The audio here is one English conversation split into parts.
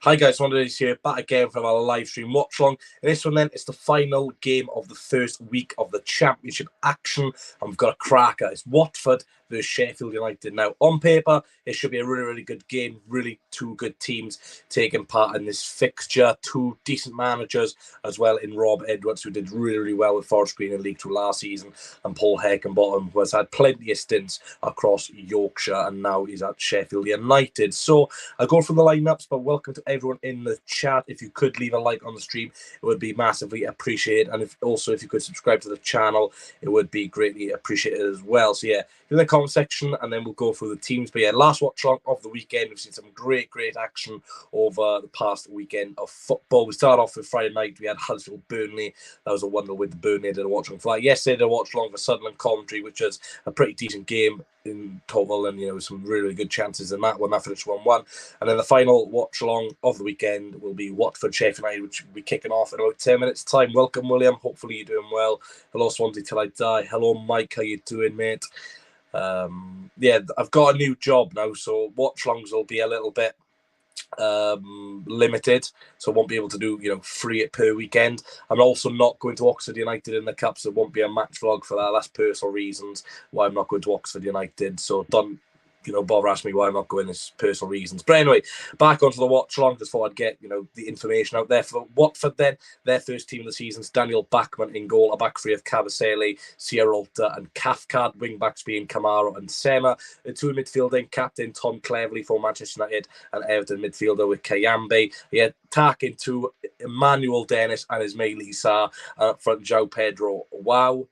Hi guys, Wonders here, back again from our live stream watch along. And this one then is the final game of the first week of the Championship action. And we've got a cracker. It's Watford versus Sheffield United. Now, on paper, it should be a really, really good game. Really two good teams taking part in this fixture. Two decent managers as well in Rob Edwards, who did really, really well with Forest Green in League Two last season, and Paul Heckingbottom, who has had plenty of stints across Yorkshire, and now he's at Sheffield United. So I'll go through the lineups, but welcome to everyone in the chat. If you could leave a like on the stream, it would be massively appreciated. And if you could subscribe to the channel, it would be greatly appreciated as well. So yeah, in the comment section, and then we'll go through the teams. But yeah, last watch along of the weekend, we've seen some great action over the past weekend of football. We start off with Friday night. We had Huddersfield Burnley. That was a wonder with the Burnley did a watch along for that. Yesterday, a watch along for Sunderland Coventry, which was a pretty decent game in total, and some really good chances in that one. That finished 1-1. And then the final watch along of the weekend will be Watford Sheffield United, which will be kicking off in about 10 minutes time. Welcome, William. Hopefully you're doing well. Hello, Swansea till I die. Hello, Mike. How you doing, mate? Yeah, I've got a new job now, so watch alongs will be a little bit limited, so I won't be able to do 3 per weekend. I'm also not going to Oxford United in the Cup, so it won't be a match vlog for that. That's personal reasons why I'm not going to Oxford United, so don't bother asking me why I'm not going. It's personal reasons. But anyway, back onto the watch along. Just thought I'd get the information out there for Watford. Then their first team of the season is Daniel Bachmann in goal, a back three of Cavasele, Sierralta and Cathcart, wing backs being Camaro and Sema, the two in midfield then captain Tom Cleverley for Manchester United, and Everton midfielder with Kayambe. He had attacking to Emmanuel Dennis and Ismail Issa, and up front Joao Pedro. Wow.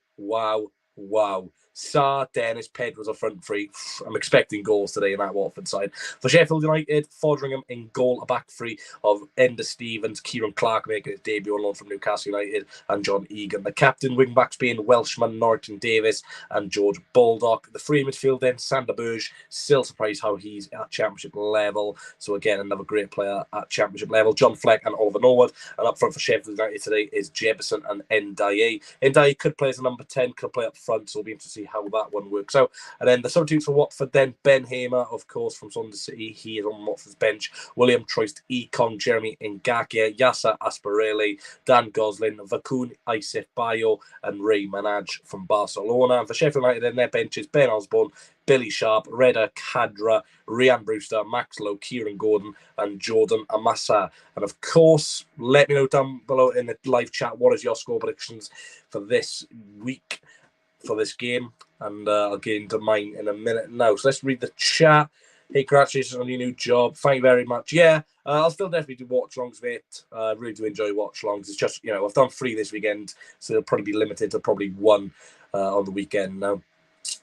Sarr, Dennis, Pedro's a front three. I'm expecting goals today in that Watford side. For Sheffield United, Foderingham in goal, a back three of Ender Stevens, Kieran Clark making his debut on loan from Newcastle United, and John Egan. The captain, wing backs being Welshman, Norton Davis, and George Baldock. The free midfield then, Sander Berge. Still surprised how he's at Championship level. So again, another great player at Championship level. John Fleck and Oliver Norwood. And up front for Sheffield United today is Jefferson and Ndiaye. Ndiaye could play as a number 10, could play up front, so it'll be interesting to see how that one works out. And then the substitutes for Watford, then Ben Hamer, of course, from Swansea City. He is on Watford's bench. William Troist, Ekong, Jeremy Ngakia, Yasser Asparelli, Dan Gosling, Vakun Isif Bayo, and Ray Manaj from Barcelona. And for Sheffield United, then their benches, Ben Osborne, Billy Sharp, Reda Kadra, Ryan Brewster, Max Lowe, Kieran Gordon, and Jordan Amasa. And of course, let me know down below in the live chat, what is your score predictions for this week, for this game? And I'll get into mine in a minute now. So let's read the chat. Hey, congratulations on your new job. Thank you very much. Yeah, I'll still definitely do watch-alongs, mate. I really do enjoy watch-alongs. It's just, I've done 3 this weekend, so they'll probably be limited to probably 1 on the weekend now.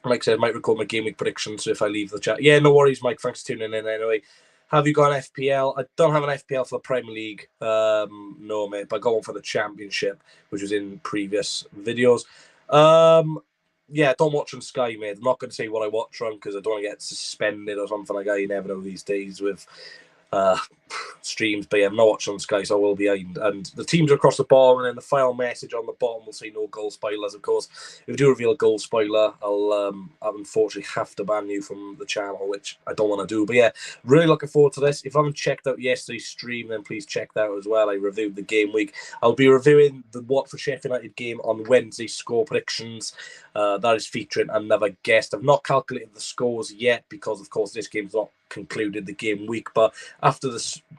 Like I said, I might record my game week predictions if I leave the chat. Yeah, no worries, Mike. Thanks for tuning in anyway. Have you got an FPL? I don't have an FPL for the Premier League. No, mate, but I got one for the Championship, which was in previous videos. Yeah, don't watch on Sky, mate. I'm not going to say what I watch on because I don't want to get suspended or something like that. You never know these days with streams. But yeah, I'm not watching on Sky, so I will be behind. And the teams are across the bottom, and then the final message on the bottom will say no goal spoilers. Of course, if you do reveal a goal spoiler, I'll unfortunately have to ban you from the channel, which I don't want to do. But yeah, really looking forward to this. If you haven't checked out yesterday's stream, then please check that out as well. I reviewed the game week. I'll be reviewing the Watford Sheffield United game on Wednesday, score predictions. That is featuring another guest. I've not calculated the scores yet because, of course, this game's not concluded the game week. But after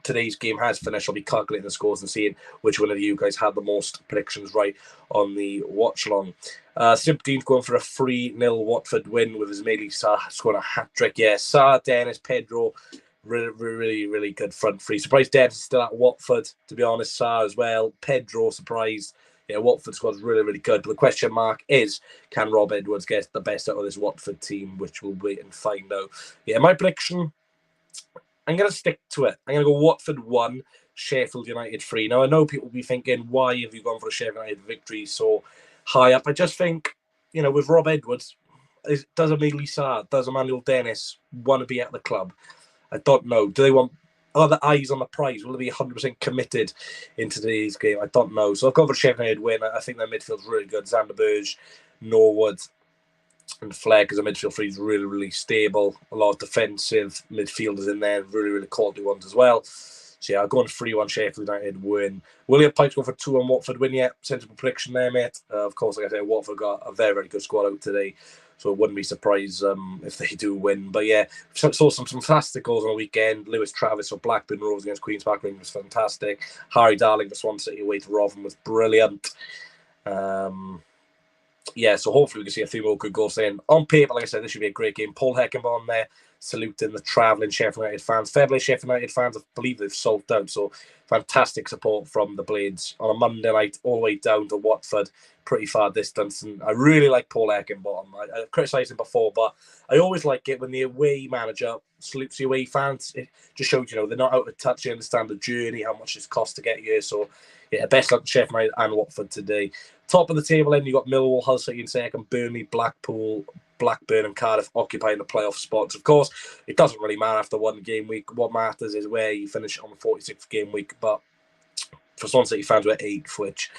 today's game has finished, I'll be calculating the scores and seeing which one of you guys had the most predictions right on the watch along. Dean's going for a 3-0 Watford win with Ismail Sarr scoring a hat-trick. Yeah, Sarr, Dennis, Pedro, really good front three. Surprised Dennis is still at Watford, to be honest. Sarr as well. Pedro, surprised. Yeah, Watford squad's really good. But the question mark is, can Rob Edwards get the best out of this Watford team, which we'll wait and find out. Yeah, my prediction, I'm going to stick to it. I'm going to go Watford 1, Sheffield United 3. Now, I know people will be thinking, why have you gone for a Sheffield United victory so high up? I just think, with Rob Edwards, does Emile Sarr, does Emmanuel Dennis want to be at the club? I don't know. Do they want other eyes on the prize? Will they be 100% committed in today's game? I don't know. So I've gone for a Sheffield United win. I think their midfield's really good. Sander Berge, Norwood, and Fleck as a midfield three is really stable. A lot of defensive midfielders in there, really quality ones as well. So, yeah, I'll go on 3-1 Sheffield United win. William Pike's going for 2-1 Watford win yet. Sensible prediction there, mate. Of course, like I said, Watford got a very, very good squad out today. So it wouldn't be surprised if they do win. But yeah, saw some fantastic goals on the weekend. Lewis Travis for Blackburn Rovers against Queen's Park Rangers was fantastic. Harry Darling for Swansea City away to Rotherham was brilliant. Yeah, so hopefully we can see a few more good goals in. On paper, like I said, this should be a great game. Paul Heckenbottom there, saluting the travelling Sheffield United fans. Fair play Sheffield United fans, I believe they've sold out, so fantastic support from the Blades on a Monday night all the way down to Watford, pretty far distance. And I really like Paul Heckenbottom. I criticised him before, but I always like it when the away manager salutes the away fans. It just shows, they're not out of touch. They understand the journey, how much it's cost to get here. So, yeah, best luck to Sheffield United and Watford today. Top of the table, then you've got Millwall, Hull City in second, Burnley, Blackpool, Blackburn and Cardiff occupying the playoff spots. Of course, it doesn't really matter after one game week. What matters is where you finish on the 46th game week. But for Swansea City fans, we're 8th, which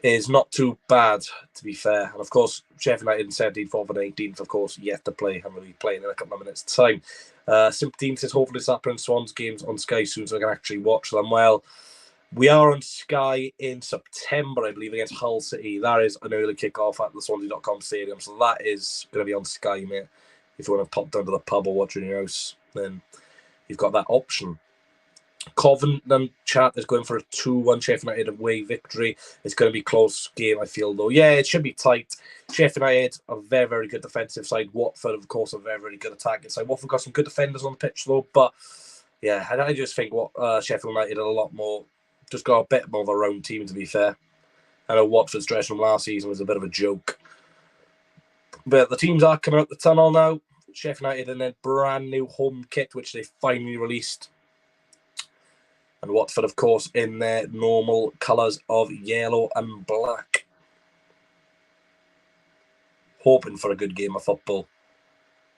is not too bad, to be fair. And of course, Sheffield United in 17th, 4th and 18th, of course, yet to play. I'm going to be playing in a couple of minutes' time. Sympathy says hopefully it's happening. Swans games on Sky soon so I can actually watch them well. We are on Sky in September, I believe, against Hull City. That is an early kickoff at the Swansea.com stadium. So that is going to be on Sky, mate. If you want to pop down to the pub or watch in your house, then you've got that option. Coventry chat is going for a 2-1 Sheffield United away victory. It's going to be a close game, I feel, though. Yeah, it should be tight. Sheffield United, a very, very good defensive side. Watford, of course, a very, very good attacking side. Watford got some good defenders on the pitch, though. But, yeah, I just think Sheffield United are a lot more... Just got a bit more of a round team, to be fair. I know Watford's dressing room last season was a bit of a joke. But the teams are coming out the tunnel now. Sheffield United in their brand new home kit, which they finally released. And Watford, of course, in their normal colours of yellow and black. Hoping for a good game of football.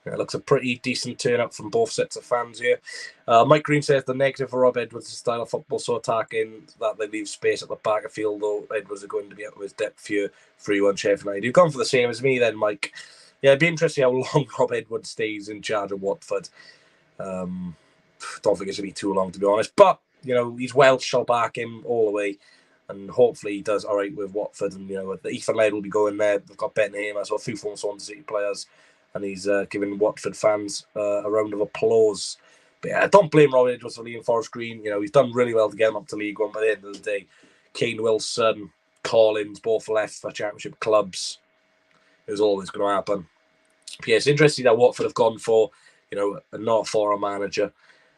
It looks a pretty decent turnout from both sets of fans here. Mike Green says the negative for Rob Edwards' style of football so attacking that they leave space at the back of field, though Edwards are going to be out of his depth for 3-1 Sheffield United. You've gone for the same as me then, Mike. Yeah, it'd be interesting how long Rob Edwards stays in charge of Watford. Don't think it's going to be too long, to be honest. But, he's Welsh, I'll back him all the way. And hopefully he does all right with Watford. And, Ethan Laird will be going there. They've got Ben Hamer, as well, a few former Swansea City players. And he's giving Watford fans a round of applause. But yeah, don't blame Rob Edwards for leaving Forest Green. He's done really well to get him up to League One. By the end of the day, Kane Wilson, Collins, both left for Championship clubs. It was always going to happen. But yeah, it's interesting that Watford have gone for, a not foreign manager.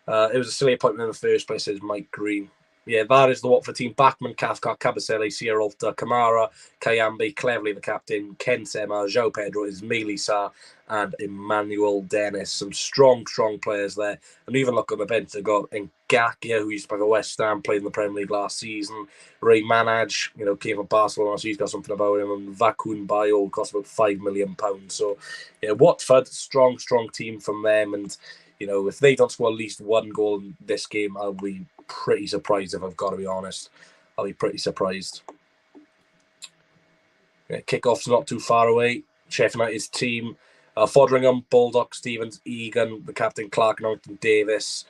It was a silly appointment in the first place, says Mike Green. Yeah, that is the Watford team. Bachmann, Cathcart, Cabaselli, Sierralta, Kamara, Kayambi, Cleverley, the captain, Ken Sema, Joao Pedro, Ismaili Sarr, and Emmanuel Dennis. Some strong, strong players there. And even look on the bench, they've got Ngakia, who used to play for West Ham, played in the Premier League last season. Ray Manaj, came from Barcelona, so he's got something about him. And Vakun Bayo cost about £5 million. So, yeah, Watford, strong, strong team from them. And, if they don't score at least one goal in this game, I'll be pretty surprised, if I've got to be honest. I'll be pretty surprised. Yeah, kickoff's not too far away. Sheffield United's team, Foderingham, Baldock, Stevens, Egan, the captain, Clark, Norton, Davis,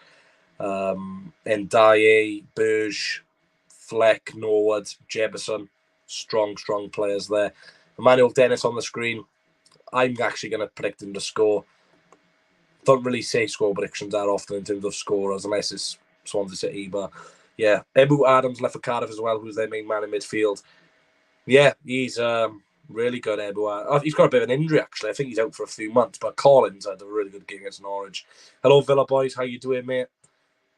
Ndiaye, Burge, Fleck, Norwood, Jefferson. Strong, strong players there. Emmanuel Dennis on the screen. I'm actually going to predict him to score. Don't really say score predictions that often in terms of scorers, unless it's Swansea City. But yeah, Ebu Adams left for Cardiff as well, who's their main man in midfield. Yeah, he's really good, Ebu. He's got a bit of an injury, actually. I think he's out for a few months. But Collins had a really good game against Norwich. Hello, Villa boys. How you doing, mate?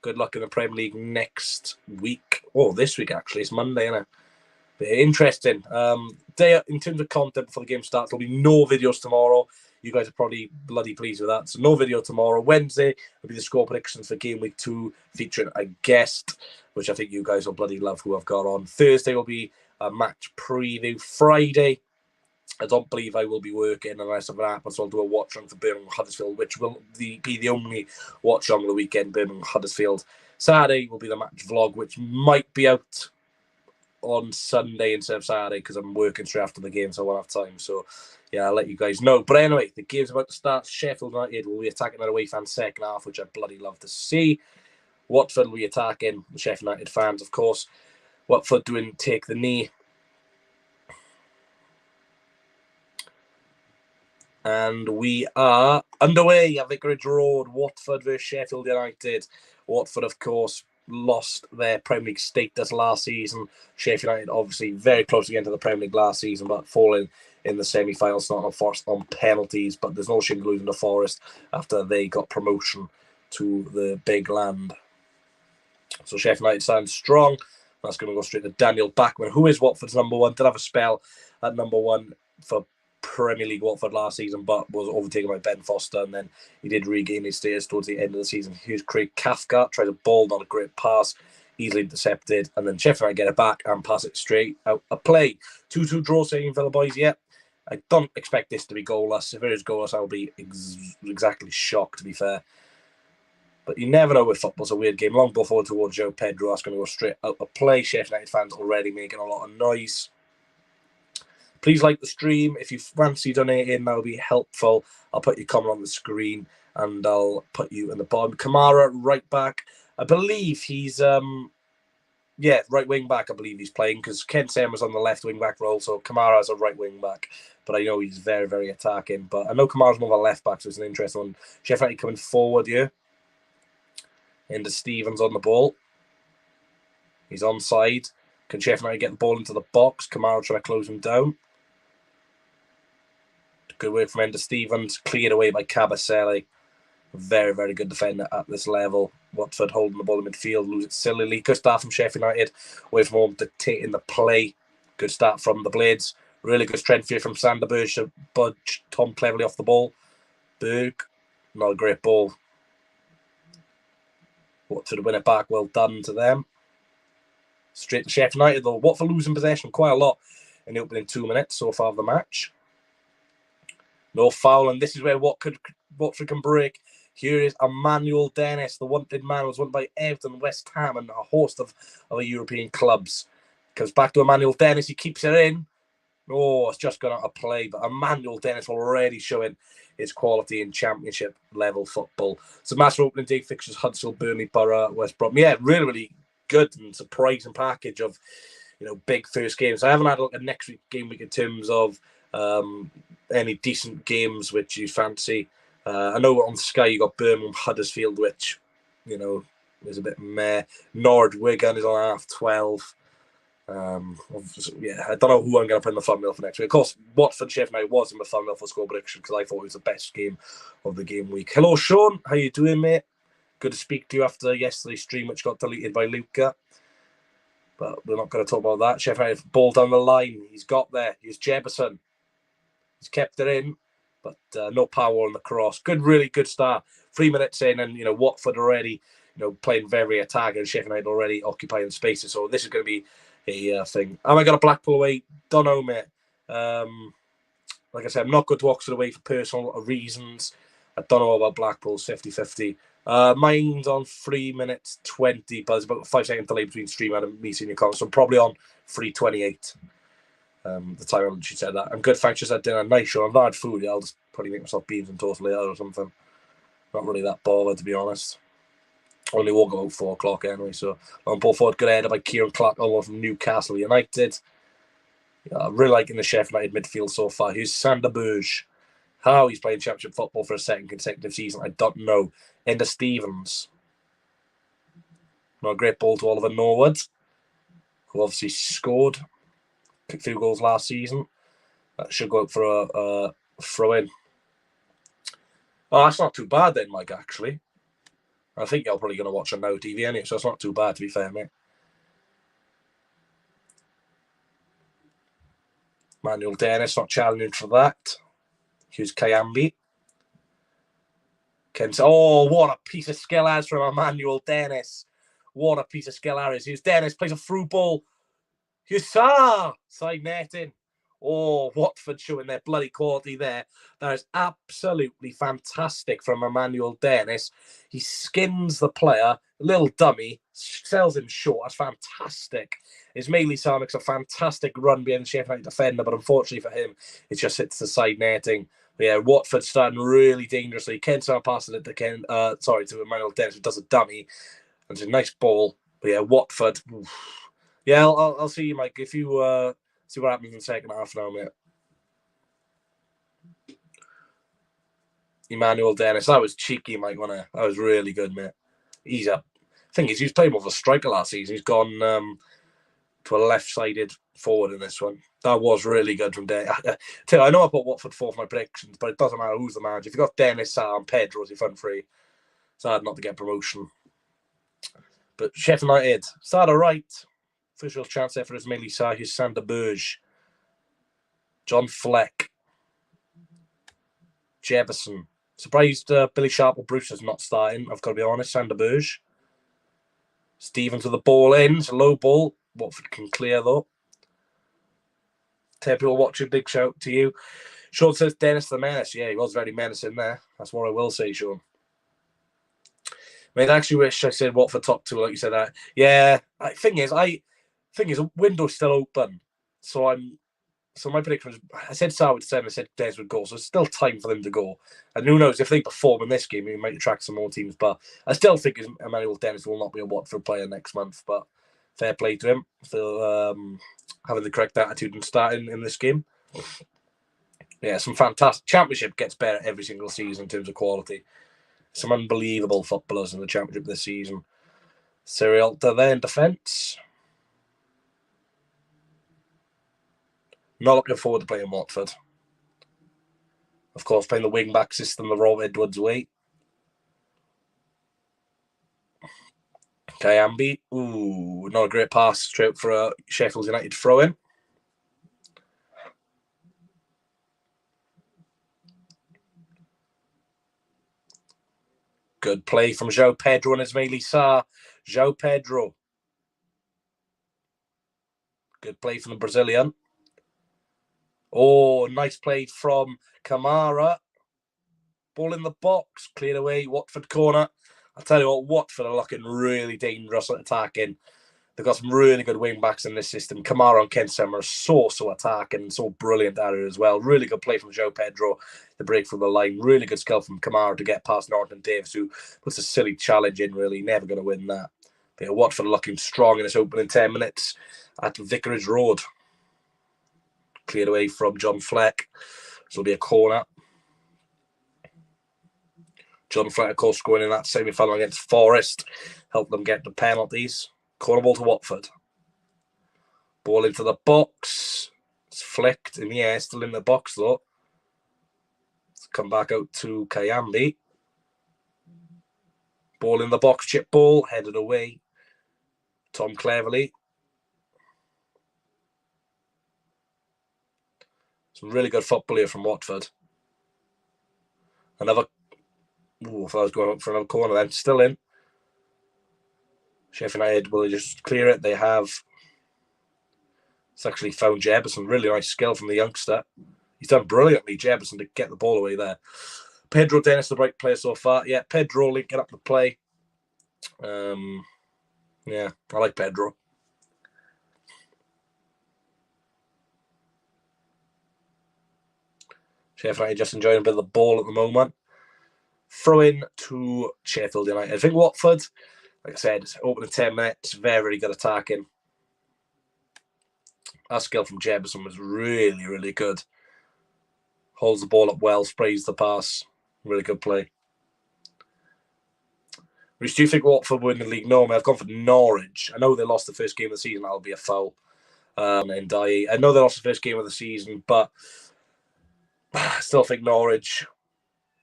Good luck in the Premier League next week. Oh, this week, actually. It's Monday, isn't it? But interesting. In terms of content before the game starts, there'll be no videos tomorrow. You guys are probably bloody pleased with that. So no video tomorrow. Wednesday will be the score predictions for game week 2, featuring a guest, which I think you guys will bloody love who I've got on. Thursday will be a match preview. Friday, I don't believe I will be working unless something happens. So I'll do a watch on for Birmingham Huddersfield, which will be the only watch on the weekend, Birmingham Huddersfield. Saturday will be the match vlog, which might be out on Sunday instead of Saturday because I'm working straight after the game, so I won't have time. So, yeah, I'll let you guys know. But anyway, the game's about to start. Sheffield United will be attacking their away fans second half, which I'd bloody love to see. Watford will be attacking the Sheffield United fans, of course. Watford doing take the knee. And we are underway at Vicarage Road, Watford versus Sheffield United. Watford, of course, lost their Premier League status last season. Sheffield United, obviously, very close again to the Premier League last season, but falling in the semi-finals, not forced on penalties. But there's no shame in losing to Forest after they got promotion to the big land. So Sheffield United stands strong. That's going to go straight to Daniel Bachmann, who is Watford's number one. Did have a spell at number one for Premier League Watford last season, but was overtaken by Ben Foster, and then he did regain his status towards the end of the season. Here's Craig Cathcart, tries a ball, not a great pass, easily intercepted, and then Sheffield United get it back and pass it straight out of play. 2-2 draw, saying Villa boys, yeah. I don't expect this to be goalless. If it is goalless, I'll be exactly shocked, to be fair. But you never know with football. It's a weird game. Long ball forward towards Joao Pedro. That's going to go straight out of play. Sheffield United fans already making a lot of noise. Please like the stream. If you fancy donating, that would be helpful. I'll put your comment on the screen and I'll put you in the bottom. Kamara, right back. I believe he's, right wing back, I believe he's playing, because Ken Sen was on the left wing back role, so Kamara's a right wing back. But I know he's very, very attacking. But I know Kamara's more of a left back, so it's an interesting one. Sheffield United coming forward here. Into Stevens on the ball. He's onside. Can Sheffield United get the ball into the box? Kamara trying to close him down. Good work from Ender Stevens. Cleared away by Cabaselli. Very, very good defender at this level. Watford holding the ball in midfield. Lose it sillily. Good start from Sheffield United. Away from home, dictating the play. Good start from the Blades. Really good strength here from Sander Berg to budge Tom cleverly off the ball. Berg. Not a great ball. Watford win it back. Well done to them. Straight to Sheffield United, though. Watford losing possession quite a lot in the opening 2 minutes so far of the match. No foul, and this is where Watford can break. Here is Emmanuel Dennis, the wanted man, was wanted by Everton, West Ham, and a host of other European clubs. Comes back to Emmanuel Dennis, he keeps it in. Oh, it's just gone out of play, but Emmanuel Dennis already showing his quality in championship level football. So massive opening day fixtures: Huddersfield, Burnley, Borough, West Brom. Yeah, really, really good and surprising package of, big first games. I haven't had a next week game week in terms of any decent games which you fancy. I know on Sky you got Birmingham, Huddersfield, which is a bit meh. Norwich, Wigan is on 12:30. I don't know who I'm going to put in the thumbnail for next week. Of course, Watford Sheffield United was in the thumbnail for score prediction because I thought it was the best game of the game week. Hello, Sean. How you doing, mate? Good to speak to you after yesterday's stream, which got deleted by Luca. But we're not going to talk about that. Sheffield United ball down the line. He's got there. Here's Jefferson. He's kept it in, but no power on the cross. Really good start. 3 minutes in, and Watford already, playing very attacking. Sheffield United already occupying spaces. So this is going to be a thing. Am I going to Blackpool away? Don't know, mate. Like I said, I'm not going to Oxford away for personal reasons. I don't know about Blackpool's 50-50. Mine's on 3 minutes 20, but there's about a 5 second delay between stream and me seeing your comments. So I'm probably on 3:28. The time she said that. I'm good, thanks. Just had dinner. Nice show. I've not had food yet. I'll just probably make myself beans and toast later or something. Not really that bothered, to be honest. Only woke up about 4 o'clock anyway. So on ball forward, good header by Kieran Clark, all from Newcastle United. Yeah, I'm really liking the Sheffield United midfield so far. Here's Sander Berg. How he's playing championship football for a second consecutive season, I don't know. Ender Stevens. Not a great ball to Oliver Norwood, who obviously scored a few goals last season. That should go out for a throw-in. Oh, that's not too bad then, Mike, actually. I think you're probably going to watch on Now TV anyway, so it's not too bad, to be fair, mate. Manuel Dennis not challenging for that. Here's Kayambi. Oh, what a piece of skill as from Emmanuel Dennis. What a piece of skill Harris. Here's Dennis, plays a through ball. Here's side netting. Oh, Watford showing their bloody quality there. That is absolutely fantastic from Emmanuel Dennis. He skins the player, a little dummy, sells him short. That's fantastic. Ismaili Sarr makes a fantastic run behind the Sheffield United defender, but unfortunately for him, it just hits the side netting. But yeah, Watford starting really dangerously. Ken Sarr passes it to to Emmanuel Dennis, who does a dummy. It's a nice ball. But yeah, Watford. Oof. Yeah, I'll see you, Mike. If you see what happens in the second half now, mate. Emmanuel Dennis. That was cheeky, Mike, wasn't it? That was really good, mate. He's a thing is, he was playing more of a striker last season. He's gone to a left-sided forward in this one. That was really good from Dennis. I know I put Watford fourth for my predictions, but it doesn't matter who's the manager. If you've got Dennis, and Pedro as your front three, it's hard not to get promotion. But Sheffield United started right. First real chance there for Ismaili Sarr, Sander Berge, John Fleck, Jefferson. Surprised Billy Sharp or Bruce is not starting, I've got to be honest. Sander Berge. Stevens with the ball in. It's a low ball. Watford can clear, though. 10 people watching. Big shout to you. Sean says Dennis the Menace. Yeah, he was very menacing there. That's what I will say, Sean. I actually wish I said Watford top two, like you said that. Yeah, thing is, window's still open. So my prediction was, I said Sarr would 7, I said Des would go. So it's still time for them to go. And who knows, if they perform in this game, he might attract some more teams. But I still think Emmanuel Dennis will not be a Watford player next month. But fair play to him for having the correct attitude and starting in this game. Yeah, some fantastic. Championship gets better every single season in terms of quality. Some unbelievable footballers in the Championship this season. Cyril there in defence. Not looking forward to playing Watford. Of course, playing the wing-back system the Rob Edwards way. Kayambi. Ooh, not a great pass. Straight for a Sheffield United throw-in. Good play from Joao Pedro and Ismaili Sarr. Joao Pedro. Good play from the Brazilian. Oh, nice play from Kamara. Ball in the box. Cleared away. Watford corner. I'll tell you what, Watford are looking really dangerous at attacking. They've got some really good wing backs in this system. Kamara and Ken Summer are so attacking and so brilliant at it as well. Really good play from Joao Pedro to break from the line. Really good skill from Kamara to get past Norton Davis, who puts a silly challenge in, really. Never going to win that. But Watford are looking strong in this opening 10 minutes at Vicarage Road. Cleared away from John Fleck. So it'll be a corner. John Fleck, of course, going in that semi-final against Forest. Helped them get the penalties. Corner ball to Watford. Ball into the box. It's flicked in the air, still in the box though. It's come back out to Kayambi. Ball in the box, chip ball, headed away. Tom Cleverley. Some really good football here from Watford. Another. Ooh, if I was going up for another corner then. Still in. Sheffield United will just clear it. They have. It's actually found Jefferson. Really nice skill from the youngster. He's done brilliantly, Jefferson, to get the ball away there. Pedro Dennis, the right player so far. Yeah, Pedro linking up the play. Yeah, I like Pedro. Sheffield United just enjoying a bit of the ball at the moment. Throw in to Sheffield United. I think Watford, like I said, opening 10 minutes, very, very good attacking. That skill from Jefferson was really, really good. Holds the ball up well, sprays the pass. Really good play. Which do you think Watford win the league? No, man, I've gone for Norwich. I know they lost the first game of the season. That'll be a foul. And I know they lost the first game of the season, but I still think Norwich.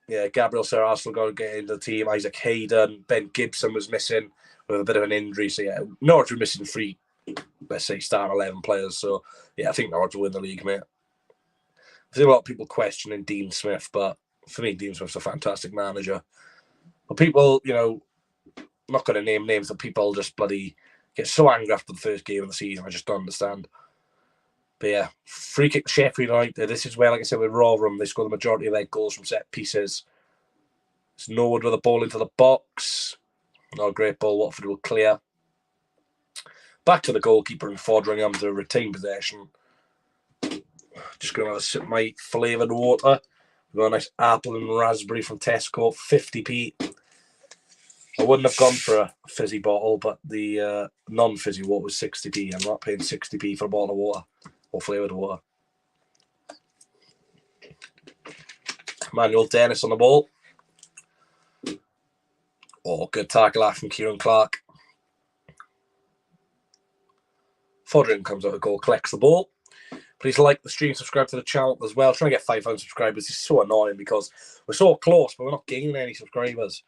Yeah, Gabriel Serra still got to get into the team. Isaac Hayden, Ben Gibson was missing with a bit of an injury. So yeah, Norwich were missing 3, let's say, starting 11 players. So yeah, I think Norwich will win the league, mate. I see a lot of people questioning Dean Smith, but for me, Dean Smith's a fantastic manager. But people, I'm not going to name names, but people just bloody get so angry after the first game of the season. I just don't understand. But yeah, free kick to Sheffield United. This is where, like I said, with Rotherham, they score the majority of their goals from set pieces. It's Norwood with a ball into the box. Not a great ball. Watford will clear. Back to the goalkeeper and Fodringham to retain possession. Just going to have a sip of my flavoured water. We've got a nice apple and raspberry from Tesco, 50p. I wouldn't have gone for a fizzy bottle, but the non-fizzy water was 60p. I'm not paying 60p for a bottle of water or flavoured water. Manuel Dennis on the ball. Oh, good tackle out from Kieran Clark. Fodring comes out of goal, collects the ball. Please like the stream, subscribe to the channel as well. Trying to get 500 subscribers is so annoying because we're so close, but we're not gaining any subscribers.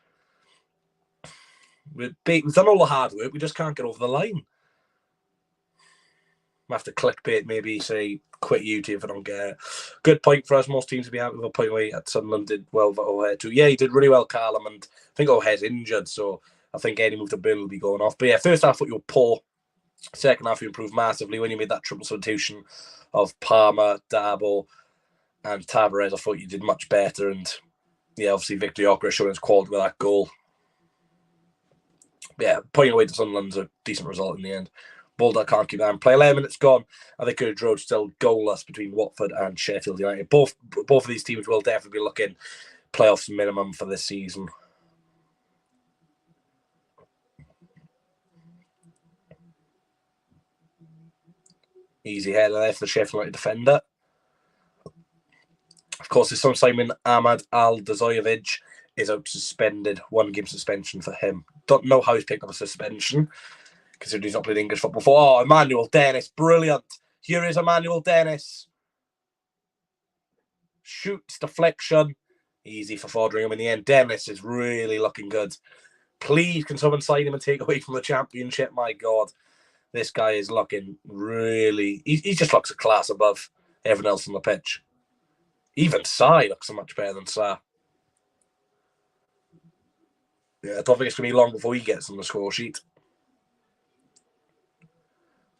We've done all the hard work, we just can't get over the line. I have to clickbait, maybe say quit YouTube if I don't get it. Good point for us. Most teams would be happy with a point away at Sunderland. Did well for O'Hare too. Yeah, he did really well, Callum, and I think O'Hare's injured, so I think any move to Burnley will be going off. But yeah, first half, you were poor. Second half, you improved massively when you made that triple substitution of Palmer, Darboe, and Tavares. I thought you did much better, and yeah, obviously Victor Gyökeres showing his quality with that goal. But yeah, point away to Sunderland's a decent result in the end. Boulder can't keep that in play. 11 minutes gone, and the Vicarage Road still goalless between Watford and Sheffield United. Both of these teams will definitely be looking playoffs minimum for this season. Easy header there for the Sheffield United defender. Of course, there's some Simon Ahmad Al-Dazoyevic is out suspended. 1 game suspension for him. Don't know how he's picked up a suspension, considering he's not played English football before. Oh, Emmanuel Dennis, brilliant. Here is Emmanuel Dennis. Shoots, deflection. Easy for Fodringham in the end. Dennis is really looking good. Please, can someone sign him and take away from the championship? My God, this guy is looking really... He just looks a class above everyone else on the pitch. Even Sai looks so much better than Sa. Yeah, I don't think it's going to be long before he gets on the score sheet.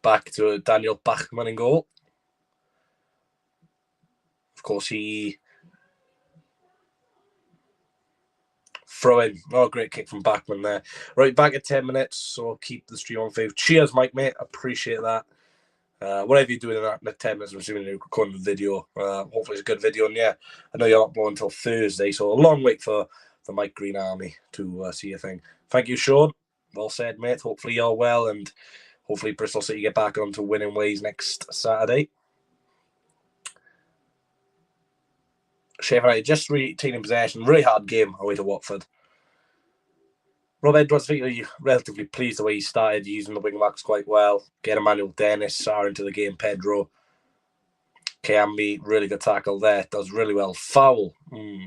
Back to Daniel Bachmann in goal. Of course, he... Throw in. Oh, great kick from Bachmann there. Right, back at 10 minutes, so keep the stream on fave. Cheers, Mike, mate. Appreciate that. Whatever you're doing in that 10 minutes, I'm assuming you're recording the video. Hopefully it's a good video. And yeah, I know you're not blowing until Thursday, so a long wait for the Mike Green Army to see your thing. Thank you, Sean. Well said, mate. Hopefully you're well, and hopefully Bristol City get back onto winning ways next Saturday. Sheffield United just retaining possession. Really hard game away to Watford. Rob Edwards, I think you're relatively pleased the way he started, using the wing backs quite well. Get Emmanuel Dennis, Sarr into the game, Pedro. Kiambi, really good tackle there. Does really well. Foul.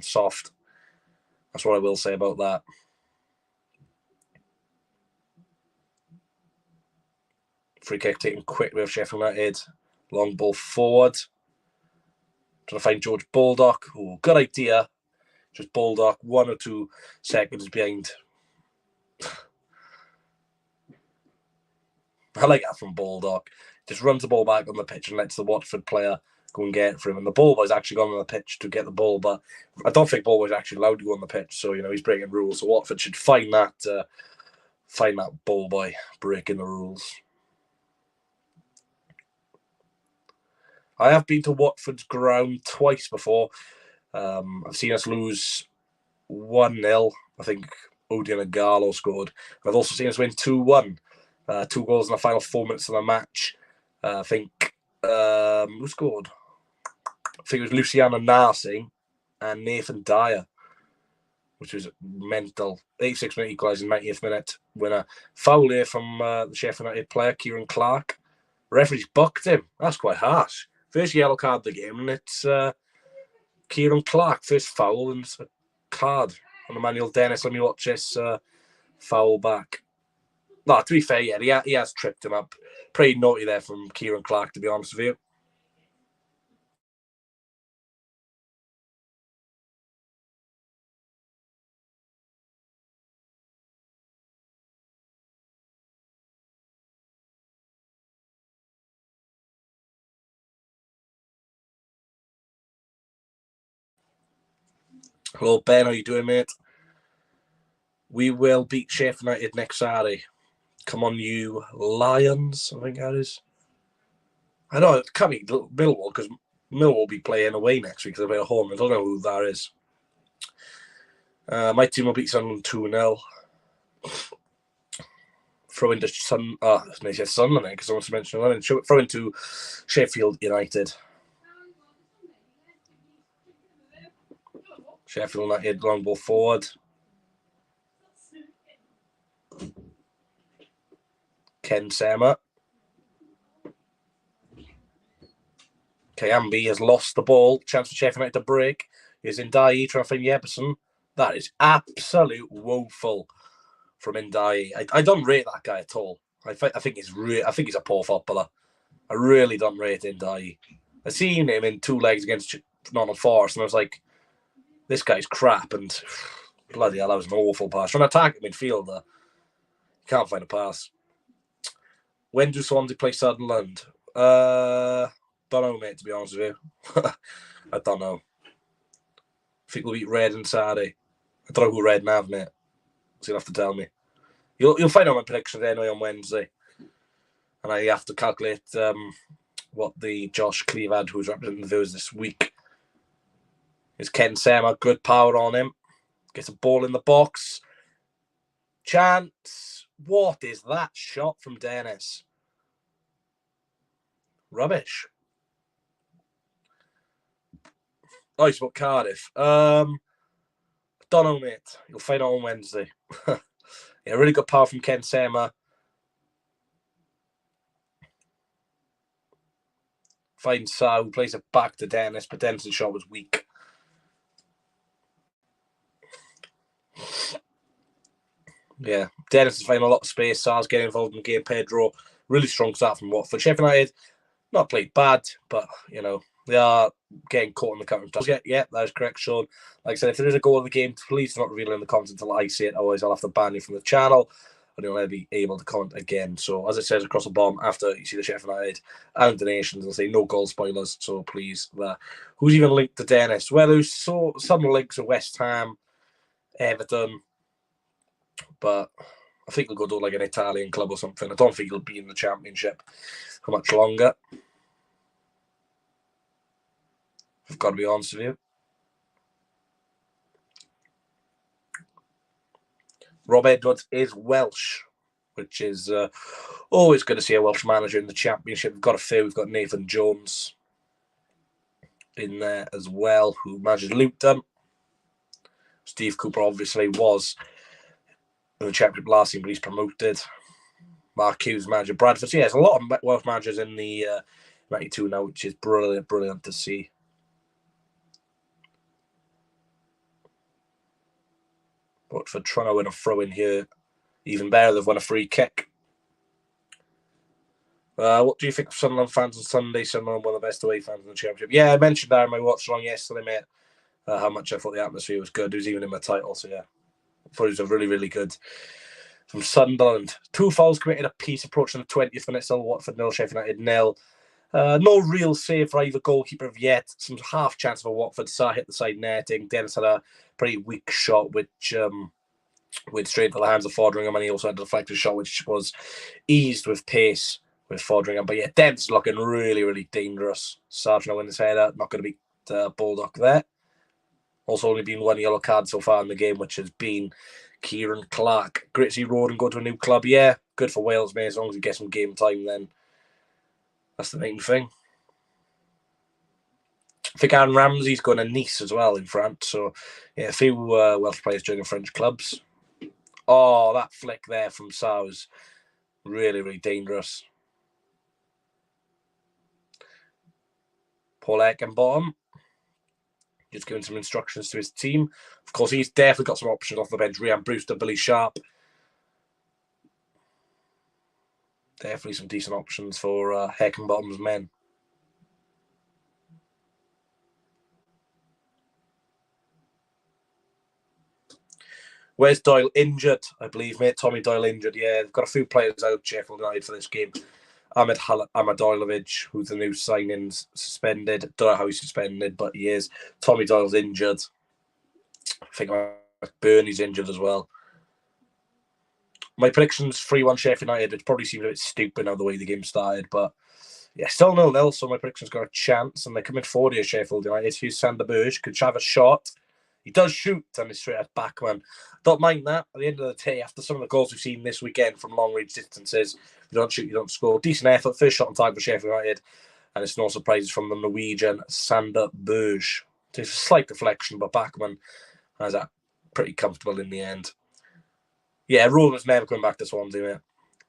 Soft. That's what I will say about that. Free kick taken quickly of Sheffield United. Long ball forward. Trying to find George Baldock. Oh, good idea. Just Baldock 1 or 2 seconds behind. I like that from Baldock. Just runs the ball back on the pitch and lets the Watford player go and get it for him. And the ball boy's actually gone on the pitch to get the ball, but I don't think ball boy's actually allowed to go on the pitch. So, he's breaking rules. So Watford should find that ball boy breaking the rules. I have been to Watford's ground twice before. I've seen us lose 1-0. I think Odion and Garlo scored. I've also seen us win 2-1. 2 goals in the final 4 minutes of the match. I think who scored? I think it was Luciano Narsing and Nathan Dyer, which was mental. 86 minute equalising, 90th minute winner. Foul here from the Sheffield United player, Kieran Clark. Referee's bucked him. That's quite harsh. First yellow card of the game, and it's Kieran Clark. First foul and a card on Emmanuel Dennis. Let me watch this foul back. No, to be fair, yeah, he has tripped him up. Pretty naughty there from Kieran Clark, to be honest with you. Hello, Ben. How you doing, mate? We will beat Sheffield United next Saturday. Come on, you Lions, I think that is. I know it can't be Millwall, because Millwall will be playing away next week because they're at home. I don't know who that is. My team will beat Sunderland 2-0. Throw into Sunderland because I want to mention London. Throw into Sheffield United. Sheffield United long ball forward. Ken Sema. Kayambi has lost the ball. Chance for Sheffield United to break. Here's Ndiaye trying to find Jefferson. That is absolute woeful from Ndiaye. I don't rate that guy at all. I think he's a poor footballer. I really don't rate Ndiaye. I seen him in 2 legs against Nottingham Forest, and I was like, this guy's crap. And bloody hell, that was an awful pass. Trying to attack a midfielder. Can't find a pass. When do Swansea play Sunderland? Don't know, mate, to be honest with you. I don't know. I think we'll beat Red and Saturday. I don't know who Red and have, mate. So you'll have to tell me. You'll find out my predictions anyway on Wednesday. And I have to calculate what the Josh Cleve had, who's representing the Viewers this week. Is Ken Sema, good power on him. Gets a ball in the box. Chance. What is that shot from Dennis? Rubbish. Oh, he's about Cardiff. Don't know, mate. You'll find out on Wednesday. Yeah, really good power from Ken Sema. Finds Sa, who plays it back to Dennis, but Dennis' shot was weak. Yeah, Dennis is finding a lot of space. Sa's getting involved in the game. Pedro, really strong start from Watford. Sheffield United, not played bad, but, you know, they are getting caught in the counter. Yeah, that is correct, Sean. Like I said, if there is a goal in the game, please do not reveal it in the comments until I see it. Otherwise, I'll have to ban you from the channel, and you'll never be able to comment again. So, as it says across the bottom, after you see the Sheffield United and donations, it'll say no goal spoilers. So, please, who's even linked to Dennis? Well, there's some links to West Ham, Everton, but I think he'll go to like an Italian club or something. I don't think he'll be in the Championship for much longer. I've got to be honest with you. Rob Edwards is Welsh, which is always good to see a Welsh manager in the Championship. We've got a few. We've got Nathan Jones in there as well, who manages Luton. Steve Cooper obviously was in the Championship last season, but he's promoted. Mark Hughes manager Bradford. So yeah, there's a lot of Welsh managers in the 92 now, which is brilliant to see. But for trying to win a throw in here, even better, they've won a free kick. What do you think of Sunderland fans on Sunday? Sunderland, one of the best away fans in the Championship. Yeah, I mentioned that in my watch-along yesterday, mate, how much I thought the atmosphere was good. It was even in my title, so yeah. I thought it was really good. From Sunderland, 2 fouls committed apiece approaching the 20th minute. Still Watford 0, Sheffield United 0. No real save for either goalkeeper yet. Some half chance for Watford. Sa hit the side netting. Dennis had a pretty weak shot, which went straight into the hands of Foderingham, and he also had a deflected shot, which was eased with pace with Foderingham. But yeah, Dennis looking really dangerous. Sa trying to win his head out. Not going to beat Bulldog there. Also only been 1 yellow card so far in the game, which has been Kieran Clark. Great to see Roden go to a new club. Yeah, good for Wales, mate. As long as he gets some game time, then that's the main thing. I think Aaron Ramsey's going to Nice as well in France. So, yeah, a few Welsh players joining French clubs. Oh, that flick there from Sa was really dangerous. Paul Eckenbottom just giving some instructions to his team. Of course, he's definitely got some options off the bench. Ryan Brewster, Billy Sharp. Definitely some decent options for Eckenbottom's men. Where's Doyle? Injured, I believe, mate. Tommy Doyle injured. Yeah, they've got a few players out, Sheffield United, for this game. Ahmed Amadoilovic, who's the new signing, suspended. Don't know how he's suspended, but he is. Tommy Doyle's injured. I think Burnley's injured as well. My prediction's 3-1 Sheffield United. It probably seems a bit stupid now the way the game started, but yeah, still 0-0, so my prediction's got a chance, and they're coming forward here, Sheffield United. Here's Sander Berge, could have a shot. He does shoot and he's straight at backman. Don't mind that. At the end of the day, after some of the goals we've seen this weekend from long range distances, you don't shoot, you don't score. Decent effort, first shot on target for Sheffield United, and it's no surprises from the Norwegian Sander Berge. There's a slight deflection, but backman has that pretty comfortable in the end. Yeah, Roland's never coming back to Swansea, mate.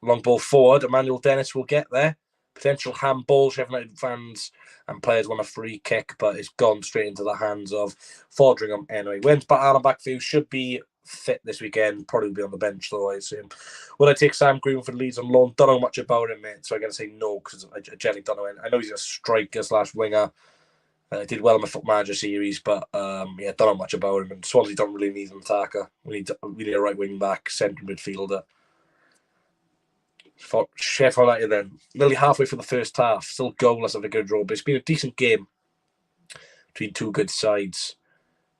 Long ball forward, Emmanuel Dennis will get there. Potential handball. Sheffield United fans and players want a free kick, but it's gone straight into the hands of Fodringham anyway. Wins back on Backview, should be fit this weekend. Probably be on the bench though, I assume. Will I take Sam Greenwood Leeds on loan? Don't know much about him, mate, so I'm going to say no because I generally don't know him. I know he's a striker / winger. Did well in my Foot Manager series, but yeah, don't know much about him. And Swansea don't really need an attacker. We need a right wing back, centre midfielder. For Sheffield United then, nearly halfway through the first half, still goalless at Vicarage Road, but it's been a decent game between two good sides.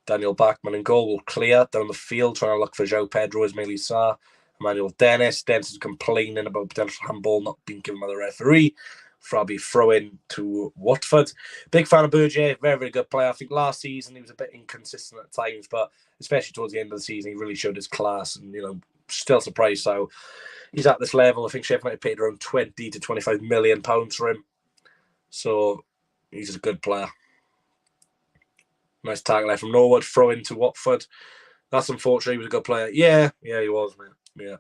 Daniel Bachmann in goal will clear down the field, trying to look for Joao Pedro as Meili Sarr. Emmanuel Dennis. Dennis is complaining about potential handball not being given by the referee. Frabby throw in to Watford. Big fan of Berge, very, very good player. I think last season he was a bit inconsistent at times, but especially towards the end of the season, he really showed his class and, still surprised how he's at this level. I think Sheffield United paid around £20 to £25 million for him. So he's a good player. Nice tackle there from Norwood. Throw into Watford. That's unfortunate. He was a good player. Yeah, he was, man. Yeah.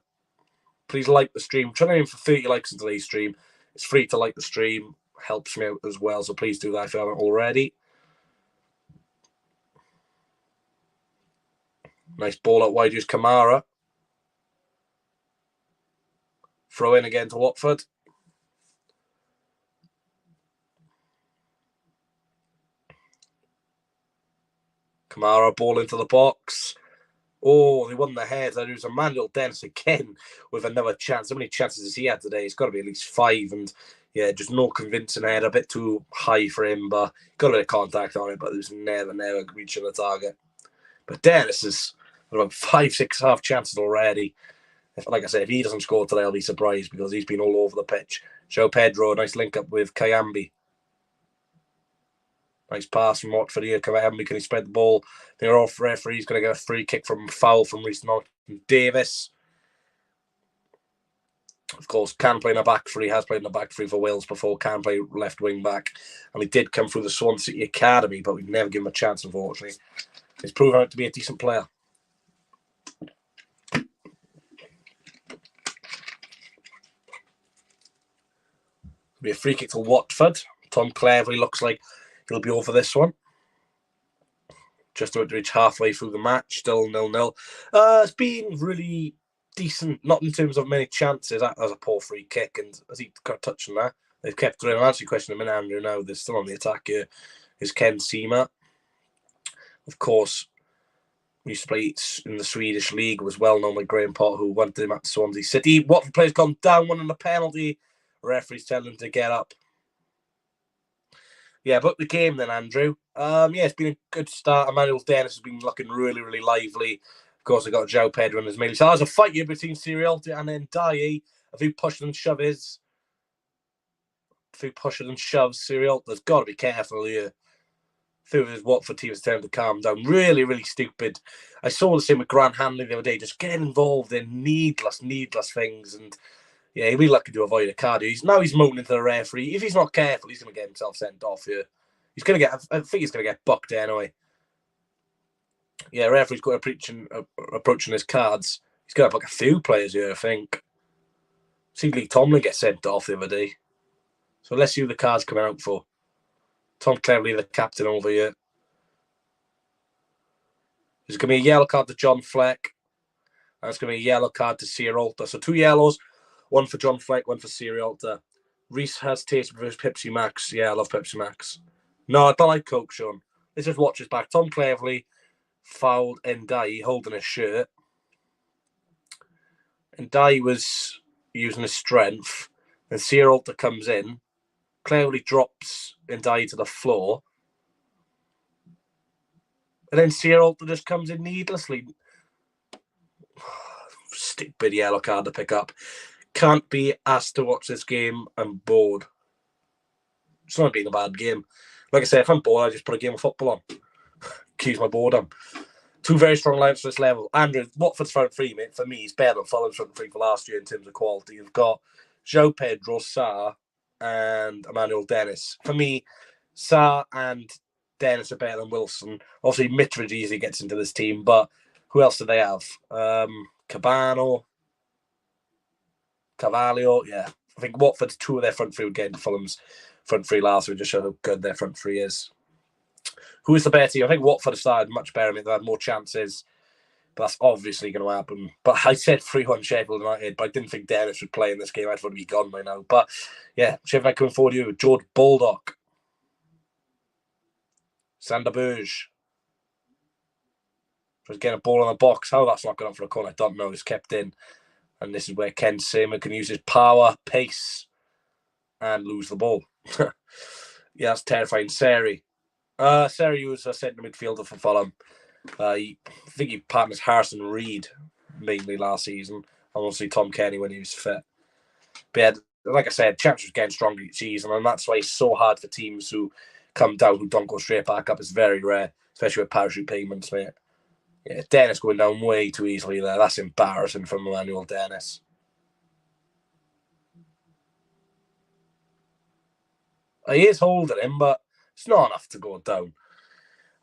Please like the stream. I'm trying to aim for 30 likes in today's stream. It's free to like the stream. Helps me out as well. So please do that if you haven't already. Nice ball out wide. Use Kamara. Throw in again to Watford. Kamara ball into the box. Oh, they won the head. There was Emmanuel Dennis again with another chance. How many chances has he had today? It's got to be at least 5. And yeah, just no convincing head. A bit too high for him, but got a bit of contact on it, but there's never reaching the target. But Dennis has about 5-6 half chances already. Like I said, if he doesn't score today, I'll be surprised because he's been all over the pitch. Joao Pedro, nice link up with Kayambi. Nice pass from Watford here. Kayambi, can he spread the ball? They're off. Referee's going to get a free kick from foul from Reece Davis. Of course, can play in a back three, has played in a back three for Wales before, can play left wing back. And he did come through the Swansea City Academy, but we've never given him a chance, unfortunately. He's proven out to be a decent player. It'll be a free kick to Watford. Tom Cleverley looks like he'll be over this one. Just about to reach halfway through the match, still 0-0. It's been really decent, not in terms of many chances. That was a poor free kick, and as he got touched on that, they've kept throwing. I'll answer your question in a minute, Andrew. Now they're still on the attack here. Is Ken Seema. Of course, he used to play in the Swedish league, was well known by Graham Potter, who wanted him at Swansea City. Watford player's gone down, one on the penalty. Referee's telling him to get up. Yeah, about the game then, Andrew. Yeah, it's been a good start. Emmanuel Dennis has been looking really, really lively. Of course, I got Joao Pedro and his Meili. So there's a fight here between Siriolta and then Dye. A few pushes and shoves. Siriolta's got to be careful here. I think his Watford team is telling him to calm down. Really, really stupid. I saw the same with Grant Hanley the other day, just getting involved in needless things. And yeah, he'll be lucky to avoid a card. He's moaning to the referee. If he's not careful, he's going to get himself sent off here. I think he's going to get bucked anyway. Yeah, referee's got approaching his cards. He's going to buck a few players here, I think. See Lee Tomlin get sent off the other day. So let's see who the card's coming out for. Tom Cleverley, the captain over here. There's going to be a yellow card to John Fleck. And it's going to be a yellow card to Siriolta. So 2 yellows. One for John Fleck, one for Siriolta. Reese has tasted versus Pepsi Max. Yeah, I love Pepsi Max. No, I don't like Coke, Sean. Let's just watch this back. Tom Cleverley fouled Ndiaye holding his shirt. Ndiaye was using his strength. And Siriolta comes in. Cleverley drops Ndiaye to the floor. And then Siriolta just comes in needlessly. Stupid yellow card to pick up. Can't be asked to watch this game. I'm bored. It's not being a bad game. Like I said, if I'm bored, I just put a game of football on. Excuse my boredom. Two very strong lineups for this level. Andrew, Watford's front three, mate, for me, is better than Fulham's front three for last year in terms of quality. You've got Joao Pedro, Sarr, and Emmanuel Dennis. For me, Sarr and Dennis are better than Wilson. Obviously, Mitrovic easily gets into this team, but who else do they have? Cabano, Carvalho, yeah. I think Watford's two of their front three would get into Fulham's front three last week, just show how good their front three is. Who is the better team? I think Watford have started much better. I mean, they had more chances, but that's obviously going to happen. But I said 3-1 Sheffield United, but I didn't think Dennis would play in this game. I thought he'd be gone by now. But yeah, Sheffield United coming forward to you. George Baldock, Sander Berge. Just getting a ball in the box. How that's not going up for a corner, I don't know. It's kept in. And this is where Ken Seymour can use his power, pace, and lose the ball. Yeah, that's terrifying. Seri. Seri was a centre midfielder for Fulham. I think he partners Harrison Reed mainly last season. And obviously Tom Kenny when he was fit. But yeah, like I said, Championship's getting stronger each season, and that's why it's so hard for teams who come down who don't go straight back up. It's very rare, especially with parachute payments, mate. Yeah, Dennis going down way too easily there. That's embarrassing from Emmanuel Dennis. He is holding him, but it's not enough to go down.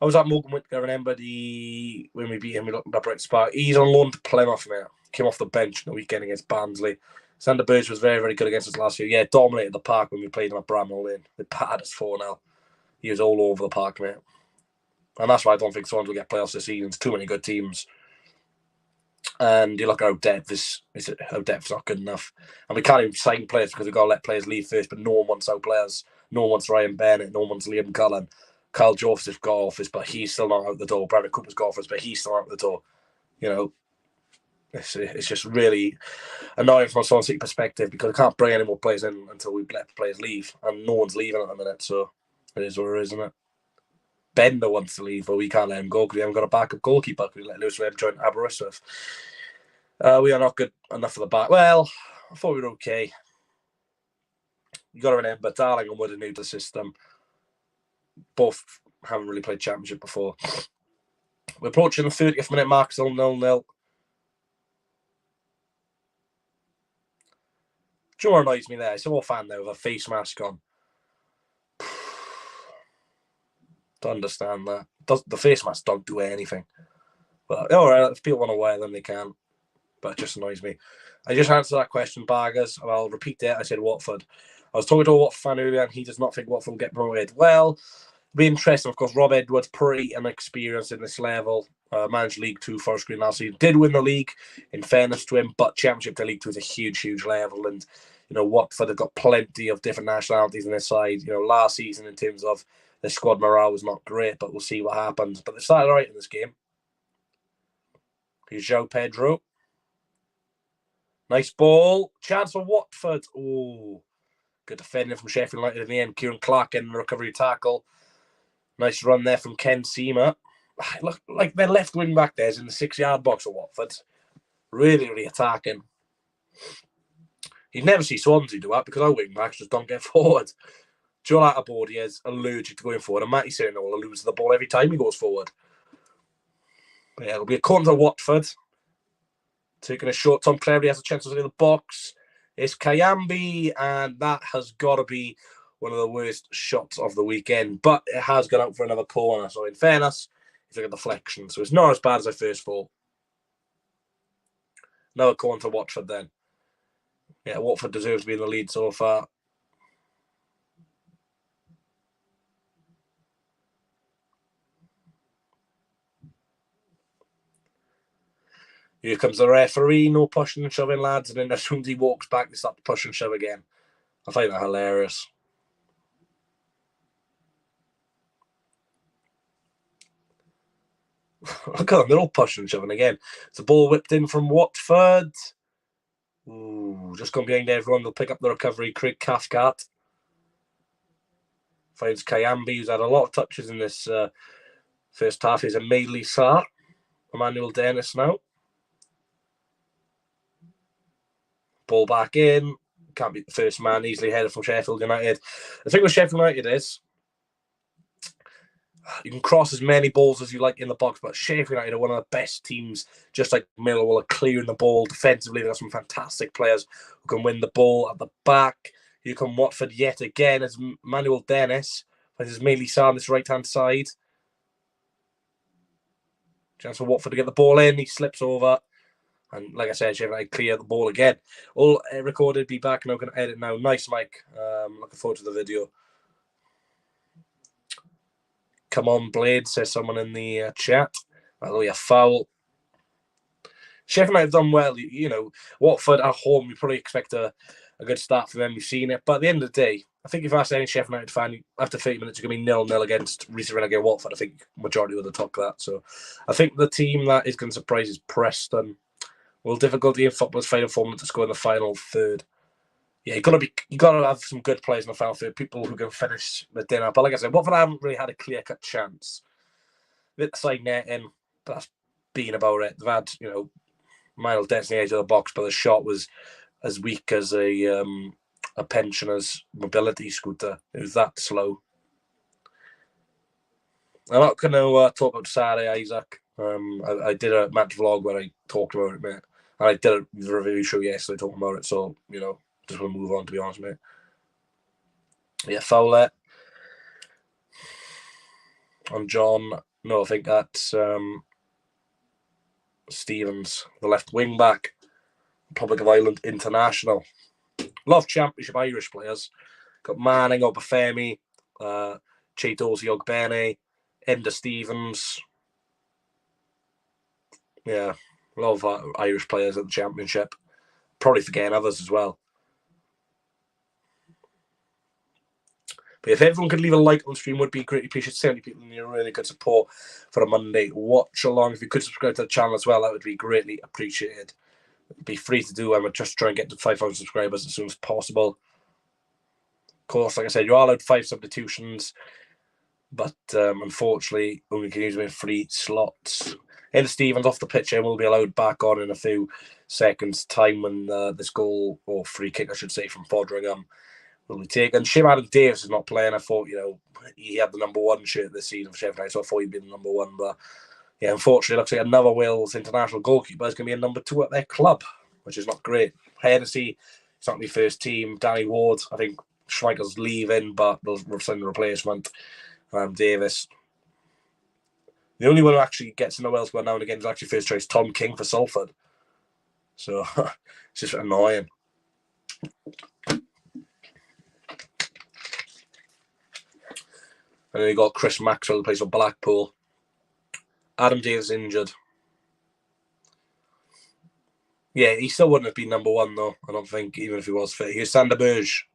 I was at Morgan Whittaker, I remember when we beat him, we looked up right spot. He's on loan to Plymouth, mate. Came off the bench in the weekend against Barnsley. Sander Berge was very, very good against us last year. Yeah, dominated the park when we played him at Bramall Lane. They battered us 4-0. He was all over the park, mate. And that's why I don't think Swans will get playoffs this season. It's too many good teams. And you look at how depth is how depth's not good enough. And we can't even sign players because we've got to let players leave first, but no one wants our players. No one wants Ryan Bennett. No one wants Liam Cullen. Kyle Joseph's got offers, but he's still not out the door. Brandon Cooper's got offers, but he's still out the door. You know, it's just really annoying from a Swansea City perspective because we can't bring any more players in until we let players leave, and no one's leaving at the minute, so it is what it is, isn't it? Bender wants to leave, but we can't let him go because we haven't got a backup goalkeeper. We let loose with him join Aberystwyth. We are not good enough for the back. Well, I thought we were okay. You got to remember, Darling and Wood are new to the system. Both haven't really played Championship before. We're approaching the 30th minute mark, still 0-0. Do you know what annoys me there? It's all fan there with a face mask on. Don't understand that. The face masks don't do anything. But all right, if people want to wear them, they can. But it just annoys me. I just answered that question, Bargers. And I'll repeat it. I said Watford. I was talking to a Watford fan earlier, and he does not think Watford will get promoted. Well, it'll be interesting. Of course, Rob Edwards, pretty inexperienced in this level. Managed League 2 first green last season. Did win the league, in fairness to him, but Championship to League 2 is a huge, huge level. And, you know, Watford have got plenty of different nationalities on their side. You know, last season, in terms of the squad morale, was not great, but we'll see what happens. But they started all right in this game. Here's Joao Pedro. Nice ball. Chance for Watford. Oh, good defending from Sheffield United in the end. Kieran Clark getting the recovery tackle. Nice run there from Ken Seymour. Look, like their left wing back there is in the 6-yard box of Watford. Really, really attacking. You'd never see Swansea do that because our wing backs just don't get forward. Joel Atabordi is allergic to going forward, and Matty Serna will lose the ball every time he goes forward. But yeah, it'll be a corner to Watford. Taking a shot. Tom Cleverley has a chance to get in the box. It's Kayambi, and that has got to be one of the worst shots of the weekend. But it has gone out for another corner. So in fairness, it's like a deflection. So it's not as bad as I first thought. Another corner to Watford then. Yeah, Watford deserves to be in the lead so far. Here comes the referee. No pushing and shoving, lads. And then as soon as he walks back, they start to push and shove again. I find that hilarious. Look at them, they're all pushing and shoving again. It's a ball whipped in from Watford. Ooh, just gone behind everyone. They'll pick up the recovery. Craig Cathcart finds Kayambi, who's had a lot of touches in this first half. He's a Madeley Sarr. Emmanuel Dennis now. Ball back in. Can't beat the first man. Easily headed from Sheffield United. The thing with Sheffield United is You can cross as many balls as you like in the box, but Sheffield United are one of the best teams, just like Millwall, are clearing the ball defensively. They've got some fantastic players who can win the ball at the back. You come Watford yet again as Manuel Dennis finds his Mealy on this right-hand side. Chance for Watford to get the ball in. He slips over. And like I said, Sheffield United clear the ball again. All recorded, be back, and I'm going to edit now. Nice, Mike. Looking forward to the video. Come on, Blade, says someone in the chat. By the way, a foul. Sheffield United have done well. You know, Watford at home, you probably expect a good start for them. You've seen it. But at the end of the day, I think if I asked any Sheffield United fan, after 30 minutes, you're going to be 0-0 against against Watford. I think majority would have took that. So I think the team that is going to surprise is Preston. Will difficulty in football's final form to score in the final third. Yeah, you got to have some good players in the final third, people who can finish the dinner. But like I said, Watford haven't really had a clear-cut chance. The side netting, that's been about it. They've had, Miles Dennis on the edge of the box, but the shot was as weak as a pensioner's mobility scooter. It was that slow. I'm not going to talk about Saturday, Isaac. I did a match vlog where I talked about it, mate. And I did a review show yesterday talking about it, so, just want to move on, to be honest, mate. Yeah, foul there. On John, no, I think that's Stevens, the left wing back, Republic of Ireland international. A lot of Championship Irish players. Got Manning, Obafemi, Cheitosi Ogbene, Enda Stevens. Yeah, a lot of Irish players at the Championship. Probably forgetting others as well. But if everyone could leave a like on the stream, would be greatly appreciated. 70 people in your really good support for a Monday watch along. If you could subscribe to the channel as well, that would be greatly appreciated. It'd be free to do. I'm just trying to get to 5,000 subscribers as soon as possible. Of course, like I said, you are allowed 5 substitutions, but unfortunately, only can use them in free slots. Enda Stevens off the pitch and will be allowed back on in a few seconds' time when this goal, or free kick, I should say, from Fodringham will be taken. Shim Adam Davis is not playing. I thought, he had the number 1 shirt this season for Sheffield United, so I thought he'd be the number 1. But yeah, unfortunately, it looks like another Wales international goalkeeper is going to be a number 2 at their club, which is not great. Hennessy, it's not my first team. Danny Ward, I think Schmeichel's leaving, but they'll send a replacement. Davis. The only one who actually gets in the Wales squad now and again is actually first choice Tom King for Salford. So it's just annoying. And then you got Chris Maxwell, who plays for Blackpool. Adam Davis injured. Yeah, he still wouldn't have been number 1, though, I don't think, even if he was fit. Here's Sander Berge.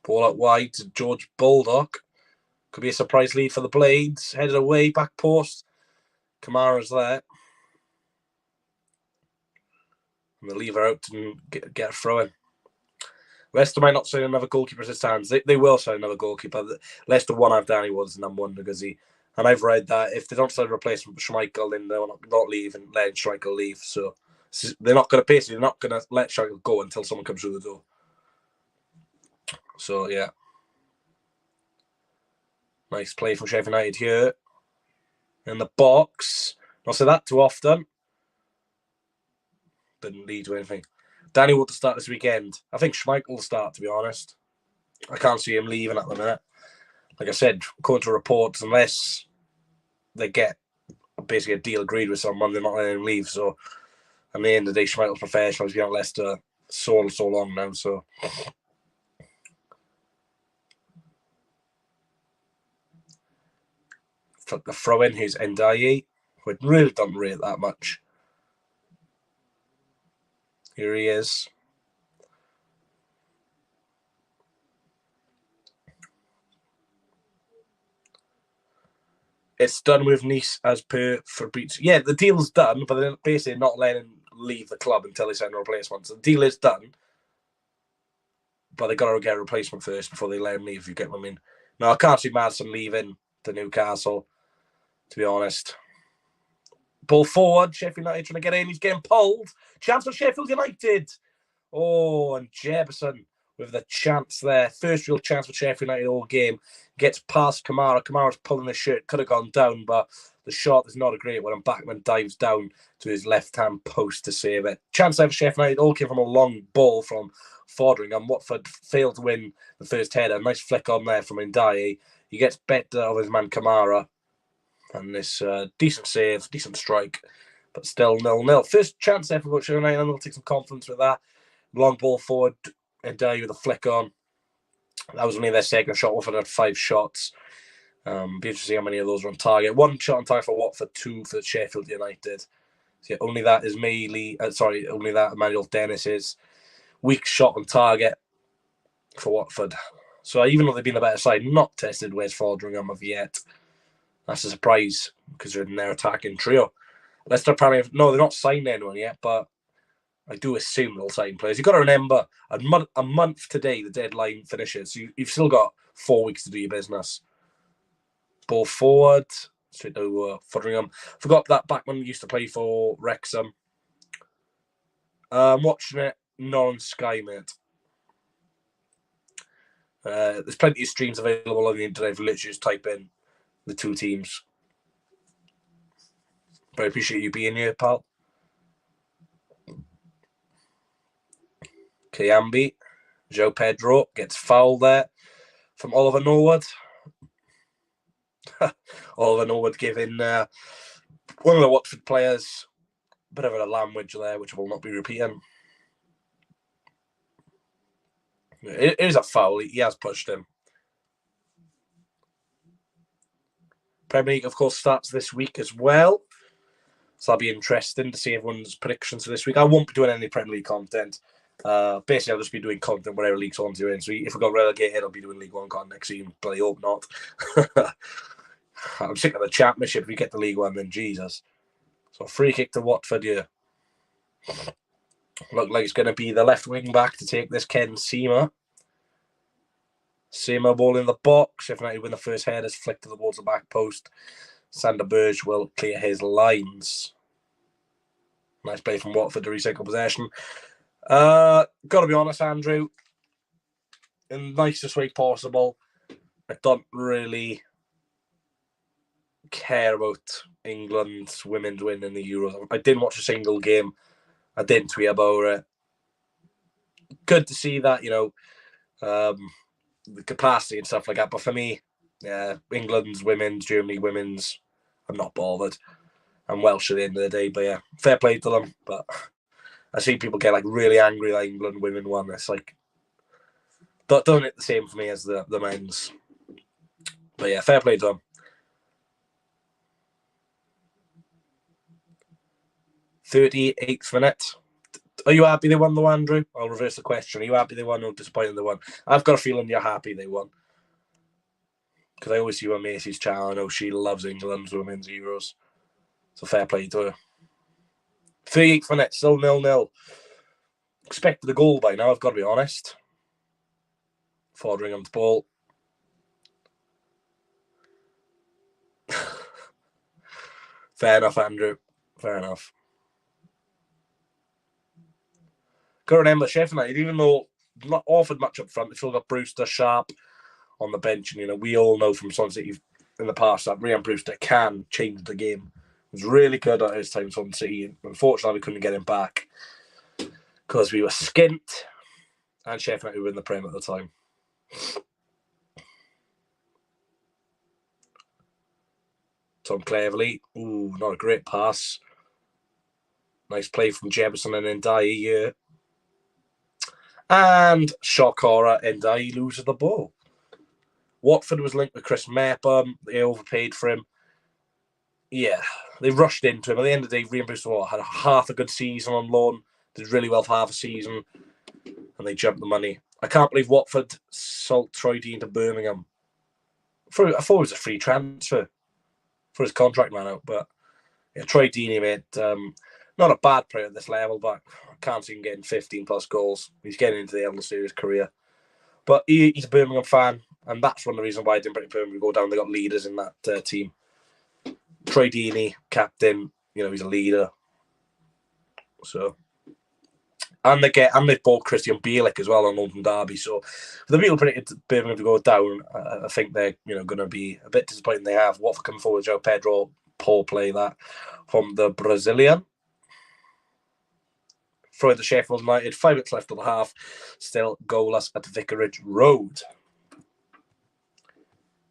Ball out wide to George Bulldog. Could be a surprise lead for the Blades. Headed away, back post. Kamara's there. And they leave her out and get a throw in. Leicester might not sign another goalkeeper this time. They will sign another goalkeeper. Leicester won't have Danny Woods number 1 because and I've read that if they don't sign a replacement for Schmeichel, then they're not leaving, letting Schmeichel leave. So they're not going to let Schmeichel go until someone comes through the door. So yeah. Nice play from Sheffield United here. In the box. Don't say that too often. Didn't lead to anything. Danny Wood to start this weekend. I think Schmeichel will start, to be honest. I can't see him leaving at the minute. Like I said, according to reports, unless they get basically a deal agreed with someone, they're not letting him leave. So, at the end of the day, Schmeichel's professional. He's been at Leicester so long now. So, the throw in, who's Ndiaye, who really don't rate that much. Here he is. It's done with Nice as per Fabrizio. Yeah, the deal's done, but they're basically not letting him leave the club until they sign a replacement. So the deal is done, but they got to get a replacement first before they let him leave, if you get what I mean. No, I can't see Madison leaving to Newcastle, to be honest. Ball forward, Sheffield United trying to get in. He's getting pulled. Chance for Sheffield United. Oh, and Jefferson. with the chance there. First real chance for Sheffield United all game. Gets past Kamara. Kamara's pulling his shirt. Could have gone down, but the shot is not a great one. And Backman dives down to his left-hand post to save it. Chance there for Sheffield United. All came from a long ball from Foderingham. Watford failed to win the first header. Nice flick on there from Ndiaye. He gets better of his man Kamara. And this decent save, decent strike, but still 0-0. First chance there for Watford United, and they'll take some confidence with that. Long ball forward, Ndiaye with a flick on. That was only their second shot. Watford had 5 shots. Be interesting to see how many of those were on target. 1 shot on target for Watford, 2 for Sheffield United. So yeah, only that Emmanuel Dennis is. Weak shot on target for Watford. So even though they've been the better side, not tested Wes Foderingham of yet. That's a surprise because they're in their attacking trio. Leicester apparently, no, they're not signed anyone yet, but I do assume they'll sign players. You've got to remember, a month today, the deadline finishes. So you've still got 4 weeks to do your business. Ball forward, straight to Foderingham. Forgot that Backman used to play for Wrexham. I'm watching it, not on Sky, mate. There's plenty of streams available on the internet if you literally just type in the 2 teams. But I appreciate you being here, pal. Kayambi, Joao Pedro gets fouled there from Oliver Norwood. Oliver Norwood giving one of the Watford players a bit of a language there, which I will not be repeating. It is a foul. He has pushed him. Premier League, of course, starts this week as well. So that'll be interesting to see everyone's predictions for this week. I won't be doing any Premier League content. Basically, I'll just be doing content whatever League One's you're in. So if we got relegated, I'll be doing League One content next season. But I hope not. I'm sick of the Championship. If we get the League One, then Jesus. So free kick to Watford here. Look like it's going to be the left wing back to take this, Ken Seamer. Seamer ball in the box. If United win the first header, it's flicked towards the back post. Sander Berge will clear his lines. Nice play from Watford to recycle possession. Got to be honest, Andrew. In the nicest way possible, I don't really care about England's women's win in the Euros. I didn't watch a single game. I didn't tweet about it. Good to see that, the capacity and stuff like that. But for me, England's women's, Germany women's, I'm not bothered. I'm Welsh at the end of the day, but yeah, fair play to them. But I see people get like really angry that England women won. It's like, doesn't it the same for me as the men's. But yeah, fair play to them. 38th minute. Are you happy they won though, Andrew? I'll reverse the question. Are you happy they won or disappointed they won? I've got a feeling you're happy they won. Because I always see her Macy's channel. I know she loves England's women's Euros. So fair play to her. 38th minute, still 0-0. Expected a goal by now, I've got to be honest. Foderingham the ball. Fair enough, Andrew. Fair enough. Got to remember, Sheffield United, even though not offered much up front, they've still got Brewster, Sharp on the bench. And, we all know from Swansea City in the past that Ryan Brewster can change the game. He was really good at his time in Swansea City. Unfortunately, we couldn't get him back because we were skint and Sheffield United were in the Prem at the time. Tom Cleverley. Ooh, not a great pass. Nice play from Jefferson and Ndiaye here. And shock horror, Ndiaye loses the ball. Watford was linked with Chris Mepham. They overpaid for him. Yeah, they rushed into him. At the end of the day, Ryan Brewster had half a good season on loan. Did really well for half a season. And they jumped the money. I can't believe Watford sold Troy Dean to Birmingham. I thought it was a free transfer for his contract ran out. But yeah, Troy Deeney, mate, not a bad player at this level, but I can't see him getting 15 plus goals. He's getting into the endless series career. But he's a Birmingham fan, and that's one of the reasons why I didn't bring Birmingham go down. They got leaders in that team. Troy Deeney, captain, he's a leader. So And they've bought Christian Bielik as well on London Derby. So for the people predicted Birmingham to go down, I think they're going to be a bit disappointed. They have Watford coming forward. Joao Pedro, poor play that from the Brazilian. Throw the Sheffield United, 5 minutes left of the half, still goalless at Vicarage Road.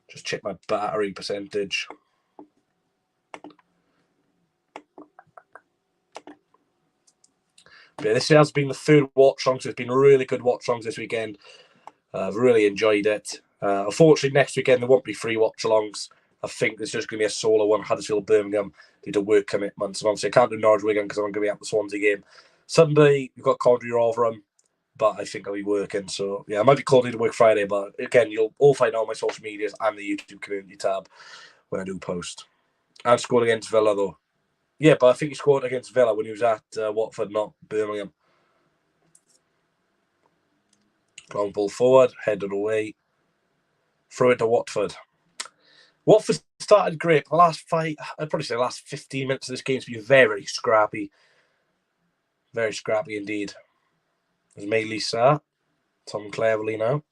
Just check my battery percentage. Yeah, this has been the third watch-along, so it's been really good watch-alongs this weekend. I've really enjoyed it. Unfortunately, next weekend there won't be free watch-alongs. I think there's just going to be a solo one. Huddersfield, Birmingham due to work commitments. And obviously, I can't do Norwich Wigan because I'm going to be at the Swansea game. Sunday, we've got Coventry Rotherham, but I think I'll be working. So, yeah, I might be called in to work Friday, but again, you'll all find out on my social medias and the YouTube community tab when I do post. And scored against Villa, though. Yeah, but I think he scored against Villa when he was at Watford, not Birmingham. Long ball forward, headed away. Throw it to Watford. Watford started great. The last fight, I'd probably say the last 15 minutes of this game's been very scrappy. Very scrappy indeed. There's Mayley Sarr. Tom Cleverley now.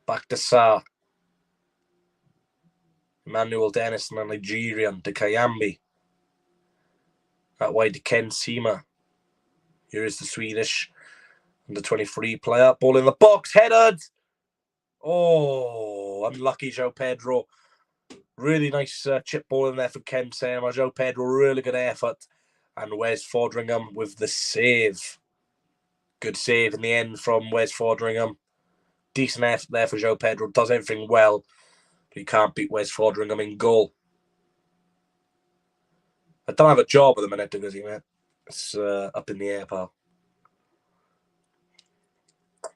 Back to Sarr. Emmanuel Dennis and the Nigerian to Kayambi. That wide to Ken Sema. Here is the Swedish under 23 player. Ball in the box, headed. Oh, unlucky Joao Pedro. Really nice chip ball in there for Ken Sema. Joao Pedro, really good effort. And Wes Foderingham with the save. Good save in the end from Wes Foderingham. Decent effort there for Joao Pedro. Does everything well. But he can't beat Wes Foderingham in goal. I don't have a job at the minute, does he, mate? It's up in the air, pal.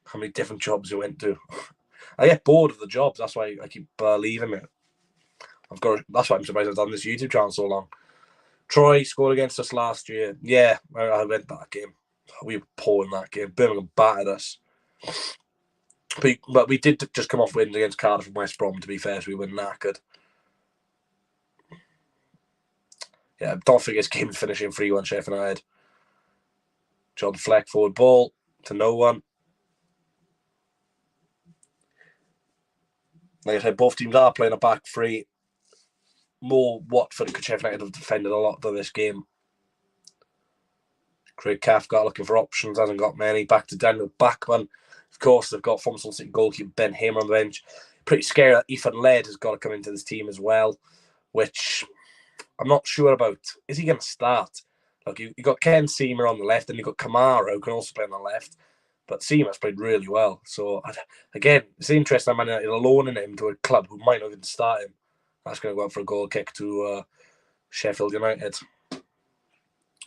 How many different jobs you went to? I get bored of the jobs. That's why I keep leaving it. That's why I'm surprised I've done this YouTube channel so long. Troy scored against us last year. Yeah, I went that game. We were poor in that game. Birmingham battered us. But we did just come off wins against Cardiff and West Brom, to be fair, so we were knackered. Yeah, I don't think this game's finishing 3-1 Sheffield United. John Fleck forward ball to no one. Like I said, both teams are playing a back three. More Watford and Sheffield United have defended a lot of this game. Craig Cathcart looking for options, hasn't got many. Back to Daniel Bachmann. Of course, they've got Thompson City goalkeeper Ben Hamer on the bench. Pretty scary that Ethan Laird has got to come into this team as well, which I'm not sure about. Is he going to start? Look, you got Ken Sema on the left, and you've got Kamara, who can also play on the left. But Sema's played really well. So, again, it's interesting that Man United are loaning him to a club who might not even start him. That's going to go out for a goal kick to Sheffield United.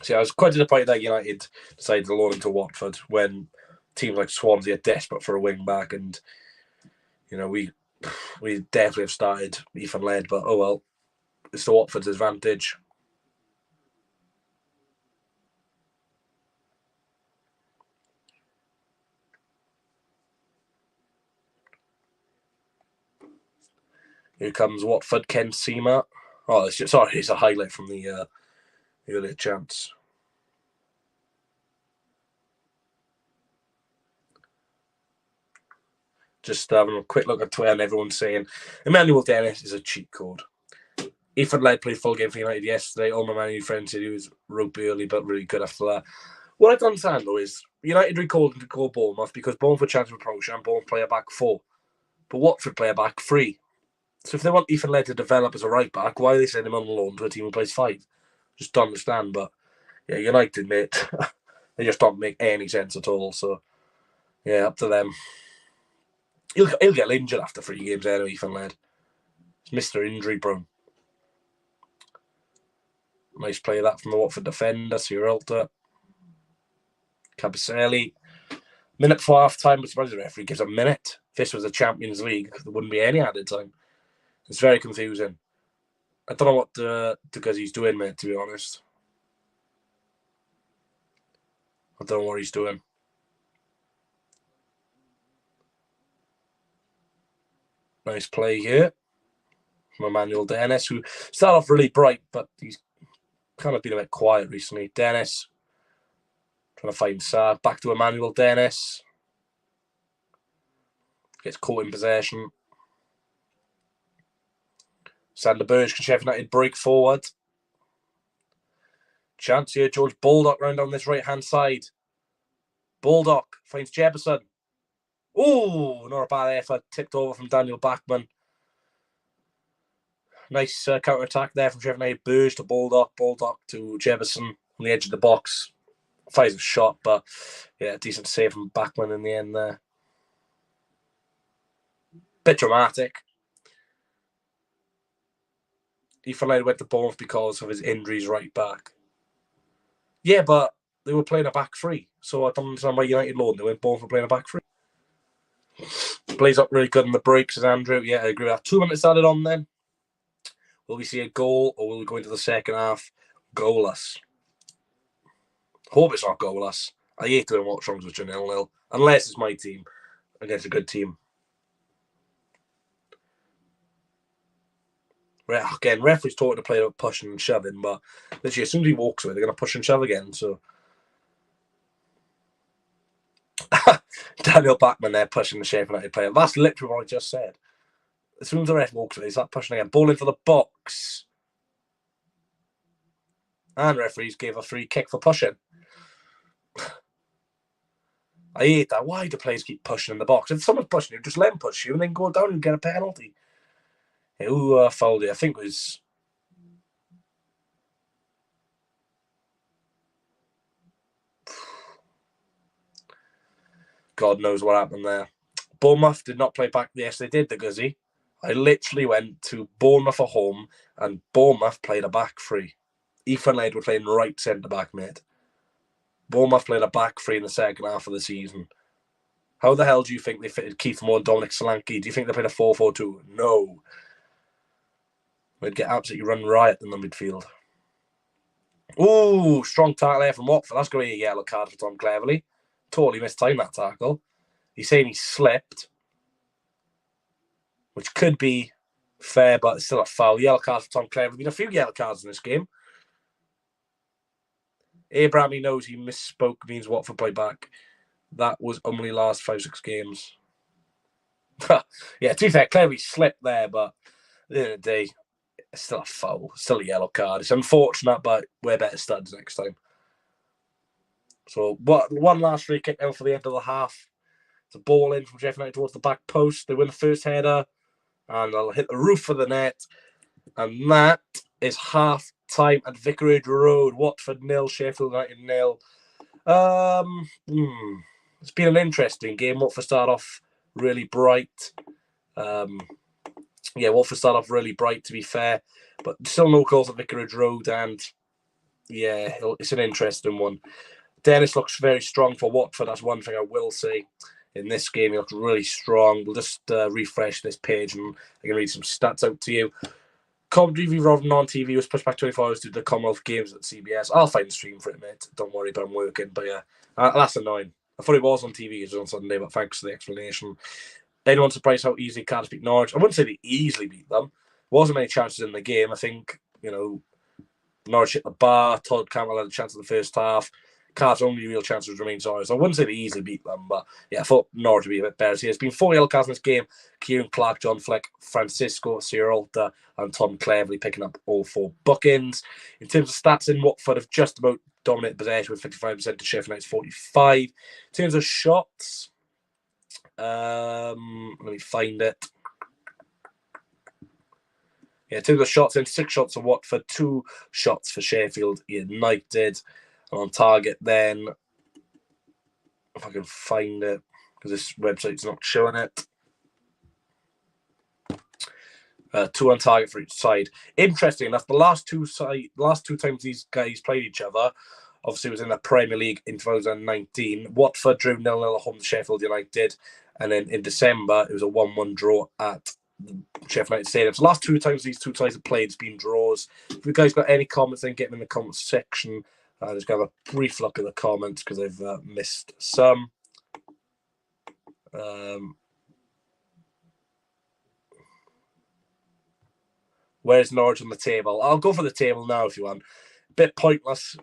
So I was quite disappointed that United decided to loan him to Watford when teams like Swansea are desperate for a wing back, and we definitely have started Ethan Laird, but oh well, it's to Watford's advantage. Here comes Watford, Ken Sema. Oh, it's a highlight from the earlier chance. Just having a quick look at Twitter, and everyone's saying Emmanuel Dennis is a cheat code. Ethan Laird played full game for United yesterday. All my Man U friends said he was ropey early, but really good after that. What I don't understand, though, is United recalled him to call Bournemouth because Bournemouth were chance of promotion and Bournemouth play a back four. But Watford play a back three. So if they want Ethan Laird to develop as a right back, why are they sending him on loan to a team who plays five? Just don't understand. But yeah, United, mate, they just don't make any sense at all. So yeah, up to them. He'll get injured after 3 games anyway, Ethan Laird. He's Mr. Injury prone. Nice play that from the Watford defender, Sierralta. Cabaselli. Minute before half time, but surprised the referee gives a minute. If this was a Champions League, there wouldn't be any added time. It's very confusing. I don't know what because he's doing, mate, to be honest. I don't know what he's doing. Nice play here from Emmanuel Dennis, who started off really bright, but he's kind of been a bit quiet recently. Dennis. Trying to find Sarr. Back to Emmanuel Dennis. Gets caught in possession. Sander Berge, can Sheffield United break forward? Chance here, George Baldock round on this right-hand side. Baldock finds Jefferson. Oh, not a bad effort. Tipped over from Daniel Bachmann. Nice counter-attack there from Sheffield United. Berge to Baldock. Baldock to Jefferson on the edge of the box. Fires a shot, but yeah, decent save from Bachmann in the end there. Bit dramatic. Ethan Laird went to Bournemouth because of his injuries right back. Yeah, but they were playing a back three, so I don't understand why United loaned. They went Bournemouth for playing a back three. Plays up really good in the breaks, says Andrew. Yeah, I agree with that. 2 minutes added on then. Will we see a goal, or will we go into the second half goalless? Hope it's not goalless. I hate doing Watchalongs with 0-0, unless it's my team against a good team. Again, referees taught to play about pushing and shoving, but literally as soon as he walks away, they're going to push and shove again. So Daniel Bachmann there pushing the Sheffield United player. That's literally what I just said. As soon as the ref walks away, he's that pushing again. Ball into the box. And referees gave a free kick for pushing. I hate that. Why do players keep pushing in the box? If someone's pushing you, just let them push you and then go down and get a penalty. Who fouled it? I think it was... God knows what happened there. Bournemouth did not play back. Yes, they did, the Guzzy. I literally went to Bournemouth at home and Bournemouth played a back three. Ethan Laird were playing right centre-back, mate. Bournemouth played a back three in the second half of the season. How the hell do you think they fitted Keith Moore and Dominic Solanke? Do you think they played a 4-4-2? No. We'd get absolutely run riot in the midfield. Ooh, strong tackle there from Watford. That's going to be a yellow card for Tom Cleverley. Totally mistimed that tackle. He's saying he slipped, which could be fair, but it's still a foul. Yellow card for Tom Cleverley. Been a few yellow cards in this game. Abraham, he knows he misspoke, means Watford play back. That was only last 5-6 games. Yeah, to be fair, Cleverley slipped there, but at the end of the day, it's still a foul. It's still a yellow card. It's unfortunate, but we're better studs next time. So, one last free kick now for the end of the half. It's a ball in from Sheffield United towards the back post. They win the first header, and they'll hit the roof of the net. And that is half time at Vicarage Road. Watford 0, Sheffield United 0. It's been an interesting game. Watford start off really bright. Watford start off really bright, to be fair, but still no goals at Vicarage Road, and yeah, it's an interesting one. Dennis looks very strong for Watford. That's one thing I will say. In this game, he looks really strong. We'll just refresh this page and I can read some stats out to you. Commentary rather than on TV was pushed back 24 hours due to the Commonwealth Games at CBS. I'll find the stream for it, mate. Don't worry, but I'm working. But yeah, that's annoying. I thought it was on TV. It was on Sunday, but thanks for the explanation. Anyone surprised how easily Cardiff beat Norwich? I wouldn't say they easily beat them. There wasn't many chances in the game. I think, Norwich hit the bar. Todd Campbell had a chance in the first half. Cardiff's only real chance was remain sorry. So I wouldn't say they easily beat them, but yeah, I thought Norwich would be a bit better. So there's been 4 yellow cards in this game. Kieran Clark, John Fleck, Francisco Sierralta, and Tom Cleverley picking up all 4 bookings. In terms of stats, in Watford have just about dominated possession with 55% to Sheffield United's 45%. In terms of shots, let me find it. Yeah, 2 of the shots in, 6 shots for Watford, 2 shots for Sheffield United. And on target then, if I can find it, because this website's not showing it. 2 on target for each side. Interesting enough, the last two times these guys played each other, obviously it was in the Premier League in 2019. Watford drew 0-0 at home to Sheffield United, and then in December it was a 1-1 draw at Sheffield United Stadium. So the last 2 times these 2 sides have played, it's been draws. If you guys got any comments, then get them in the comments section. Just going to have a brief look at the comments because I've missed some. Where's Norwich on the table? I'll go for the table now if you want. Bit pointless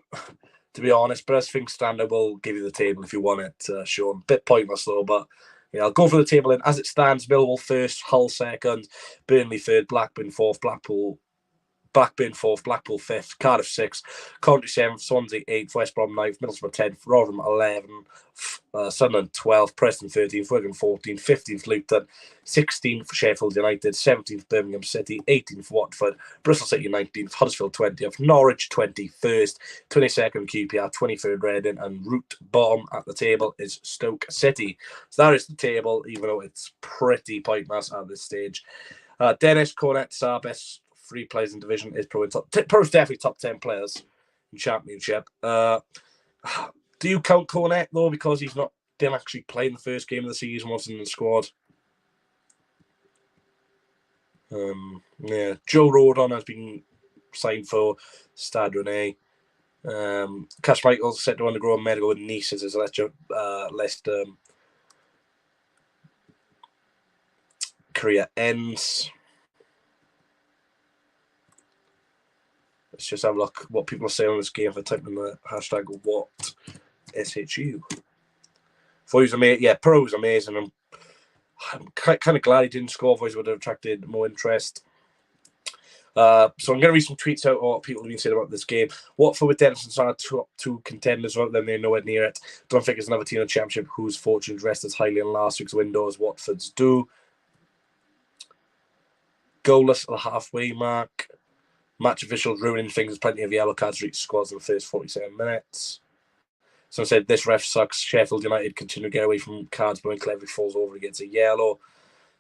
to be honest. But as things stand, I will give you the table if you want it, Sean. Bit pointless though, but yeah, I'll go for the table. And as it stands, Millwall first, Hull second, Burnley third, Blackburn fourth, Blackburn fourth, Blackpool fifth, Cardiff sixth, Coventry seventh, Swansea eighth, West Brom ninth, Middlesbrough 10th, Rotherham 11th, Sunderland 12th, Preston 13th, Wigan 14th, 15th, Luton 16th, Sheffield United 17th, Birmingham City 18th, Watford, Bristol City 19th, Huddersfield 20th, Norwich 21st, 22nd QPR, 23rd Reading, and root bottom at the table is Stoke City. So that is the table, even though it's pretty pointless at this stage. Dennis, Hornets, our best 3 players in division, is probably definitely top 10 players in Championship. Do you count Cornet though, because didn't actually play in the first game of the season, wasn't in the squad? Yeah, Joe Rodon has been signed for Stade Rennais. Cash Michaels set to undergo a medical with Nice as his last career ends. Let's just have a look what people are saying on this game for typing the hashtag what SHU. Thought he was amazing. Yeah, Pro was amazing. I'm kind of glad he didn't score, otherwise would have attracted more interest. So I'm going to read some tweets out what people have been saying about this game. Watford with Dennis are top 2 contenders, well, then they're nowhere near it. Don't think it's another team in the Championship whose fortunes rest as highly in last week's window as Watford's do. Goalless at the halfway mark. Match officials ruining things. Plenty of yellow cards reach squads in the first 47 minutes. Someone said this ref sucks. Sheffield United continue to get away from cards, but when Cleverly falls over, he gets a yellow.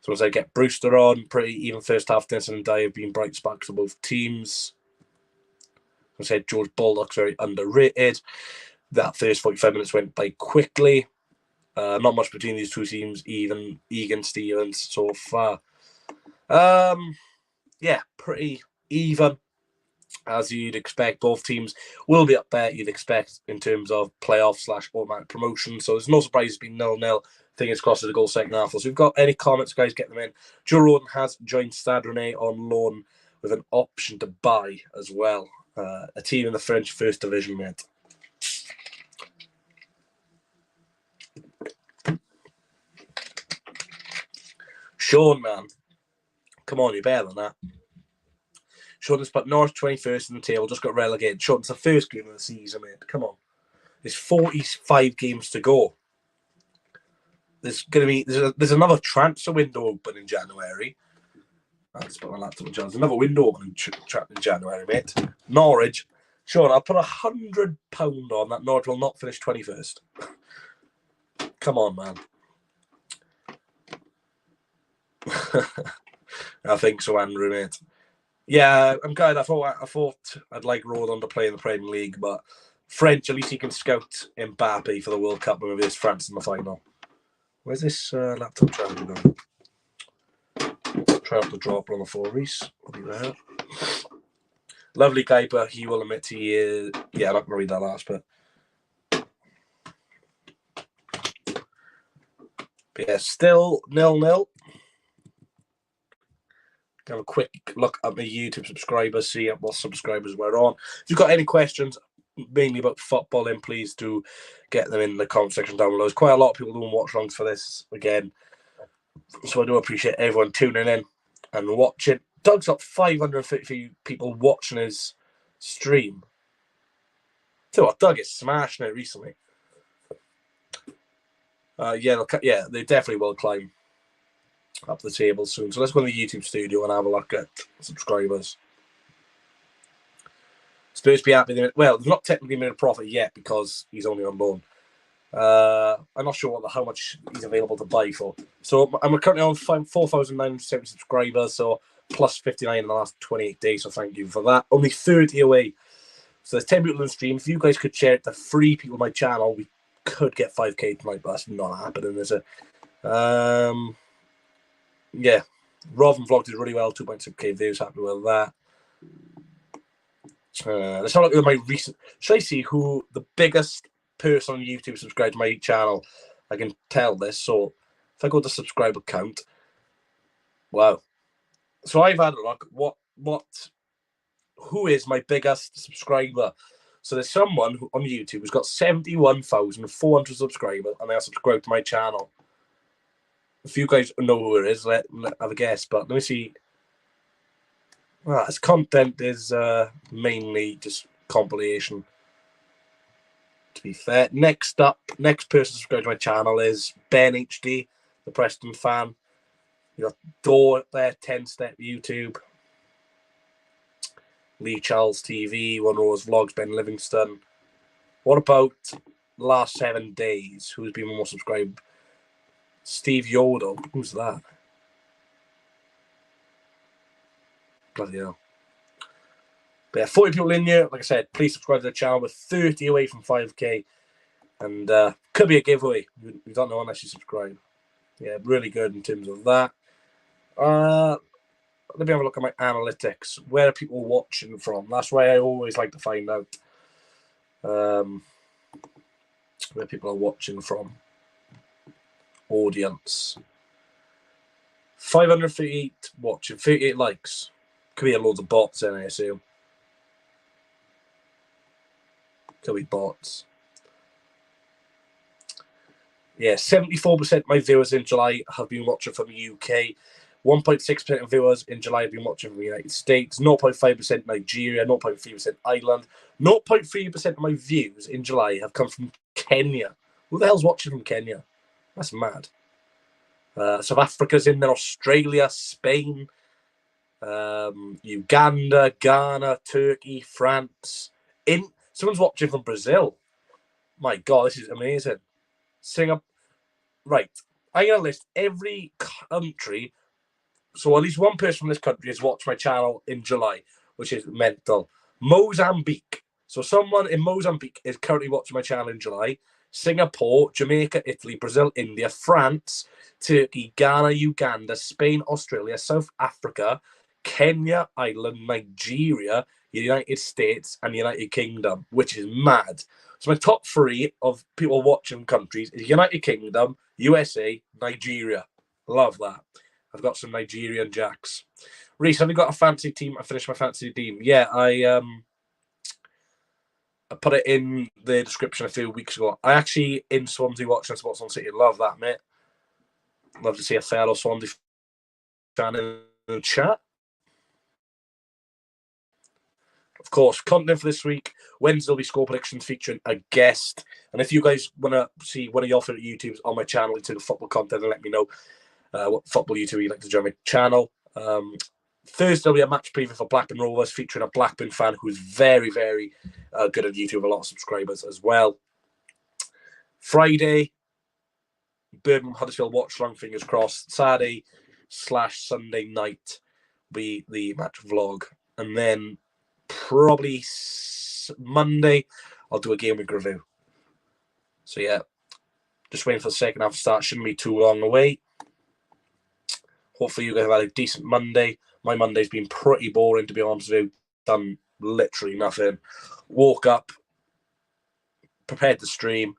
Someone said get Brewster on. Pretty even first half. Denson and Dye have been bright sparks for both teams. Someone said George Baldock's very underrated. That first 45 minutes went by quickly. Not much between these two teams, even Egan Stevens so far. Yeah, pretty even. As you'd expect, both teams will be up there, you'd expect, in terms of playoff/automatic promotion. So there's no surprise it's been 0-0. Fingers crossed to the goal second half. So if you've got any comments, guys, get them in. Joe Roden has joined Stade Rennais on loan with an option to buy as well. A team in the French First Division, mate. Sean, man. Come on, you're better than that. Sean's put North 21st in the table, just got relegated. Sean's the first game of the season, mate. Come on. There's 45 games to go. There's another transfer window open in January. I'll just put my laptop in. There's another window open in January, mate. Norwich. Sean, I'll put £100 on that Norwich will not finish 21st. Come on, man. I think so, Andrew, mate. Yeah, I'm good. I thought I'd like Rodon to play in the Premier League, but French, at least he can scout Mbappe for the World Cup when it's France in the final. Where's this laptop trying to go? Try not to drop on the floor, Reese. I'll be there. Lovely guy, but he will admit he is... Yeah, I'm not going to read that last bit. But yeah, still 0-0. Have a quick look at my YouTube subscribers, see what subscribers we're on. If you've got any questions, mainly about football, then please do get them in the comment section down below. There's quite a lot of people doing watch-alongs for this again, so I do appreciate everyone tuning in and watching. Doug's got 550 people watching his stream. So what, Doug is smashing it recently. Yeah, they definitely will climb up the table soon. So let's go to the YouTube studio and have a look at subscribers. Spurs be happy. Well, they've not technically made a profit yet because he's only on loan. I'm not sure how much he's available to buy for. So I'm currently on 4,970 subscribers, so plus 59 in the last 28 days. So thank you for that. Only 30 away. So there's 10 people on the stream. If you guys could share it to 3 people on my channel, we could get 5k tonight, but that's not happening, is it? Yeah, Robin vlogged it really well, 2.6k views, happy with that. Let's have a look at my recent... Should I see who the biggest person on YouTube subscribed to my channel? I can tell this, so if I go to subscriber count... Wow. So I've had a look, who is my biggest subscriber? So there's someone on YouTube who's got 71,400 subscribers, and they are subscribed to my channel. If you guys know who it is, let have a guess. But let me see. Well, his content is mainly just compilation. To be fair, next person subscribed to my channel is Ben HD, the Preston fan. You got Door there, 10-step YouTube. Lee Charles TV, One Rose Vlogs, Ben Livingston. What about the last 7 days? Who's been more subscribed? Steve Yodo. Who's that? Bloody hell. But yeah, 40 people in here. Like I said, please subscribe to the channel. We're 30 away from 5k. And could be a giveaway. We don't know unless you subscribe. Yeah, really good in terms of that. Let me have a look at my analytics. Where are people watching from? That's why I always like to find out where people are watching from. Audience. 538 watching, 38 likes. Could be a load of bots then, I assume. Could be bots. Yeah, 74% of my viewers in July have been watching from the UK. 1.6% of viewers in July have been watching from the United States. 0.5% Nigeria. 0.3% Ireland. 0.3% of my views in July have come from Kenya. Who the hell's watching from Kenya? That's mad. South Africa's in there. Australia, Spain, Uganda, Ghana, Turkey, France. Someone's watching from Brazil. My God, this is amazing. Singapore. Right. I'm going to list every country. So at least one person from this country has watched my channel in July, which is mental. Mozambique. So someone in Mozambique is currently watching my channel in July. Singapore, Jamaica, Italy, Brazil, India, France, Turkey, Ghana, Uganda, Spain, Australia, South Africa, Kenya, Ireland, Nigeria, United States, and United Kingdom, which is mad. So my top 3 of people watching countries is United Kingdom, USA, Nigeria. Love that. I've got some Nigerian jacks. Reese, have you got a fancy team? I finished my fancy team. Yeah, I put it in the description a few weeks ago. I actually in Swansea watching Sports on City. Love that, mate. Love to see a fellow Swansea fan in the chat. Of course, content for this week. Wednesday will be score predictions featuring a guest. And if you guys want to see one of your favorite YouTubers on my channel into the football content, and let me know what football YouTuber you'd like to join my channel. Thursday will be a match preview for Blackburn Rovers featuring a Blackburn fan who's very, very good at YouTube, a lot of subscribers as well. Friday, Birmingham Huddersfield Watchalong, fingers crossed. Saturday/Sunday night will be the match vlog. And then probably Monday, I'll do a game week review. So yeah, just waiting for the second half to start. Shouldn't be too long away. Hopefully you guys have had a decent Monday. My Monday's been pretty boring, to be honest with you. Done literally nothing. Woke up, prepared to stream.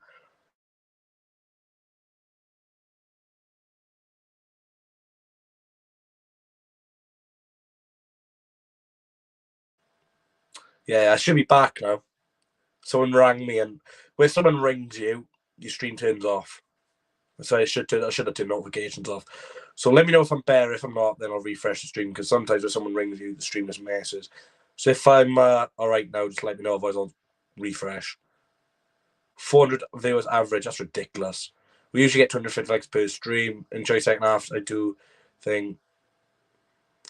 Yeah, I should be back now. Someone rang me, and when someone rings you, your stream turns off. So I should have turned notifications off. So let me know if I'm better. If I'm not, then I'll refresh the stream, because sometimes when someone rings you, the stream just messes. So if I'm all right now, just let me know, otherwise I'll refresh. 400 viewers average, that's ridiculous. We usually get 250 likes per stream. Enjoy second half. I do thing.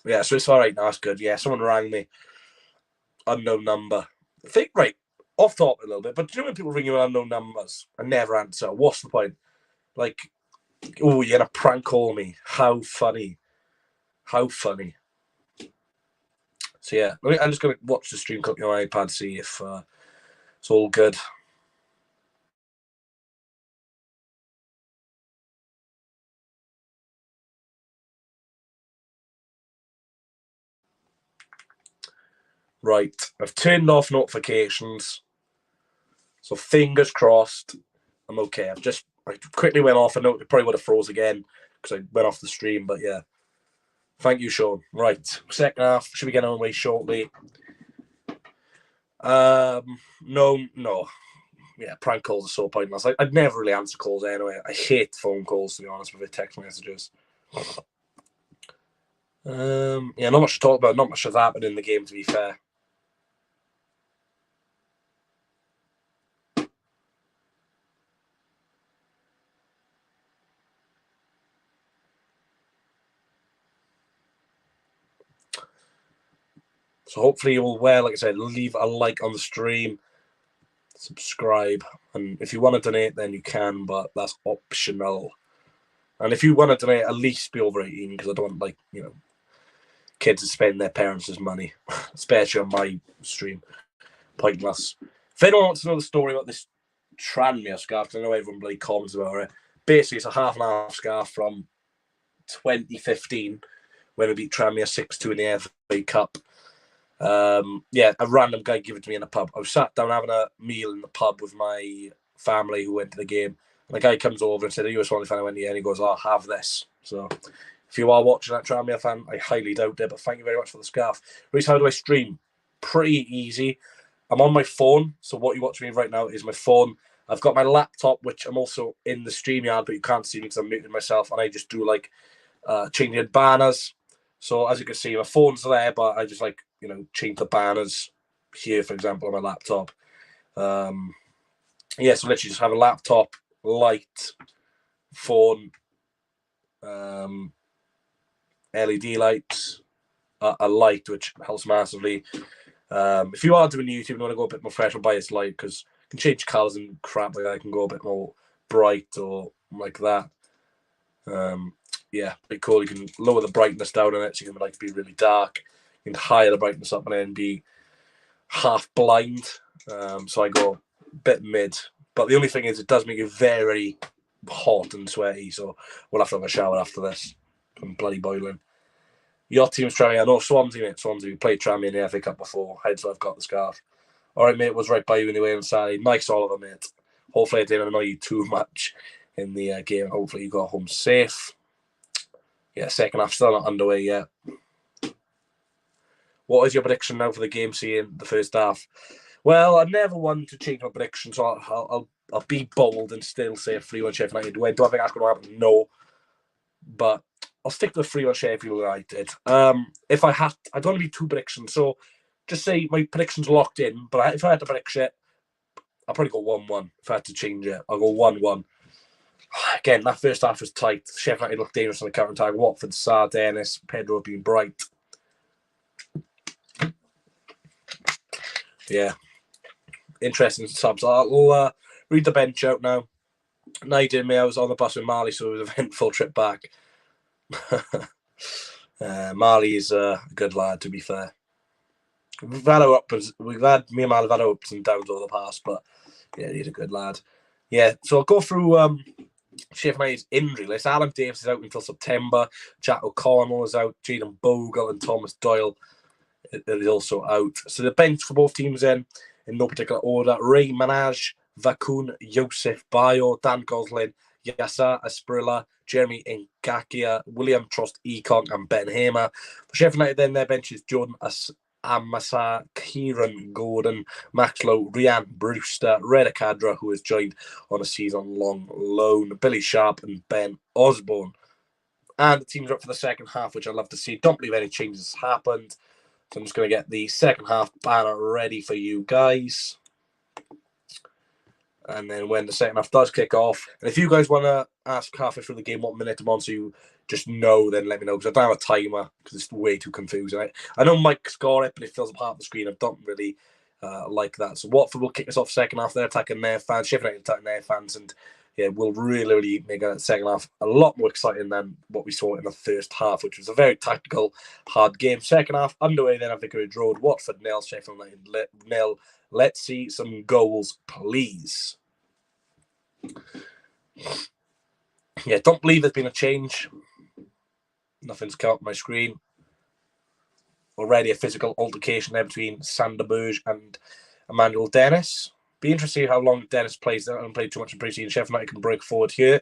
Yeah, so it's all right now. That's good. Yeah, someone rang me. Unknown number. I think, right, off top a little bit, but do you know when people ring you with unknown numbers and never answer? What's the point? Like, oh, you're going to prank call me. How funny. How funny. So, yeah, I'm just going to watch the stream clip on my iPad, see if it's all good. Right, I've turned off notifications. So fingers crossed, I'm okay. I quickly went off. I know it probably would have froze again because I went off the stream, but yeah. Thank you, Sean. Right, second half should be getting on the way shortly. No. Yeah, prank calls are so pointless. I'd never really answer calls anyway. I hate phone calls, to be honest, with it, text messages. Yeah, not much to talk about. Not much has happened in the game, to be fair. So hopefully you will like I said, leave a like on the stream, subscribe, and if you want to donate, then you can, but that's optional. And if you want to donate, at least be over 18, because I don't like, kids to spend their parents' money, especially on my stream. Pointless. If anyone wants to know the story about this Tranmere scarf, because I know everyone bloody comments about it, basically it's a half and half scarf from 2015 when we beat Tranmere 6-2 in the FA Cup. Yeah, a random guy gave it to me in a pub. I was sat down having a meal in the pub with my family who went to the game, and the guy comes over and said, "Are you a Swansea fan?" I went, "Yeah," and he goes, "I'll have this." So if you are watching that Tranmere fan, I highly doubt it, but thank you very much for the scarf. Reece, how do I stream? Pretty easy. I'm on my phone, so what you watch me right now is my phone. I've got my laptop, which I'm also in the StreamYard, but you can't see me because I'm muting myself, and I just do like changing banners. So as you can see, my phone's there, but I just change the banners here, for example, on my laptop. Yeah, so literally just have a laptop, light, phone, LED lights, a light, which helps massively. If you are doing YouTube and want to go a bit more fresh, buy this light, because you can change colours and crap like that. I can go a bit more bright or like that. Yeah, pretty cool. You can lower the brightness down on it, so you can be really dark. You can higher the brightness up and then be half blind. So I go a bit mid. But the only thing is, it does make you very hot and sweaty. So we'll have to have a shower after this. I'm bloody boiling. Your team's Tranmere. I know Swansea, mate. Swansea. We played Tranmere in the FA Cup before. Hence why I've got the scarf. All right, mate. Was right by you anyway on Saturday. Nice Oliver, mate. Hopefully I didn't annoy you too much in the game. Hopefully you got home safe. Yeah, second half still not underway yet. What is your prediction now for the game, seeing the first half? Well, I've never wanted to change my prediction, so I'll be bold and still say a 3-1 Sheffield United win. Do I think that's going to happen? No. But I'll stick to the 3-1 Sheffield United. If I don't want to be two predictions, so just say my prediction's locked in, but if I had to predict it, I'll probably go 1-1. If I had to change it, I'll go 1-1. Again, that first half was tight. Sheffield United looked dangerous on the counter-attack. Watford, Sá, Dennis, Pedro being bright. Yeah. Interesting subs. I'll read the bench out now. Nadia and me, I was on the bus with Marley, so it was an eventful trip back. Marley is a good lad, to be fair. We've had me and Marley have had our ups and downs over the past, but yeah, he's a good lad. Yeah, so I'll go through Sheffield United's injury list. Alan Davis is out until September. Jack O'Connell is out. Jaden Bogle and Thomas Doyle is also out. So the bench for both teams in no particular order: Ray Manaj, Vakun, Joseph Bayo, Dan Goslin, Yasa Asprilla, Jeremy Ngakia, William Trost Ekong, and Ben Hamer. For Sheffield United, then their bench is Jordan Amasa, Kieran Gordon, Max Lowe, Ryan Brewster, Reda Cadra, who has joined on a season-long loan, Billy Sharp, and Ben Osborne. And the teams are up for the second half, which I'd love to see. Don't believe any changes happened. So I'm just going to get the second half banner ready for you guys. And then when the second half does kick off, and if you guys want to ask halfway through the game what minute I'm on, so you just know, then let me know, because I don't have a timer, because it's way too confusing. I know Mike scored it, but it fills up half the screen. I don't really like that. So Watford will kick us off second half. They're attacking their fans. Sheffield United attacking their fans, and yeah, we'll really make a second half a lot more exciting than what we saw in the first half, which was a very tactical, hard game. Second half underway then at Vicarage Road. Watford nil, Sheffield United nil. Let's see some goals, please. Yeah, don't believe there's been a change. Nothing's come up on my screen. Already a physical altercation there between Sander Berge and Emmanuel Dennis. Be interesting to see how long Dennis plays. They haven't played too much in pre-season. Sheffield United can break forward here.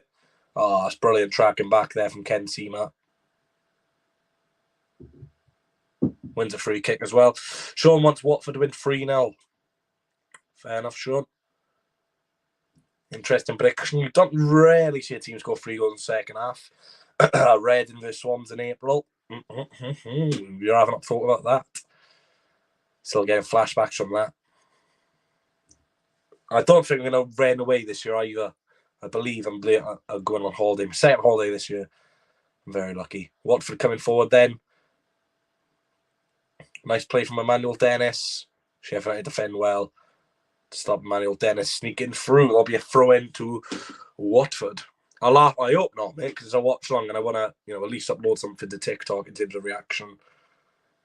Oh, it's brilliant tracking back there from Ken Seamer. Wins a free kick as well. Sean wants Watford to win 3-0. Fair enough, Sean. Interesting prediction. You don't really see a team score 3 goals in the second half. Reading versus Swans in April. You're having a thought about that. Still getting flashbacks from that. I don't think I'm going to rain away this year either. I believe I'm going on holiday. My second holiday this year. I'm very lucky. Watford coming forward then. Nice play from Emmanuel Dennis. Sheffield United defend well to stop Emmanuel Dennis sneaking through. There'll be a throw in to Watford. I hope not, mate, because I watch long and I want to, at least upload something to TikTok in terms of reaction.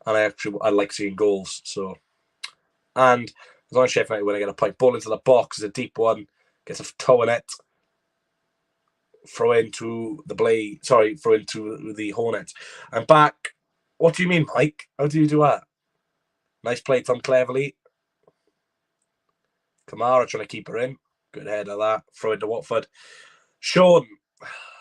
And I like seeing goals. So, and as long as Sheffield United when I get a pipe ball into the box, is a deep one, gets a toe in it. Throw into the Hornets. I'm back. What do you mean, Mike? How do you do that? Nice play from Cleverly. Kamara trying to keep her in. Good head of that. Throw into Watford. Sean,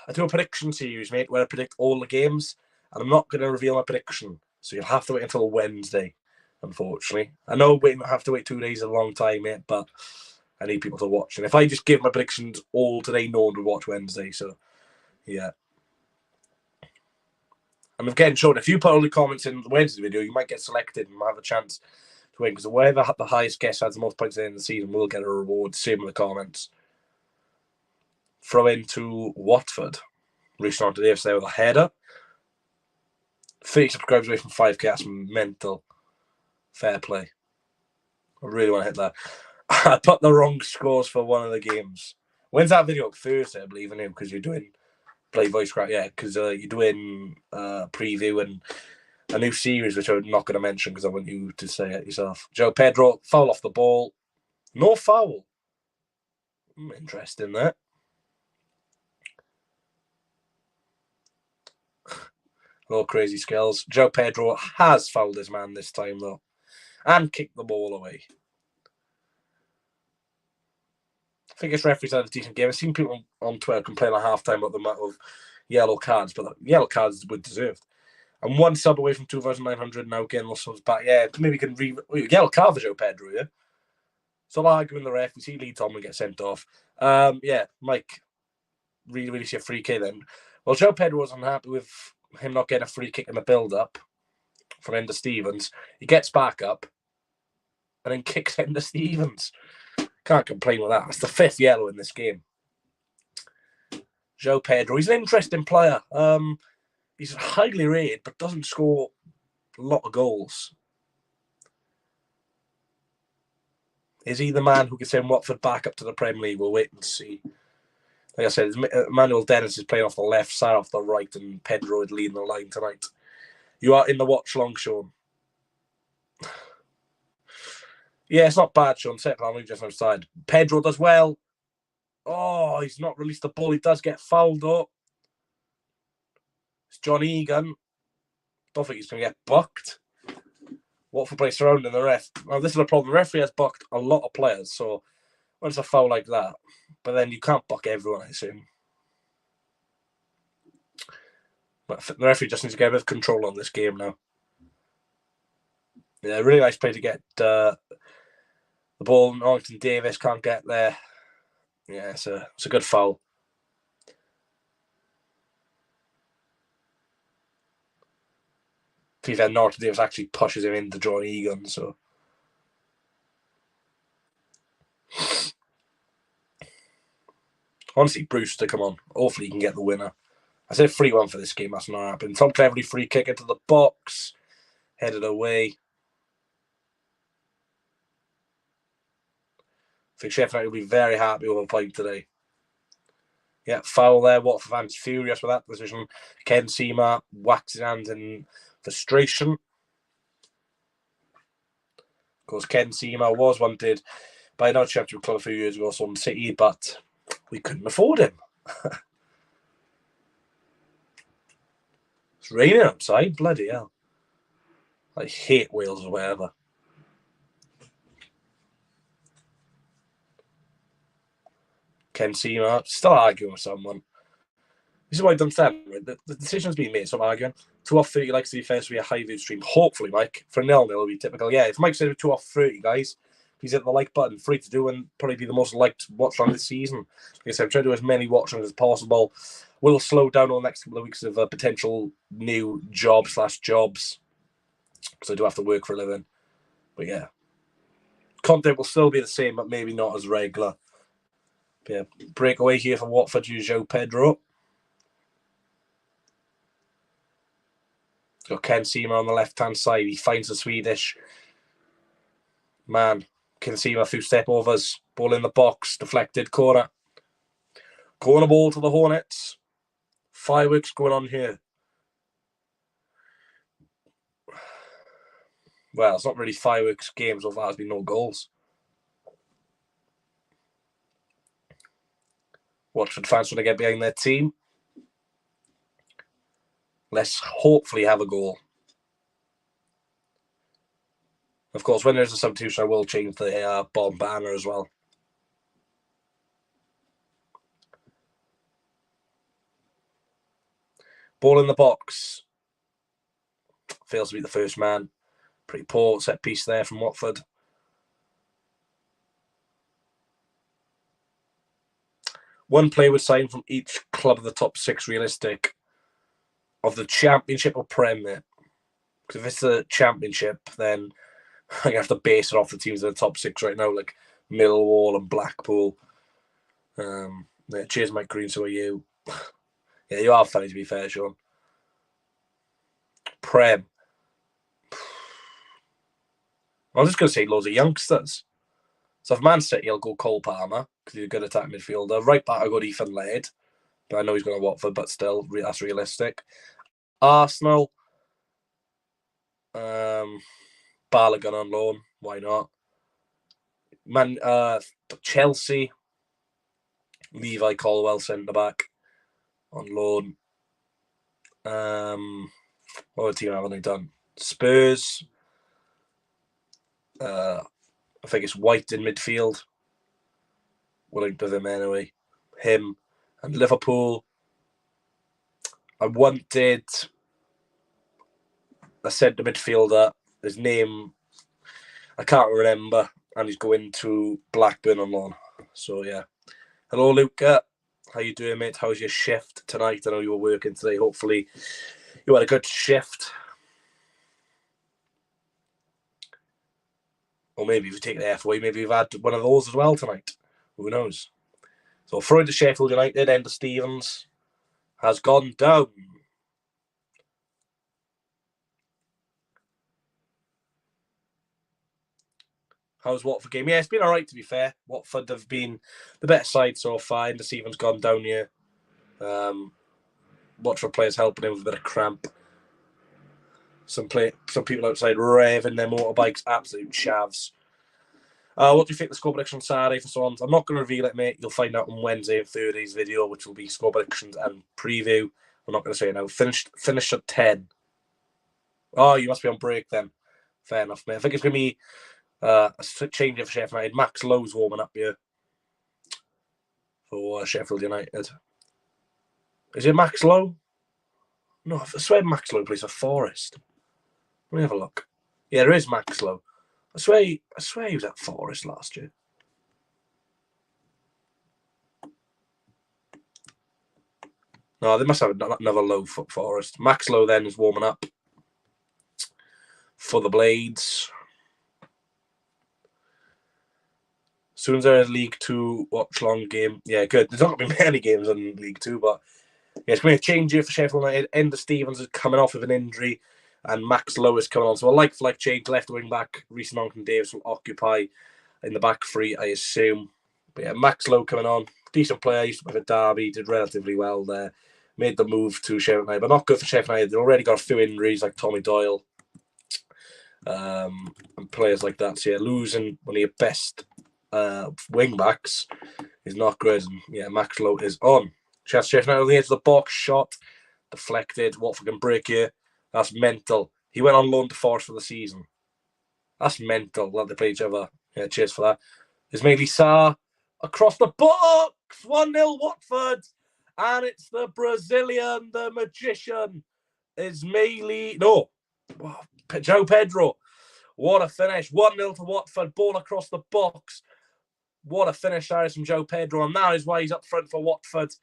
I do a prediction series, mate, where I predict all the games, and I'm not going to reveal my prediction. So you'll have to wait until Wednesday, unfortunately. I know I have to wait 2 days is a long time, mate, but I need people to watch. And if I just give my predictions all today, no one would watch Wednesday. So, yeah. And again, Sean, if you put all the comments in the Wednesday video, you might get selected and have a chance to win. Because whoever the highest guess has the most points at the end of the season will get a reward. Same with the comments. Throw into Watford. Reaching on to the there with a header. 30 subscribers away from 5k. That's mental. Fair play. I really want to hit that. I put the wrong scores for one of the games. When's that video up? Thursday, I believe, in him, because you're doing play voice crack. Yeah, because you're doing preview and a new series, which I'm not going to mention because I want you to say it yourself. Joao Pedro, foul off the ball. No foul. Interesting, that. No crazy skills. Joao Pedro has fouled his man this time, though, and kicked the ball away. I think his referees had a decent game. I've seen people on Twitter complain at halftime about the amount of yellow cards, but the yellow cards were deserved. And one sub away from 2,900 now, getting lost subs back. Yeah, maybe we can yellow card for Joao Pedro, yeah? So I'm arguing the ref. We see leads on and get sent off. Yeah, Mike, really see a free kick then. Well, Joao Pedro was unhappy with him not getting a free kick in the build-up from Ender Stevens. He gets back up and then kicks Ender Stevens. Can't complain with that. That's the 5th yellow in this game. Joao Pedro, he's an interesting player. He's highly rated, but doesn't score a lot of goals. Is he the man who can send Watford back up to the Premier League? We'll wait and see. Like I said, Emmanuel Dennis is playing off the left, side off the right, and Pedro is leading the line tonight. You are in the Watchalong, Sean. Yeah, it's not bad, Sean. Set plan, just outside. Pedro does well. Oh, he's not released the ball. He does get fouled up. It's John Egan. Don't think he's going to get bucked. Watford play surrounding the ref. Well, this is a problem. The referee has bucked a lot of players, so when it's a foul like that, but then you can't buck everyone, I assume. But the referee just needs to get a bit of control on this game now. Yeah, really nice play to get the ball. Norrington Davis can't get there. Yeah, it's a good foul. To be fair, Norrington Davis actually pushes him into John Egan, so. Honestly, Bruce to come on. Hopefully he can get the winner. I said 3-1 for this game. That's not happening. Tom Cleverly free kick into the box. Headed away. I think Sheffield United will be very happy with a point today. Yeah, foul there. Watford fans furious with that decision. Ken Seymour whacks his hands in frustration. Of course, Ken Seymour was wanted by another championship club a few years ago, Sun City, but we couldn't afford him. It's raining outside. Bloody hell. I hate Wales or whatever. Ken Seymour still arguing with someone. This is what I don't understand. Right? The decision's been made, so I'm arguing. 2 off 30 likes the defense will be a high view stream. Hopefully, Mike. For 0-0, it'll be typical. Yeah, if Mike said 2 off 30, guys, Please hit the like button. Free to do and probably be the most liked watchalong this season. Like I said, I'm trying to do as many watchalongs as possible. We'll slow down on the next couple of weeks of potential new jobs, because I do have to work for a living. But yeah, content will still be the same, but maybe not as regular. But yeah, breakaway here for Watford, Joao Pedro. Got Ken Seamer on the left-hand side. He finds the Swedish man. Ken Seamer, a few step-overs. Ball in the box. Deflected. Corner. Corner ball to the Hornets. Fireworks going on here. Well, it's not really fireworks games so far. There's been no goals. Watford fans want to get behind their team. Let's hopefully have a goal. Of course, when there's a substitution, I will change the bottom banner as well. Ball in the box. Fails to beat the first man. Pretty poor set piece there from Watford. One player would sign from each club of the top 6 realistic of the Championship or Premier. Because if it's the Championship, then I have to base it off the teams in the top 6 right now, like Millwall and Blackpool. Yeah, cheers, Mike Green. So are you? Yeah, you are funny to be fair, Sean. Prem. I was just going to say loads of youngsters. So if Man City, I'll go Cole Palmer because he's a good attack midfielder. Right back, I'll go Ethan Laird. But I know he's going to Watford, but still, that's realistic. Arsenal. Balogun on loan. Why not? Chelsea. Levi Colwell, centre back, on loan. What other team haven't they done? Spurs. I think it's White in midfield. We'll link with him anyway. Him and Liverpool. I wanted a centre midfielder. His name I can't remember, and he's going to Blackburn on loan. So yeah. Hello, Luca. How you doing, mate? How's your shift tonight? I know you were working today. Hopefully you had a good shift. Or maybe if you take the F away, maybe you've had one of those as well tonight. Who knows? So throw into Sheffield United, Ender Stevens has gone down. How's Watford game? Yeah, it's been all right, to be fair. Watford have been the better side so far. Ender Stevens gone down here. Watford players helping him with a bit of cramp. Some people outside revving their motorbikes, absolute shavs. What do you think the score prediction on Saturday for Swans? I'm not going to reveal it, mate. You'll find out on Wednesday and Thursday's video, which will be score predictions and preview. I'm not going to say it now. Finish at 10. Oh, you must be on break then. Fair enough, mate. I think it's going to be a change for Sheffield United. Max Lowe's warming up here for Sheffield United. Is it Max Lowe? No, I swear Max Lowe plays for Forest. Let me have a look. Yeah, there is Max Lowe. I swear he was at Forest last year. No, they must have another Lowe for Forest. Max Lowe then is warming up for the Blades. As soon as there is League 2 Watchalong game. Yeah, good. There's not going to be many games in League 2, but yeah, it's going to be a change here for Sheffield United. Ender Stevens is coming off of an injury, and Max Lowe is coming on. So a like-for-like change, left wing back. Reece Nonkin Davis will occupy in the back three, I assume. But yeah, Max Lowe coming on. Decent player. Used to play for Derby. Did relatively well there. Made the move to Sheffield United, but not good for Sheffield United. They've already got a few injuries like Tommy Doyle and players like that. So yeah, losing one of your best wing backs is not good. And yeah, Max Lowe is on. Sheffield United on the edge of the box, shot deflected. Watford can break here. That's mental. He went on loan to Forest for the season. That's mental that they play each other. Yeah, cheers for that. Ismaili Sarr across the box. 1-0 Watford. And it's the Brazilian, the magician, Joao Pedro. What a finish. 1-0 to Watford. Ball across the box. What a finish that is from Joao Pedro. And that is why he's up front for Watford.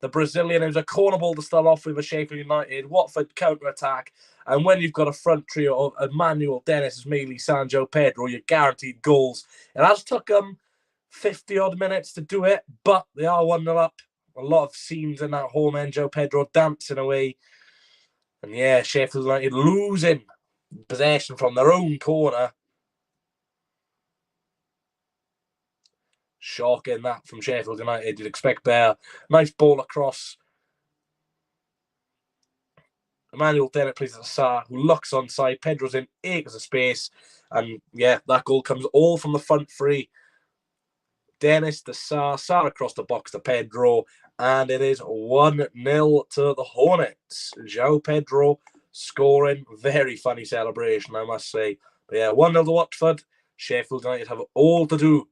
The Brazilian, it was a corner ball to start off with for Sheffield United. Watford counter-attack. And when you've got a front trio of Emmanuel, Dennis, Mealy, Joao Pedro, you're guaranteed goals. It has took them 50-odd minutes to do it, but they are 1-0 up. A lot of scenes in that home end. Joao Pedro dancing away. And yeah, Sheffield United losing possession from their own corner. Shocking that from Sheffield United. You'd expect better. Nice ball across. Emmanuel Dennett plays at Sarr, who looks onside. Pedro's in acres of space. And yeah, that goal comes all from the front three. Dennis to Sarr across the box to Pedro. And it is 1-0 to the Hornets. Joao Pedro scoring. Very funny celebration, I must say. But yeah, 1-0 to Watford. Sheffield United have all to do.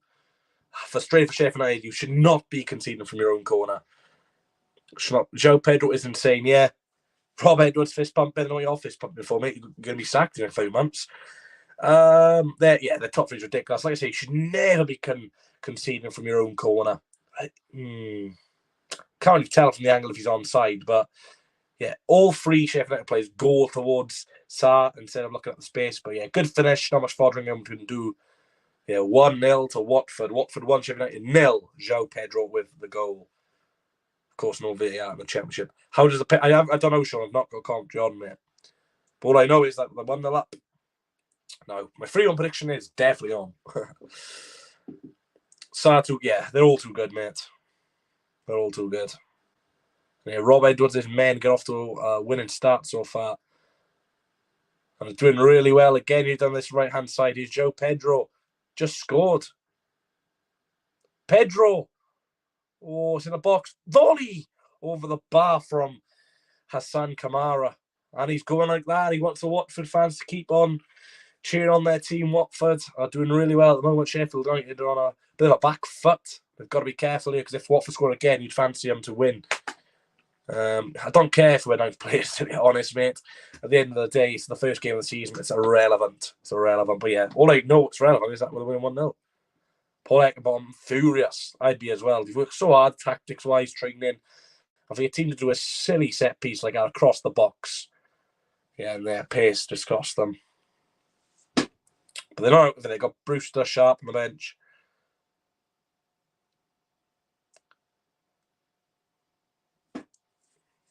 Frustrated for Sheffield United, you should not be conceding from your own corner. Joao Pedro is insane, yeah. Rob Edwards fist pumping. I know you're fist pumping before, mate. You're going to be sacked in a few months. The top three is ridiculous. Like I say, you should never be conceding from your own corner. Can't really tell from the angle if he's onside, but yeah, all three Sheffield United players go towards Sarr instead of looking at the space. But yeah, good finish. Not much Foderingham can do. Yeah, 1-0 to Watford. Watford 1, Sheffield United 0. Joao Pedro with the goal. Of course, no VAR in the Championship. How does the... I don't know, Sean. I've not got commentary on, mate. But all I know is that they're 1-0 up. No, my 3-1 prediction is definitely on. Sarr, yeah, they're all too good, mate. They're all too good. Yeah, Rob Edwards' men get off to a winning start so far. And they're doing really well. Again, he's done this right-hand side. He's Joao Pedro. Just scored. Pedro. Oh, it's in the box. Volley over the bar from Hassan Kamara. And he's going like that. He wants the Watford fans to keep on cheering on their team. Watford are doing really well at the moment. Sheffield United are on a bit of a back foot. They've got to be careful here because if Watford score again, you'd fancy them to win. I don't care if we're ninth players, to be honest, mate. At the end of the day, it's the first game of the season. It's irrelevant. It's irrelevant. But yeah, all I know it's relevant is that we're winning 1-0. Paul Eckenbaum, furious. I'd be as well. They've worked so hard, tactics-wise, training. And for your team to do a silly set piece like that across the box, yeah, and their pace just cost them. But they're not out of it. They've got Brewster Sharp on the bench.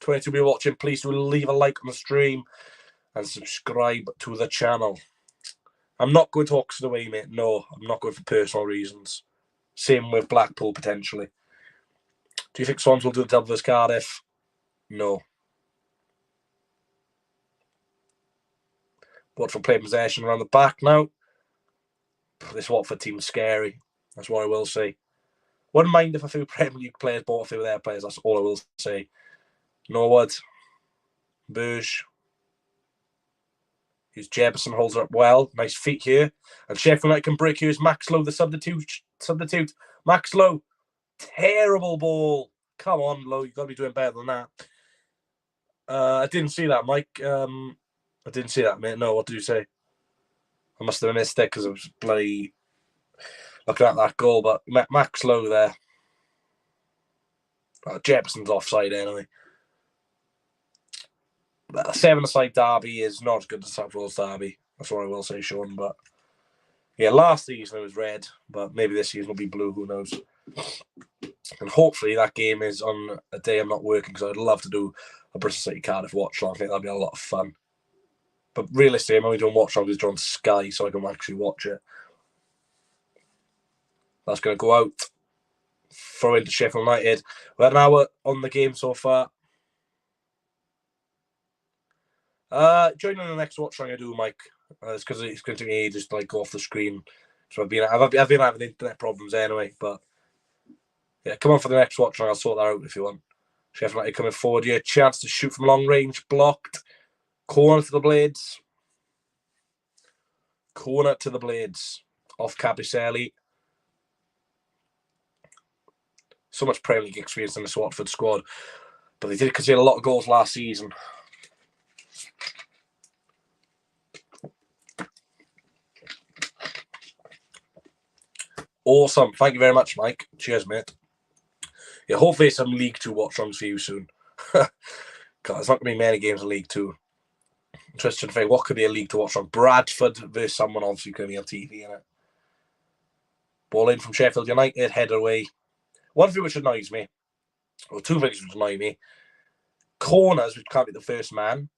To be watching, please do leave a like on the stream and subscribe to the channel. I'm not going to Oxford away, mate. No, I'm not going for personal reasons. Same with Blackpool, potentially. Do you think Swans will do the double versus Cardiff? No. Watford play possession around the back now. This Watford team's scary. That's what I will say. Wouldn't mind if a few Premier League players bought a few of their players. That's all I will say. Norwood. Burge. Here's Jefferson, holds her up well. Nice feet here. And Sheffield United can break. Here's Max Lowe, the substitute. Max Lowe. Terrible ball. Come on, Lowe. You've got to be doing better than that. I didn't see that, Mike. I didn't see that, mate. No, what did you say? I must have missed it because I was bloody looking at that goal. But Max Lowe there. Jefferson's offside anyway. A 7-a-side derby is not as good as South Wales derby. That's what I will say, Sean. But yeah, last season it was red, but maybe this season will be blue. Who knows? And hopefully that game is on a day I'm not working because I'd love to do a Bristol City Cardiff Watchalong. I think that'd be a lot of fun. But realistically, I'm only doing Watchalong because it's on Sky, so I can actually watch it. That's going to go out. Throw into Sheffield United. We're an hour on the game so far. Join in the next Watchalong I do, Mike. It's because it's going to take me ages to go off the screen. So I've been having internet problems anyway. But yeah, come on for the next Watchalong. I'll sort that out if you want. Sheffield United coming forward here. Chance to shoot from long range. Blocked. Corner to the Blades. Corner to the Blades. Off Capicelli. So much Premier League experience in this Watford squad. But they did concede a lot of goals last season. Awesome. Thank you very much, Mike. Cheers, mate. Yeah, hopefully some League 2 watch-alongs for you soon. God, there's not going to be many games in League 2. Interesting thing, what could be a League 2 watch-along? Bradford versus someone obviously going to be on TV, innit? Ball in from Sheffield United, header away. One thing which annoys me, or two things which annoy me, corners, which can't be the first man,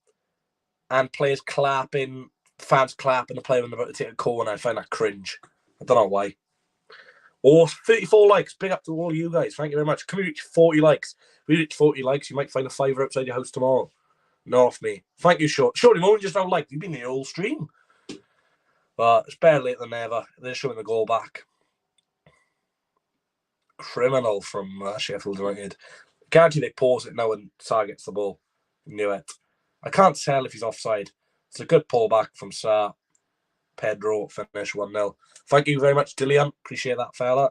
and players clapping, fans clapping the player when they're about to take a corner. I find that cringe. I don't know why. Or 34 likes. Big up to all you guys. Thank you very much. Can we reach 40 likes? If we reach 40 likes, you might find a fiver outside your house tomorrow. No off me. Thank you, Short. Shorty, more than just now liked. You've been here all stream. But it's better late than never. They're showing the goal back. Criminal from Sheffield United. Guarantee they pause it now and targets the ball. Knew it. I can't tell if he's offside. It's a good pullback from Joao Pedro. Finish 1-0. Thank you very much, Dillian. Appreciate that, fella.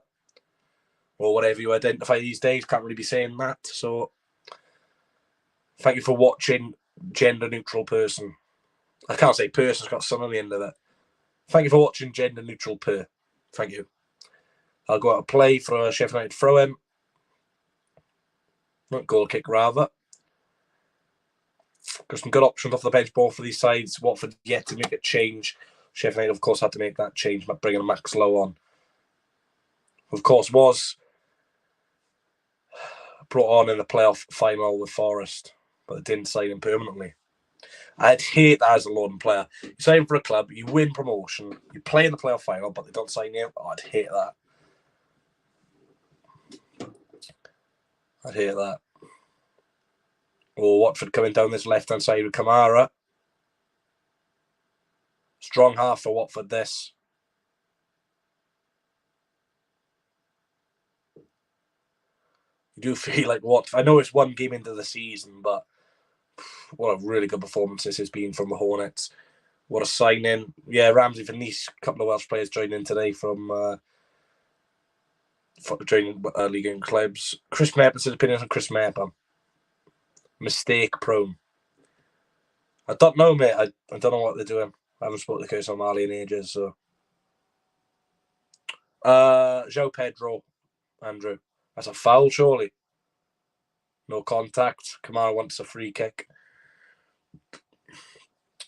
Or whatever you identify these days. Can't really be saying that. So, thank you for watching, gender-neutral person. I can't say person, it's got sun on the end of it. Thank you for watching, gender-neutral per. Thank you. I'll go out and play for a Sheffield United throw-in. Not goal kick, rather. Got some good options off the bench ball for these sides. Watford yet to make a change. Sheffield United, of course, had to make that change by bringing Max Lowe on. Of course, was brought on in the playoff final with Forest, but they didn't sign him permanently. I'd hate that as a London player. You sign for a club, you win promotion, you play in the playoff final, but they don't sign you. Oh, I'd hate that. I'd hate that. Or Watford coming down this left-hand side with Kamara. Strong half for Watford, this. You do feel like Watford. I know it's one game into the season, but what a really good performance this has been from the Hornets. What a signing. Yeah, Ramsey for Nice. A couple of Welsh players joining in today from joining League and clubs. Chris Mepper's opinions on Chris Mepper. Mistake prone. I don't know, mate. I don't know what they're doing. I haven't spoken to Curtis O'Malley in ages, so. Joao Pedro, Andrew. That's a foul, surely. No contact. Kamara wants a free kick.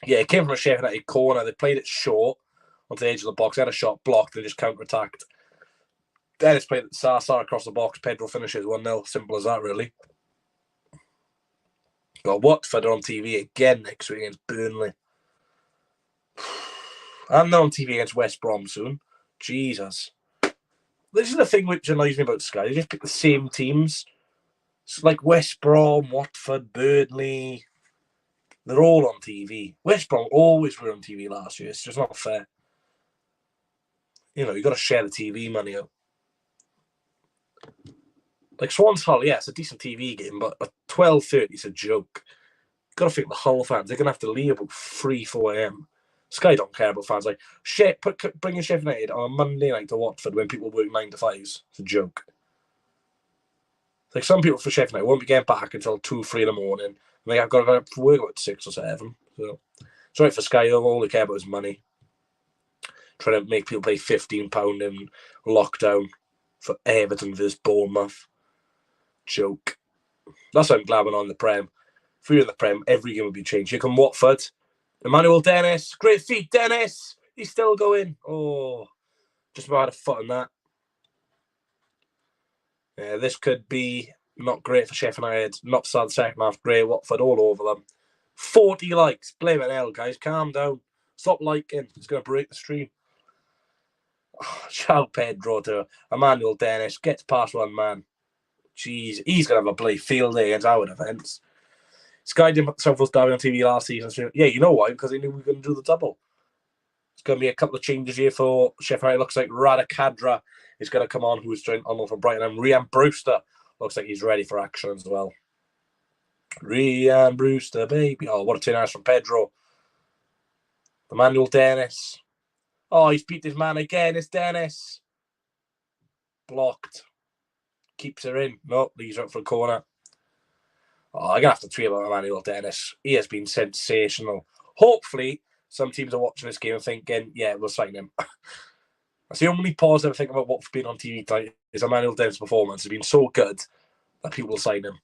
Yeah, it came from a Sheffield United corner. They played it short onto the edge of the box. They had a shot blocked. They just counter-attacked. Then it's played Sar across the box. Pedro finishes 1-0. Simple as that, really. Got Watford on TV again next week against Burnley. And they're on TV against West Brom soon. Jesus. This is the thing which annoys me about Sky. They just pick the same teams. It's like West Brom, Watford, Burnley. They're all on TV. West Brom always were on TV last year. It's just not fair. You know, you got to share the TV money out. Like Swans Hull, yeah, it's a decent TV game, but at 12:30 is a joke. You've got to think the Hull fans, they're going to have to leave about 3, 4 a.m. Sky don't care about fans. Like, bringing Sheffield United on a Monday night to Watford when people work 9 to 5s. It's a joke. Like, some people for Sheffield United won't be getting back until 2, 3 in the morning. And they have got to go to work about 6 or 7. So, it's right for Sky. All they care about is money. Trying to make people pay £15 in lockdown for Everton versus Bournemouth. Joke. That's why I'm glad we're on the Prem. If we were in the Prem, every game would be changed. Here come Watford. Emmanuel Dennis. Great feet, Dennis. He's still going. Oh, just about a foot on that. Yeah, this could be not great for Sheffield United. Not start the second half. Great. Watford all over them. 40 likes. Blame it hell, guys. Calm down. Stop liking. It's going to break the stream. Oh, Joao Pedro to Emmanuel Dennis. Gets past one man. Jeez, he's going to have a bloody field day against our defence. Sky didn't put the Southwest Derby on TV last season. Yeah, you know why? Because they knew we were going to do the double. It's going to be a couple of changes here for Sheffield United. Looks like Radakadra is going to come on, who's joined on from Brighton. And Ryan Brewster looks like he's ready for action as well. Ryan Brewster, baby. Oh, what a turn from Pedro. Emmanuel Dennis. Oh, he's beat his man again. It's Dennis. Blocked. Keeps her in. No, leaves her up for a corner. Oh, I'm going to have to tweet about Emmanuel Dennis. He has been sensational. Hopefully, some teams are watching this game and thinking, yeah, we'll sign him. That's the only positive thing about Watford being on TV tonight is Emmanuel Dennis' performance has been so good that people will sign him.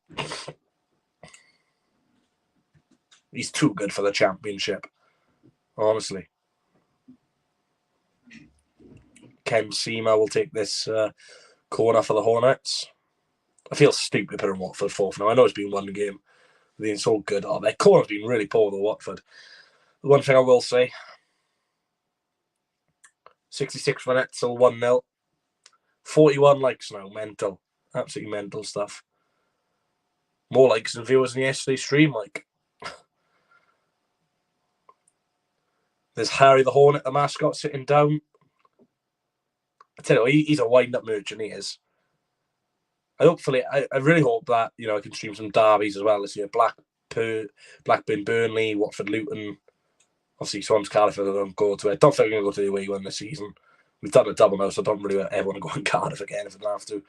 He's too good for the Championship, honestly. Ken Seamer will take this corner for the Hornets. I feel stupid putting Watford fourth now. I know it's been one game. They've been so good. Their corner's been really poor, though, Watford. The one thing I will say, 66 minutes till 1-0. 41 likes now. Mental. Absolutely mental stuff. More likes and viewers than yesterday's stream, like. There's Harry the Hornet, the mascot, sitting down. I tell you, he's a wind-up merchant, he is. I really hope that, I can stream some derbies as well this year. Blackburn, Burnley, Watford, Luton. Obviously, Swans, Cardiff, I don't go to it. I don't think I'm going to go to the away one this season. We've done a double now, so I don't really ever want to go in Cardiff again if I don't have to.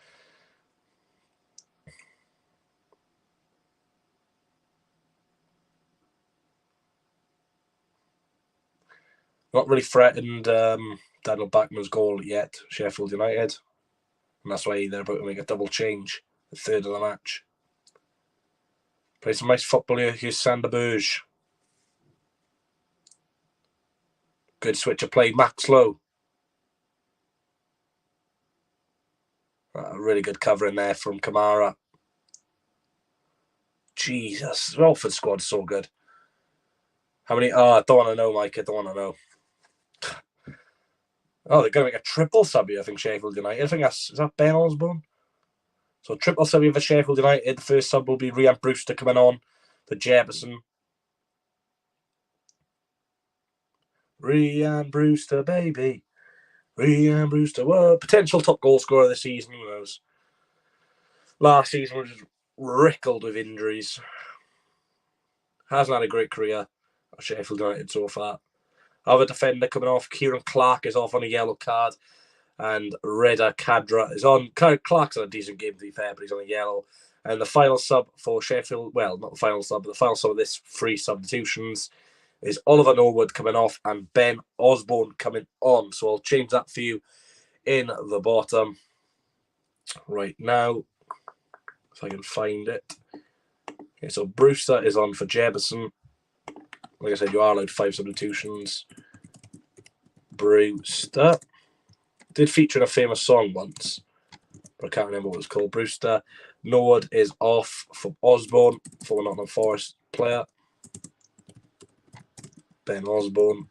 Not really threatened Daniel Backman's goal yet, Sheffield United. And that's why they're about to make a double change, the third of the match. Play some nice football here. Here's Sander Berge. Good switch of play. Max Lowe. A really good cover in there from Kamara. Jesus, the Watford squad's so good. How many? I don't want to know, Mike. I don't want to know. They're going to make a triple sub here, I think, Sheffield United. I think is that Ben Osborne? So triple sub for Sheffield United. The first sub will be Rhian Brewster coming on for Jefferson. Rhian Brewster, baby. Rhian Brewster. Well, potential top goal scorer this season, who knows? Last season was riddled with injuries. Hasn't had a great career at Sheffield United so far. Other defender coming off, Kieran Clark is off on a yellow card. And Reda Kadra is on. Clark's on a decent game, to be fair, but he's on a yellow. And the final sub for Sheffield, well, not the final sub, but the final sub of this three substitutions is Oliver Norwood coming off and Ben Osborne coming on. So I'll change that for you in the bottom right now, if I can find it. Okay, so Brewster is on for Jefferson. Like I said, you are allowed 5 substitutions. Brewster did feature in a famous song once, but I can't remember what it was called. Brewster. Norwood is off for Osborne, for Nottingham Forest player. Ben Osborne.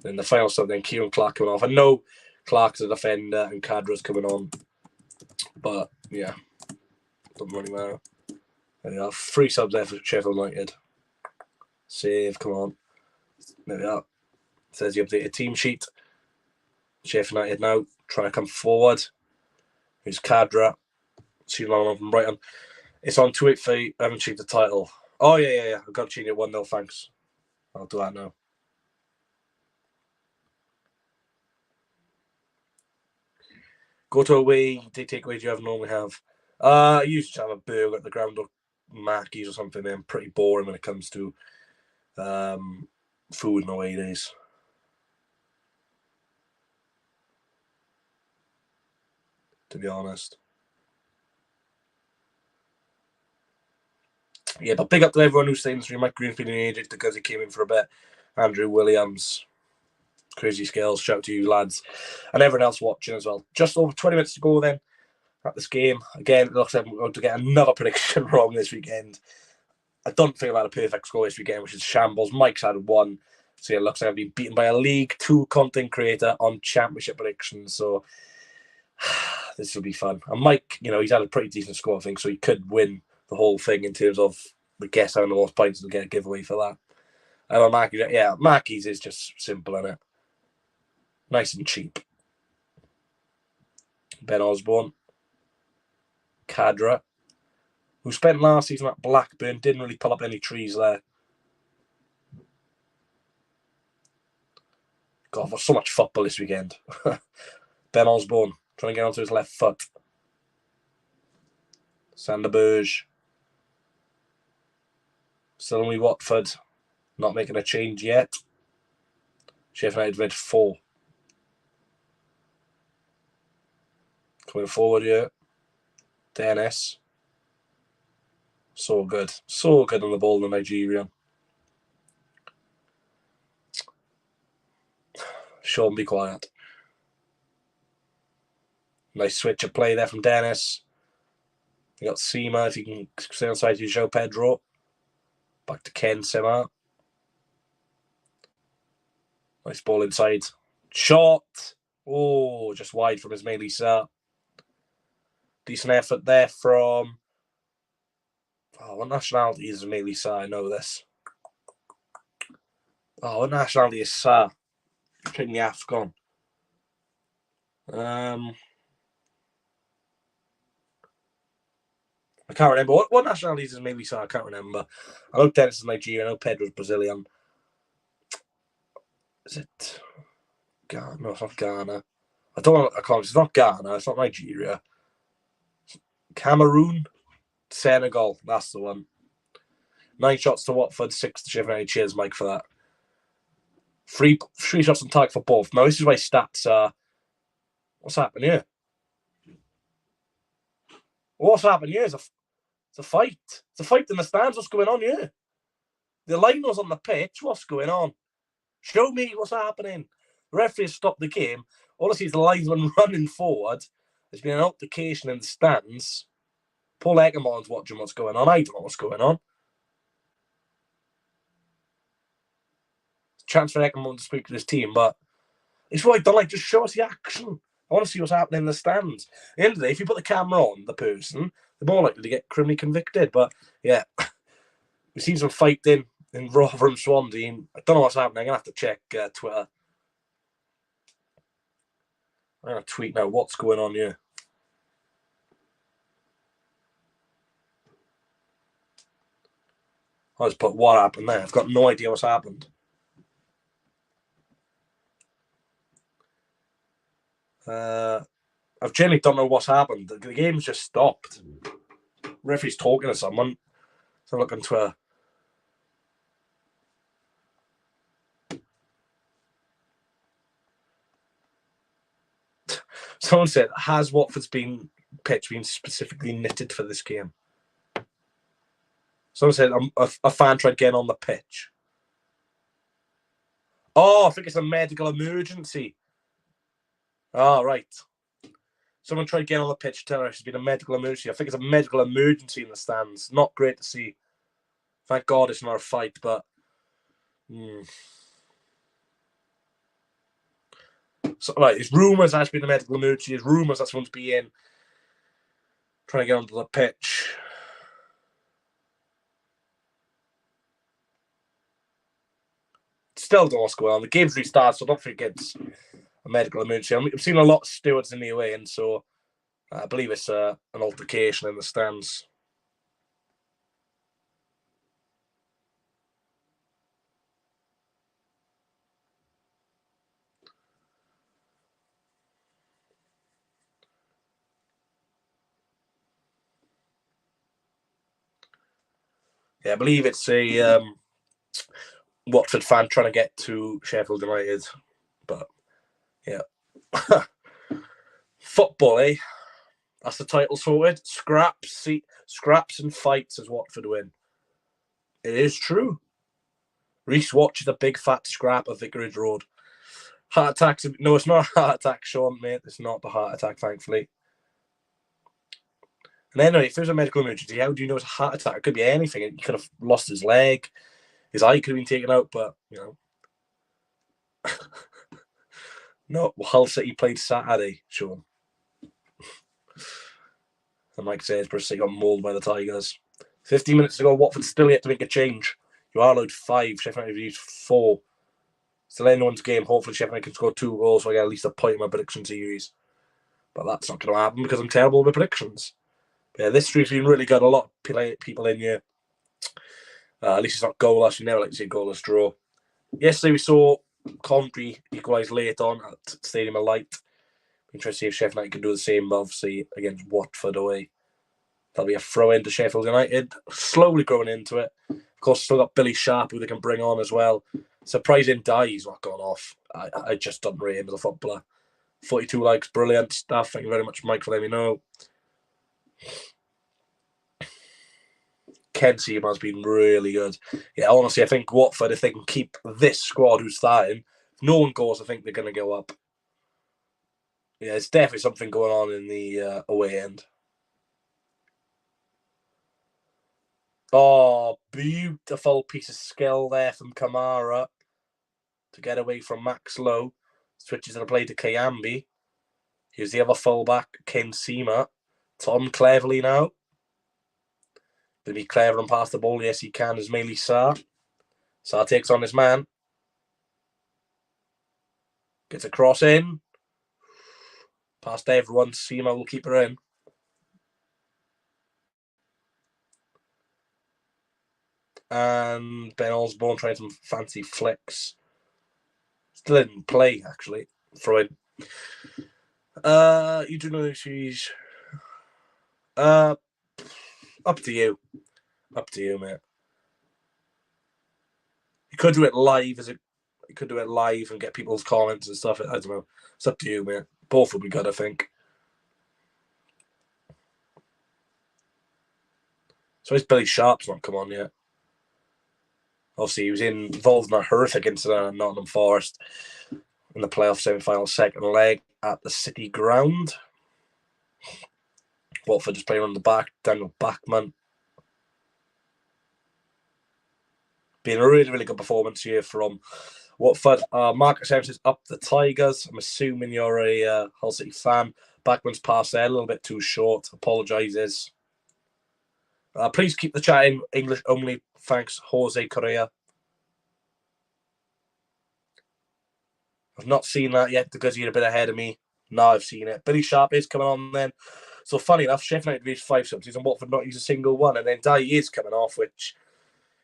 Then the final sub, then Kieran Clark coming off. I know Clark's a defender and Cadra's coming on, but yeah, doesn't really matter. There we are. 3 subs there for Sheffield United. Save, come on. There we are. It says the updated team sheet. Sheffield United now trying to come forward. Here's Cadra. See long from Brighton. It's on 283. I haven't changed the title. Oh, yeah. I've got to change it 1-0, thanks. I'll do that now. Go to away. Takeaways you have normally have. I used to have a burger at the ground or Mackey's or something. I'm pretty boring when it comes to food and away days. To be honest. Yeah, but big up to everyone who's saying this. Mike Greenfield in Egypt because he came in for a bit. Andrew Williams. Crazy skills. Shout out to you, lads. And everyone else watching as well. Just over 20 minutes to go then at this game. Again, it looks like I'm going to get another prediction wrong this weekend. I don't think I've had a perfect score this weekend, which is shambles. Mike's had 1. So it looks like I've been beaten by a League 2 content creator on championship predictions. So this will be fun. And Mike, he's had a pretty decent score, I think, so he could win the whole thing in terms of the guess having the most points and get a giveaway for that. And Mackey's is just simple, isn't it? Nice and cheap. Ben Osborne. Cadra, who spent last season at Blackburn, didn't really pull up any trees there. God, there's so much football this weekend. Ben Osborne, trying to get onto his left foot. Sander Berge. Still only Watford, not making a change yet. Sheffield United red 4. Coming forward here. Dennis. So good. So good on the ball, the Nigerian. Sean, be quiet. Nice switch of play there from Dennis. You got Seema, if you can stay on side to Joao Pedro. Back to Ken Sema. Nice ball inside. Shot. Oh, just wide from Ismail Issa. Decent effort there from... Oh, what nationality is Ismail Issa? I know this. Oh, what nationality is Sa? Picking the Afghan. I can't remember. What nationality is Ismail Issa? I can't remember. I know Dennis is Nigerian. I know Pedro's Brazilian. Is it Ghana? No, it's not Ghana. I don't know. I can't. It's not Ghana. It's not Nigeria. Cameroon, Senegal. That's the one. 9 shots to Watford, 6 to Sheffield United. Cheers, Mike, for that. Three shots on target for both. Now, this is why stats are... What's happening here? What's happening here? It's a fight. It's a fight in the stands. What's going on here? The line was on the pitch. What's going on? Show me what's happening. The referee has stopped the game. All I see is the linesman running forward. There's been an altercation in the stands. Paul Eckermann's watching what's going on. I don't know what's going on. Chance for Eckermann to speak to his team, but it's what I don't like. Just show us the action. I want to see what's happening in the stands. At the end of the day, if you put the camera on the person, they're more likely to get criminally convicted. But yeah, we've seen some fighting in Rotherham, Swansea. I don't know what's happening. I'm going to have to check Twitter. I'm going to tweet now what's going on here. I just put what happened there. I've got no idea what's happened. I've generally don't know what's happened. The game's just stopped. Referee's talking to someone. So I'm looking to a... Someone said, has Watford's pitch been specifically knitted for this game? Someone said, a fan tried getting on the pitch. Oh, I think it's a medical emergency. Oh, right. Someone tried getting on the pitch to tell her it's been a medical emergency. I think it's a medical emergency in the stands. Not great to see. Thank God it's not a fight, but... So, right, it's rumours that's been a medical emergency. It's rumours that someone's been trying to get onto the pitch. Still don't know what's going on. The game's restarted, so I don't think it's a medical emergency. I've seen a lot of stewards in the away, and so I believe it's an altercation in the stands. Yeah, I believe it's a Watford fan trying to get to Sheffield United. But, yeah. Football, eh? That's the title sorted. Scraps and fights as Watford win. It is true. Reece watches a big fat scrap of Vicarage Road. Heart attacks. No, it's not a heart attack, Sean, mate. It's not a heart attack, thankfully. And anyway, if there's a medical emergency, how do you know it's a heart attack? It could be anything. He could have lost his leg. His eye could have been taken out, but, you know. No, Hull City played Saturday, Sean. And Mike says Bristol got mauled by the Tigers. 15 minutes ago, Watford still yet to make a change. You are allowed 5. Sheffield United used 4. Still anyone's game. Hopefully Sheffield United can score 2 goals so I get at least a point in my prediction series. But that's not going to happen because I'm terrible with predictions. But yeah, this streak's been really good. A lot of people in here. At least it's not goalless. You never like to see a goalless draw. Yesterday we saw Coventry equalise late on at Stadium of Light. Interesting to see if Sheffield United can do the same, obviously, against Watford away. That'll be a throw into Sheffield United. Slowly growing into it. Of course, still got Billy Sharp, who they can bring on as well. Surprising Dye's not gone off. I just don't rate him as a footballer. 42 likes, brilliant stuff. Thank you very much, Mike, for letting me know. Ken Seaman has been really good. Yeah, honestly, I think Watford, if they can keep this squad who's starting, if no one goes, I think they're going to go up. Yeah, it's definitely something going on in the away end. Oh, beautiful piece of skill there from Kamara to get away from Max Lowe. Switches the play to Kayambi. Here's the other fullback, Ken Seaman. Tom cleverly now. Going to be clever and pass the ball. Yes, he can, as Meili Sarr. Sarr takes on this man. Gets a cross in. Past everyone. Seaman will keep her in. And Ben Osborne trying some fancy flicks. Still didn't play, actually. Throw in. You do know she's... up to you. Up to you, mate. You could do it live, you could do it live and get people's comments and stuff. I don't know. It's up to you, mate. Both would be good, I think. So it's Billy Sharp's not come on yet. Obviously, he was involved in a horrific incident at Nottingham Forest in the playoff semi-final second leg at the City Ground. Watford just playing on the back. Daniel Bachmann. Been a really, really good performance here from Watford. Marcus Evans is up the Tigers. I'm assuming you're a Hull City fan. Bachmann's pass there, a little bit too short. Apologises. Please keep the chat in English only. Thanks, Jose Correa. I've not seen that yet because you're a bit ahead of me. Now I've seen it. Billy Sharp is coming on then. So funny enough, Sheffield United reached 5 subs and Watford not use a single one. And then Dye is coming off, which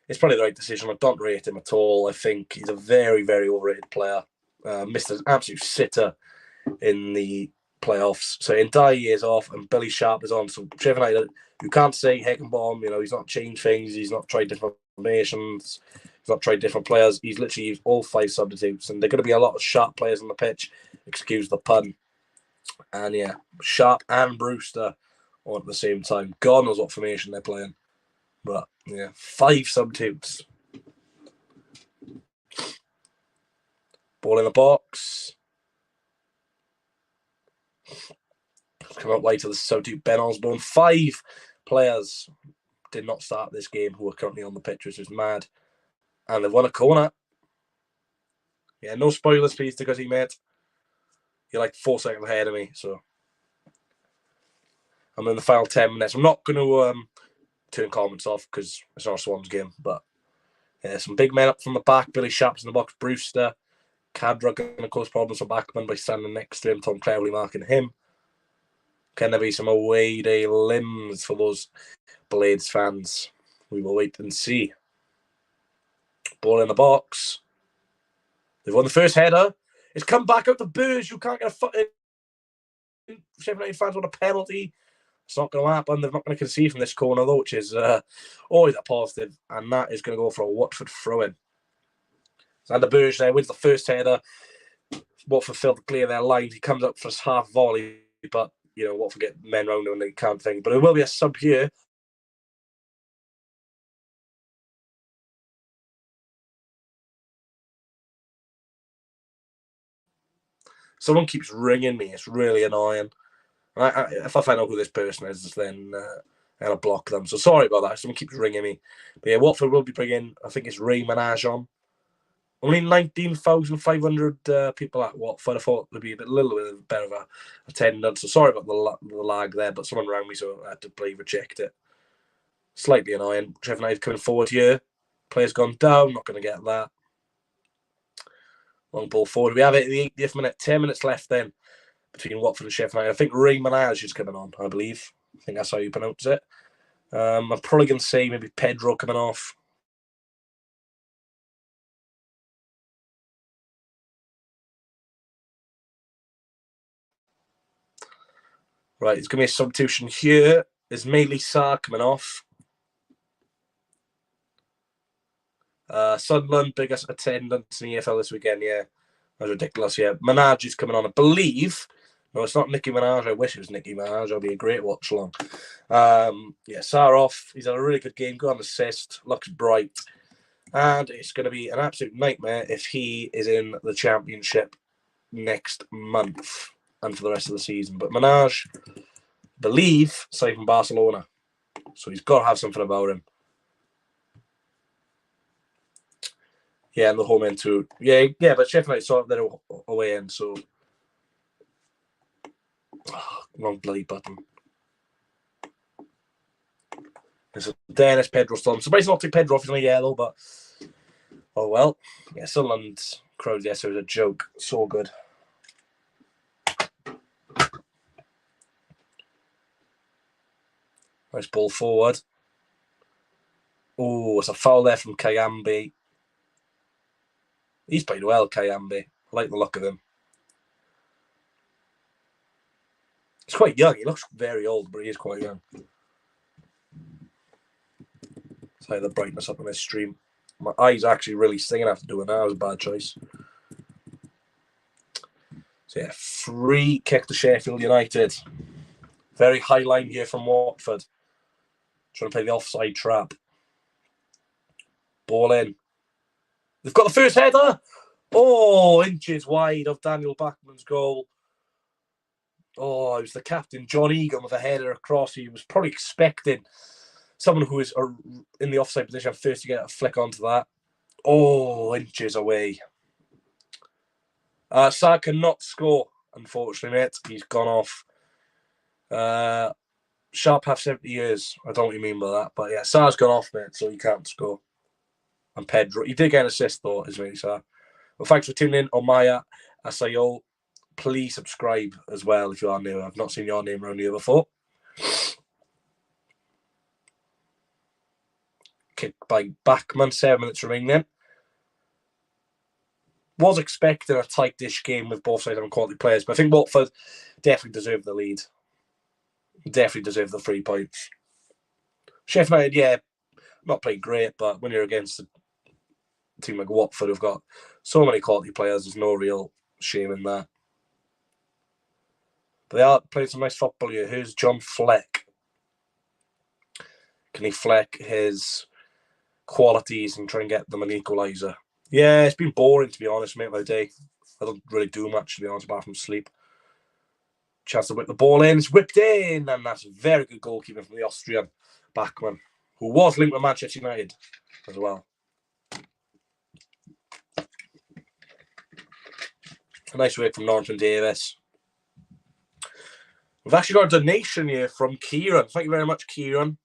is probably the right decision. I don't rate him at all. I think he's a very, very overrated player. Missed an absolute sitter in the playoffs. So Dye is off and Billy Sharp is on. So Sheffield United, you can't say Heckenbaum, he's not changed things. He's not tried different formations. He's not tried different players. He's literally used all 5 substitutes. And they're going to be a lot of sharp players on the pitch. Excuse the pun. And yeah, Sharp and Brewster on at the same time. God knows what formation they're playing. But yeah, 5 substitutes. Ball in the box. Come up late to the substitute Ben Osborne. 5 players did not start this game who are currently on the pitch, which is mad. And they've won a corner. Yeah, no spoilers, please, because mate. You're like 4 seconds ahead of me, so I'm in the final 10 minutes. I'm not going to turn comments off because it's not a Swans game, but yeah, some big men up from the back. Billy Sharp's in the box. Brewster. Cadra going to cause problems for Bachmann by standing next to him. Tom cleverly marking him. Can there be some away day limbs for those Blades fans? We will wait and see. Ball in the box. They've won the first header. It's come back out the Burge. You can't get a foot in. Sheffield United fans want a penalty. It's not going to happen. They're not going to concede from this corner, though, which is always a positive. And that is going to go for a Watford throw-in. So the Burge there wins the first header. Watford failed to clear their lines. He comes up for his half volley, but Watford get men round him and they can't think. But it will be a sub here. Someone keeps ringing me. It's really annoying. If I find out who this person is, then I'll block them. So sorry about that. Someone keeps ringing me. But yeah, Watford will be bringing, I think it's Ray Minaj on. Only 19,500 people at Watford. I thought there'd be a little bit better of a attendance. So sorry about the lag there, but someone rang me, so I had to reject it. Slightly annoying. Sheffield United coming forward here. Player's gone down. Not going to get that. Long ball forward. We have it at the 80th minute. 10 minutes left then between Watford and Sheffield United. I think Ray Minaj is coming on, I believe. I think that's how you pronounce it. I'm probably going to say maybe Pedro coming off. Right, it's going to be a substitution here. There's Meili Sarr coming off. Sunderland, biggest attendance in the EFL this weekend, yeah. That's ridiculous, yeah. Minaj is coming on, I believe. No, it's not Nicki Minaj. I wish it was Nicki Minaj. That'll be a great watch along. Yeah, Sarr off. He's had a really good game. Got an assist. Looks bright. And it's going to be an absolute nightmare if he is in the Championship next month and for the rest of the season. But Minaj, I believe, signed from Barcelona. So he's got to have something about him. Yeah, and the home end too. Yeah, but Sheffield United saw their away end, so... Oh, wrong bloody button. There's a Dennis Pedro still. I'm surprised not to take Pedro off. He's only yellow, but... Oh, well. Yeah, Sunderland's crowd yesterday was a joke. So good. Nice ball forward. Oh, it's a foul there from Kayambi. He's played well, Kayambi. I like the look of him. He's quite young. He looks very old, but he is quite young. Let's the brightness up on this stream. My eyes are actually really stinging after doing that. That was a bad choice. So yeah, free kick to Sheffield United. Very high line here from Watford. Trying to play the offside trap. Ball in. They've got the first header. Oh, inches wide of Daniel Bachmann's goal. Oh, it was the captain, John Egan, with a header across. He was probably expecting someone who is in the offside position first to get a flick onto that. Oh, inches away. Sarr cannot score, unfortunately, mate. He's gone off. Sharp have 70 years. I don't know what you mean by that. But yeah, Sarr's gone off, mate, so he can't score. And Pedro, he did get an assist, though, is really Sarr. Well, thanks for tuning in, Omaya Asayo. Please subscribe as well if you are new. I've not seen your name around here before. Kick by Bachmann, 7 minutes remaining. Was expecting a tight-ish game with both sides having quality players, but I think Watford definitely deserve the lead. Definitely deserve the 3 points. Sheffield United, yeah, not playing great, but when you're against a team like Watford who've got so many quality players, there's no real shame in that. But they are playing some nice football here. Here's John Fleck. Can he fleck his qualities and try and get them an equaliser? Yeah, it's been boring, to be honest, mate, my day. I don't really do much, to be honest, apart from sleep. Chance to whip the ball in. It's whipped in, and that's a very good goalkeeping from the Austrian Bachmann, who was linked with Manchester United as well. A nice work from Norton Davis. We've actually got a donation here from Kieran. Thank you very much, Kieran,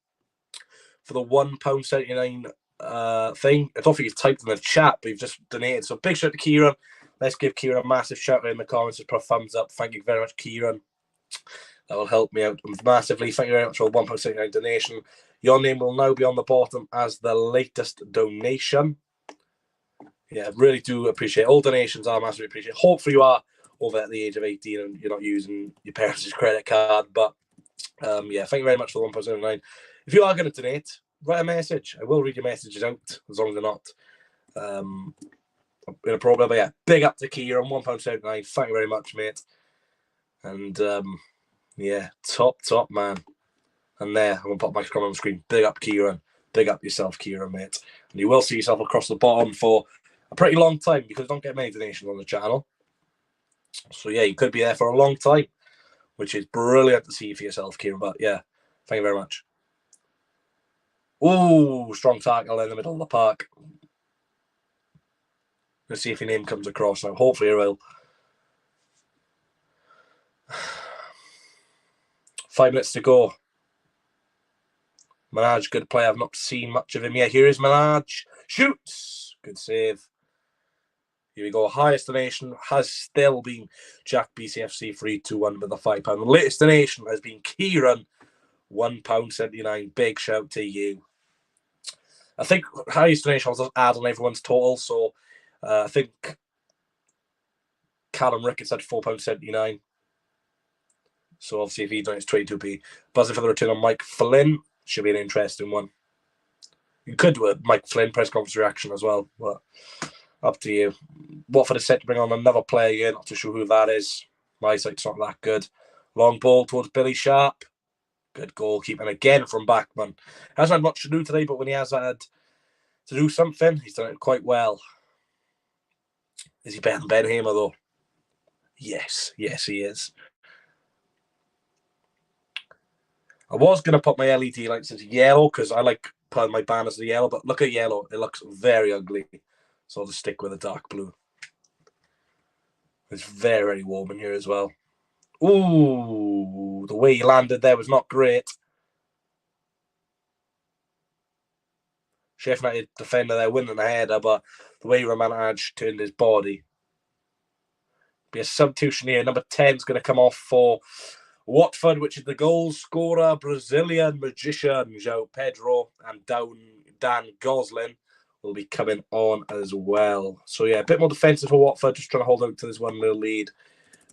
for the £1.79 thing. I don't think you've typed in the chat, but you've just donated. So big shout out to Kieran. Let's give Kieran a massive shout out in the comments. Just put a thumbs up. Thank you very much, Kieran. That will help me out massively. Thank you very much for a £1.79 donation. Your name will now be on the bottom as the latest donation. Yeah, really do appreciate it. All donations are massively appreciated. Hopefully you are over at the age of 18 and you're not using your parents' credit card. But yeah, thank you very much for the £1.79. If you are going to donate, write a message. I will read your messages out as long as they're not inappropriate. But yeah, big up to Kieran, £1.79. Thank you very much, mate. And yeah, top man. And there, I'm going to put my comment on the screen. Big up Kieran. Big up yourself, Kieran, mate. And you will see yourself across the bottom for a pretty long time because I don't get many donations on the channel. So yeah, you could be there for a long time, which is brilliant to see for yourself, Kieran. But yeah, thank you very much. Ooh, strong tackle in the middle of the park. Let's see if your name comes across now. Hopefully it will. 5 minutes to go. Minaj, good play. I've not seen much of him yet. Here is Minaj. Shoots. Good save. Here we go. Highest donation has still been Jack BCFC 321 with a £5. The latest donation has been Kieran, £1.79. Big shout to you. I think highest donation was add on everyone's total. So I think Callum Ricketts had £4.79. So obviously if he donates 22p. Buzzing for the return on Mike Flynn. Should be an interesting one. You could do a Mike Flynn press conference reaction as well, but Up to you. Watford is set to bring on another player here. Not too sure who that is. My sight's not that good. Long ball towards Billy Sharp. Good goalkeeping again from Bachmann. Hasn't had much to do today, but when he has had to do something, he's done it quite well. Is he better than Ben Hamer, though? Yes, he is. I was going to put my LED lights into yellow because I like putting my banners to yellow, but look at yellow. It looks very ugly. So I'll just stick with a dark blue. It's very, very warm in here as well. Ooh, the way he landed there was not great. Sheffield United defender there winning the header, but the way Ramanaj turned his body. Be a substitution here. Number 10 is going to come off for Watford, which is the goal scorer, Brazilian magician Joao Pedro, and Dan Gosling will be coming on as well. So yeah, a bit more defensive for Watford, just trying to hold out to this 1-0 lead.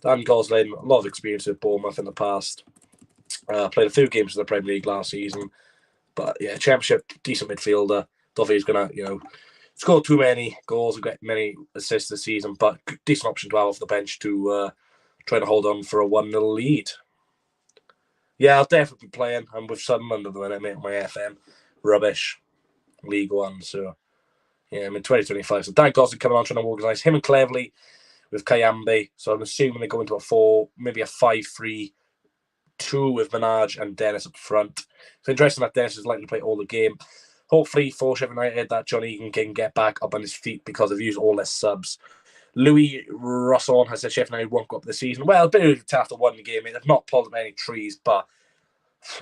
Dan Gosling, a lot of experience with Bournemouth in the past. Played a few games in the Premier League last season. But yeah, Championship, decent midfielder. Don't think he's going to, score too many goals and get many assists this season, but decent option to have off the bench to try to hold on for a 1-0 lead. Yeah, I'll definitely be playing. I'm with Sunderland at the minute, mate, my FM. Rubbish. League One. So, yeah, I'm in 2025. So, Dan Gosling coming on trying to organise him and Cleverley with Kayambe. So, I'm assuming they go into maybe a 5-3-2 with Minaj and Dennis up front. It's interesting that Dennis is likely to play all the game. Hopefully, for Sheffield United, that John Egan can get back up on his feet because they've used all their subs. Louis Rosson has said Sheffield United won't go up this season. Well, a bit of after one game. They've not pulled up any trees, but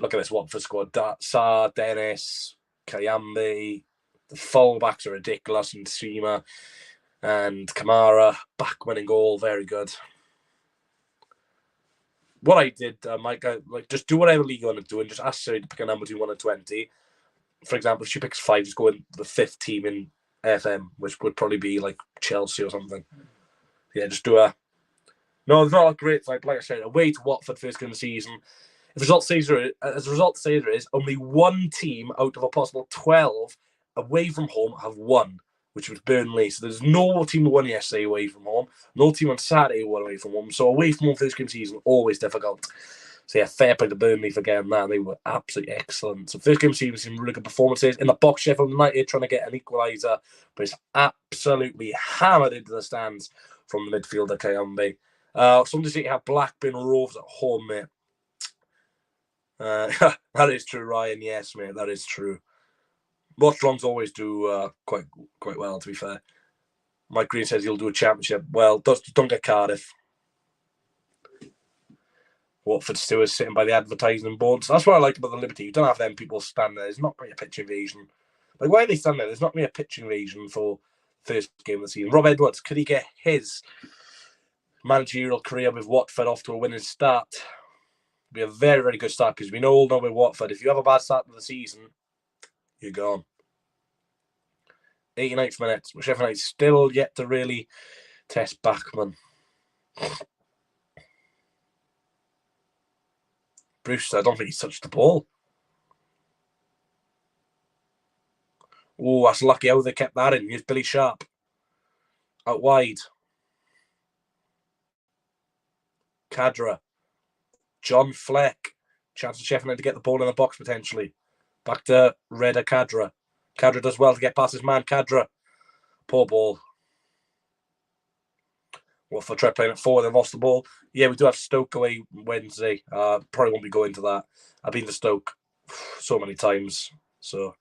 look at this Watford squad. Sarr, Dennis, Kayambe. The fullbacks are ridiculous. And Seema and Kamara. Bachmann in goal. Very good. What I did, Mike, just do whatever league you want to do and just ask Sarah to pick a number between 1 and 20. For example, if she picks 5, just go in the 5th team in FM, which would probably be like Chelsea or something. Yeah, just do a... No, it's not a great fight. Like I said, away to Watford first game of the season. As the result says there is, only one team out of a possible 12 away from home have won, which was Burnley. So there's no team who won yesterday away from home. No team on Saturday who won away from home. So away from home first game of the season, always difficult. So yeah, fair play to Burnley for getting that. They were absolutely excellent. So first game of the season, some really good performances. In the box, Sheffield United trying to get an equaliser, but it's absolutely hammered into the stands from the midfielder Kayambe. Sunday City have Blackburn Rovers at home, mate. That is true, Ryan. Yes, mate, that is true. Watchalongs always do quite well, to be fair. Mike Green says he'll do a championship. Well, don't get Cardiff. Watford stewards sitting by the advertising boards. That's what I like about the Liberty. You don't have them people standing there. There's not going to be a pitch invasion. Like, why are they standing there? There's not going to be a pitch invasion for first game of the season. Rob Edwards, could he get his managerial career with Watford off to a winning start? It'll be a very, very good start because we all know with Watford, if you have a bad start to the season, you're gone. 89th minute. Sheffield United still yet to really test Bachmann. Bruce, I don't think he's touched the ball. Oh, that's lucky how they kept that in. Here's Billy Sharp. Out wide. Cadra. John Fleck. Chance for Sheffield United to get the ball in the box potentially. Back to Reda Cadra. Cadra does well to get past his man, Cadra. Poor ball. Watford try playing it forward. They've lost the ball. Yeah, we do have Stoke away Wednesday. Probably won't be going to that. I've been to Stoke so many times. So,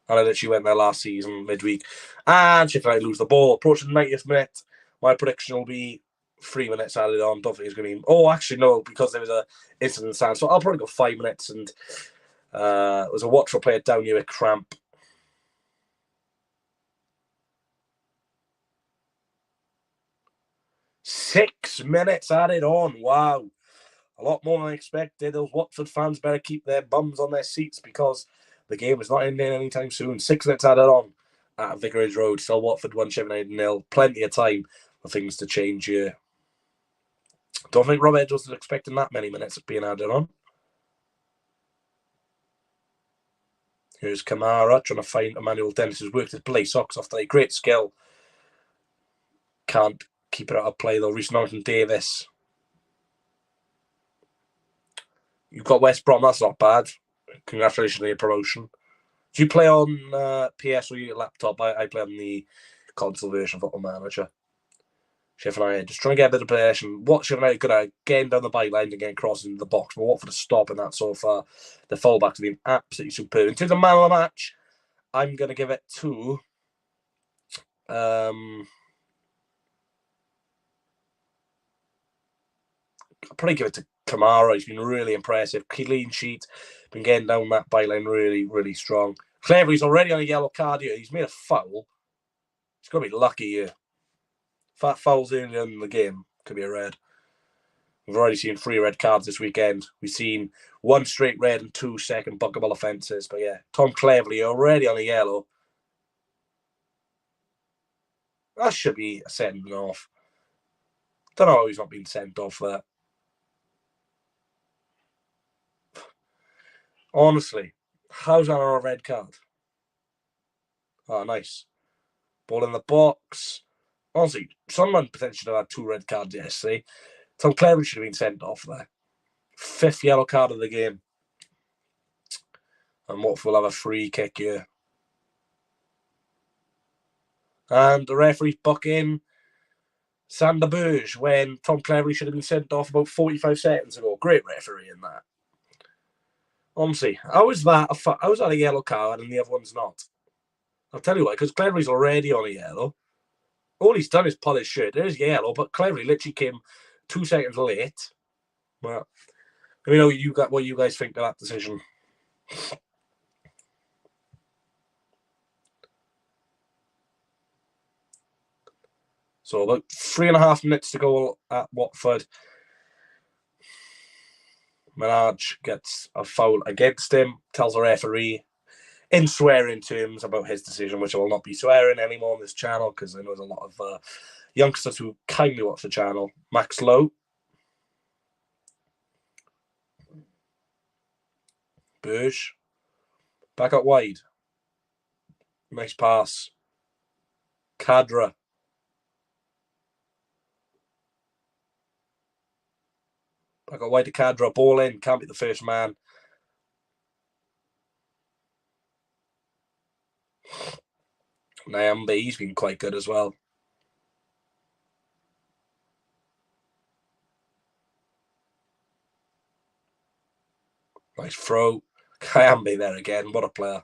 and I literally went there last season, midweek. And Sheffield United lose the ball. Approaching the 90th minute. My prediction will be 3 minutes added on. Don't think it's going to be... Oh, actually, no, because there was an incident in the stand. So I'll probably go 5 minutes. And it was a Watford player down here with cramp. Six minutes added on. Wow. A lot more than I expected. Those Watford fans better keep their bums on their seats because the game is not ending anytime soon. 6 minutes added on at Vicarage Road. Still Watford 1 7-0. Plenty of time for things to change here. Don't think Rob Edwards was expecting that many minutes of being added on. Here's Kamara trying to find Emmanuel Dennis, who's worked his play socks off today. Great skill. Can't keep it out of play, though. Reece Norton-Davis. You've got West Brom. That's not bad. Congratulations on your promotion. Do you play on PS or your laptop? I play on the console version of Football Manager. Sheffield United just trying to get a bit of possession. What Sheffield United good at getting down the byline and getting crosses into the box, but Watford are stopping that so far. The fullbacks have been absolutely superb. In terms of man of the match, I'm going to give it to I'll probably give it to Kamara. He's been really impressive. Clean sheet. Been getting down that byline really, really strong. Cleverly's already on a yellow card here. He's made a foul. He's got to be lucky here. Fat fouls early in the game. Could be a red. We've already seen 3 red cards this weekend. We've seen 1 straight red and 2 second bunkable offences. But yeah, Tom Cleverley already on a yellow. That should be a sending off. Don't know how he's not been sent off for that. Honestly, how's that on a red card? Oh, nice. Ball in the box. Honestly, someone potentially had 2 red cards yesterday. Tom Cleverley should have been sent off there. 5th yellow card of the game. And Watford will have a free kick here. And the referee bucking Sander Berge when Tom Cleverley should have been sent off about 45 seconds ago. Great referee in that. Honestly, how is that a yellow card and the other one's not? I'll tell you why, because Cleverley's already on a yellow. All he's done is pull his shirt. It is yellow, but Cleverley literally came 2 seconds late. Well, let me know what you guys think of that decision. So about 3.5 minutes to go at Watford. Minaj gets a foul against him, tells the referee in swearing terms about his decision, which I will not be swearing anymore on this channel because I know there's a lot of youngsters who kindly watch the channel. Max Lowe. Berge. Back out wide. Nice pass. Cadra. Back out wide to Cadra. Ball in. Can't be the first man. Nyambe, he's been quite good as well. Nice throw. Nyambe there again. What a player.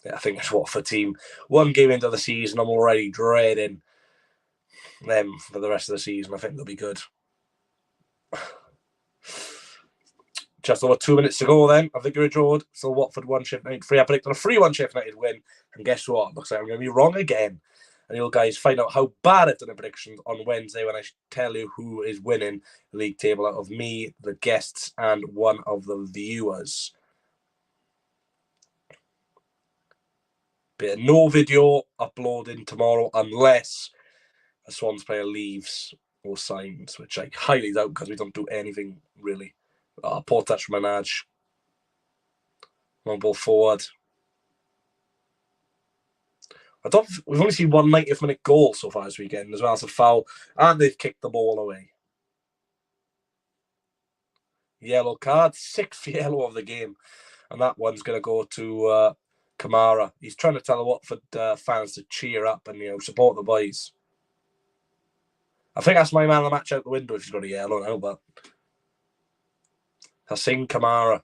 Yeah, I think it's Watford team. 1 game into the season, I'm already dreading them for the rest of the season. I think they'll be good. Just over 2 minutes to go then. I think Vicarage Road. So Watford 1, Sheffield United 3. I predicted a 3-1 Sheffield United win. And guess what? Looks like I'm going to be wrong again. And you'll guys find out how bad I've done the predictions on Wednesday when I tell you who is winning the league table out of me, the guests, and one of the viewers. But no video uploading tomorrow unless a Swans player leaves or signs, which I highly doubt because we don't do anything really. Poor touch from Minaj. Long ball forward. We've only seen 1 90th minute goal so far this weekend, as well as a foul, and they've kicked the ball away. Yellow card, 6th yellow of the game, and that one's going to go to Kamara. He's trying to tell the Watford fans to cheer up and support the boys. I think that's my man of the match out the window if he's got a yellow now, but Hussein Kamara.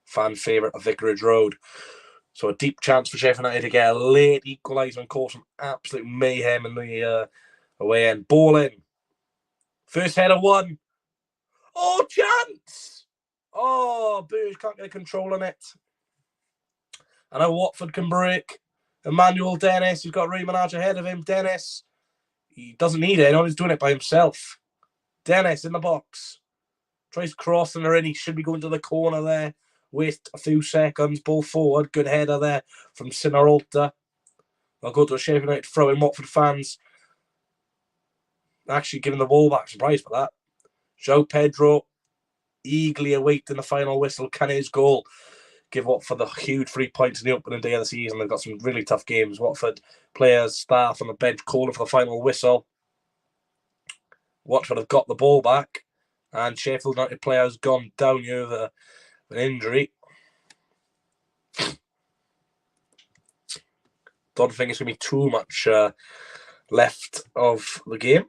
Fan favourite of Vicarage Road. So a deep chance for Sheffield United to get a late equaliser and cause some absolute mayhem in the away end. Ball in. First header 1. Oh, chance! Oh, Burge can't get a control on it. I know Watford can break. Emmanuel Dennis, he's got Ray Minaj ahead of him. Dennis, he doesn't need anyone, he's doing it by himself. Dennis in the box. Tries crossing her in, he should be going to the corner there. Waste a few seconds, ball forward. Good header there from Sinarolta. I'll go to a Sheffield United throw in. Watford fans actually giving the ball back. Surprised by that. Joao Pedro eagerly awaiting the final whistle. Can his goal give Watford the huge 3 points in the opening day of the season. They've got some really tough games. Watford players, staff on the bench calling for the final whistle. Watford have got the ball back, and Sheffield United players gone down here with an injury. Don't think it's going to be too much left of the game.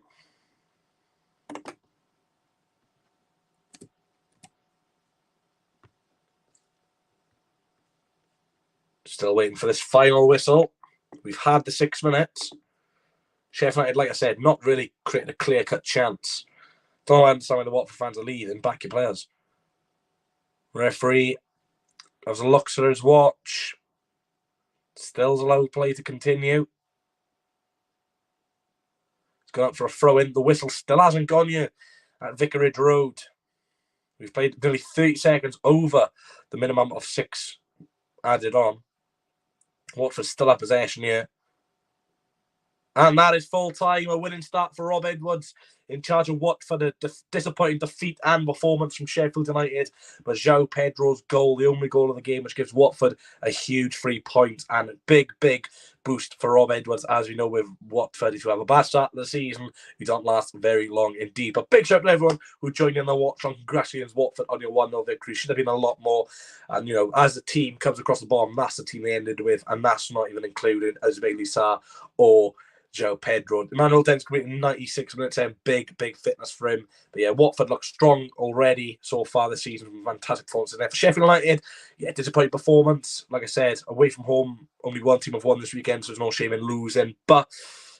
Still waiting for this final whistle. We've had the 6 minutes. Sheffield United, like I said, not really creating a clear-cut chance. Don't understand why the Watford fans are leaving. Back your players. Referee has a look at his watch. Still's allowed play to continue. It's gone up for a throw-in. The whistle still hasn't gone yet at Vicarage Road. We've played nearly 30 seconds over the minimum of 6 added on. Watford still have possession here. And that is full time. A winning start for Rob Edwards in charge of Watford. A disappointing defeat and performance from Sheffield United. But Joao Pedro's goal, the only goal of the game, which gives Watford a huge 3 points and a big, big boost for Rob Edwards. As we know with Watford, if you have a bad start to the season, you don't last very long indeed. But big shout out to everyone who joined in the Watchalong. Congratulations, Watford, on your 1-0 victory. Should have been a lot more. And, you know, as the team comes across the bottom, that's the team they ended with. And that's not even including Ismaili Sarr or Joao Pedro. Emmanuel Dennis completing 96 minutes in. Big, big fitness for him. But yeah, Watford looks strong already so far this season. Fantastic performance in there. For Sheffield United, yeah, disappointing performance. Like I said, away from home, only one team have won this weekend, so there's no shame in losing. But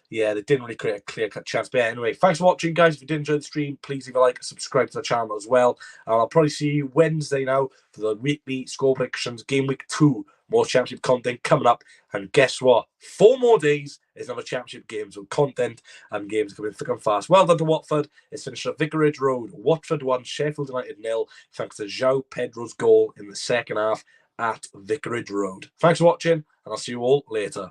yeah, they didn't really create a clear-cut chance. But yeah, anyway, thanks for watching, guys. If you did enjoy the stream, please leave a like, subscribe to the channel as well. And I'll probably see you Wednesday now for the weekly score predictions, game week 2. More championship content coming up. And guess what? 4 more days is another championship game. So content and games coming thick and fast. Well done to Watford. It's finished at Vicarage Road. Watford 1, Sheffield United 0. Thanks to Joao Pedro's goal in the second half at Vicarage Road. Thanks for watching, and I'll see you all later.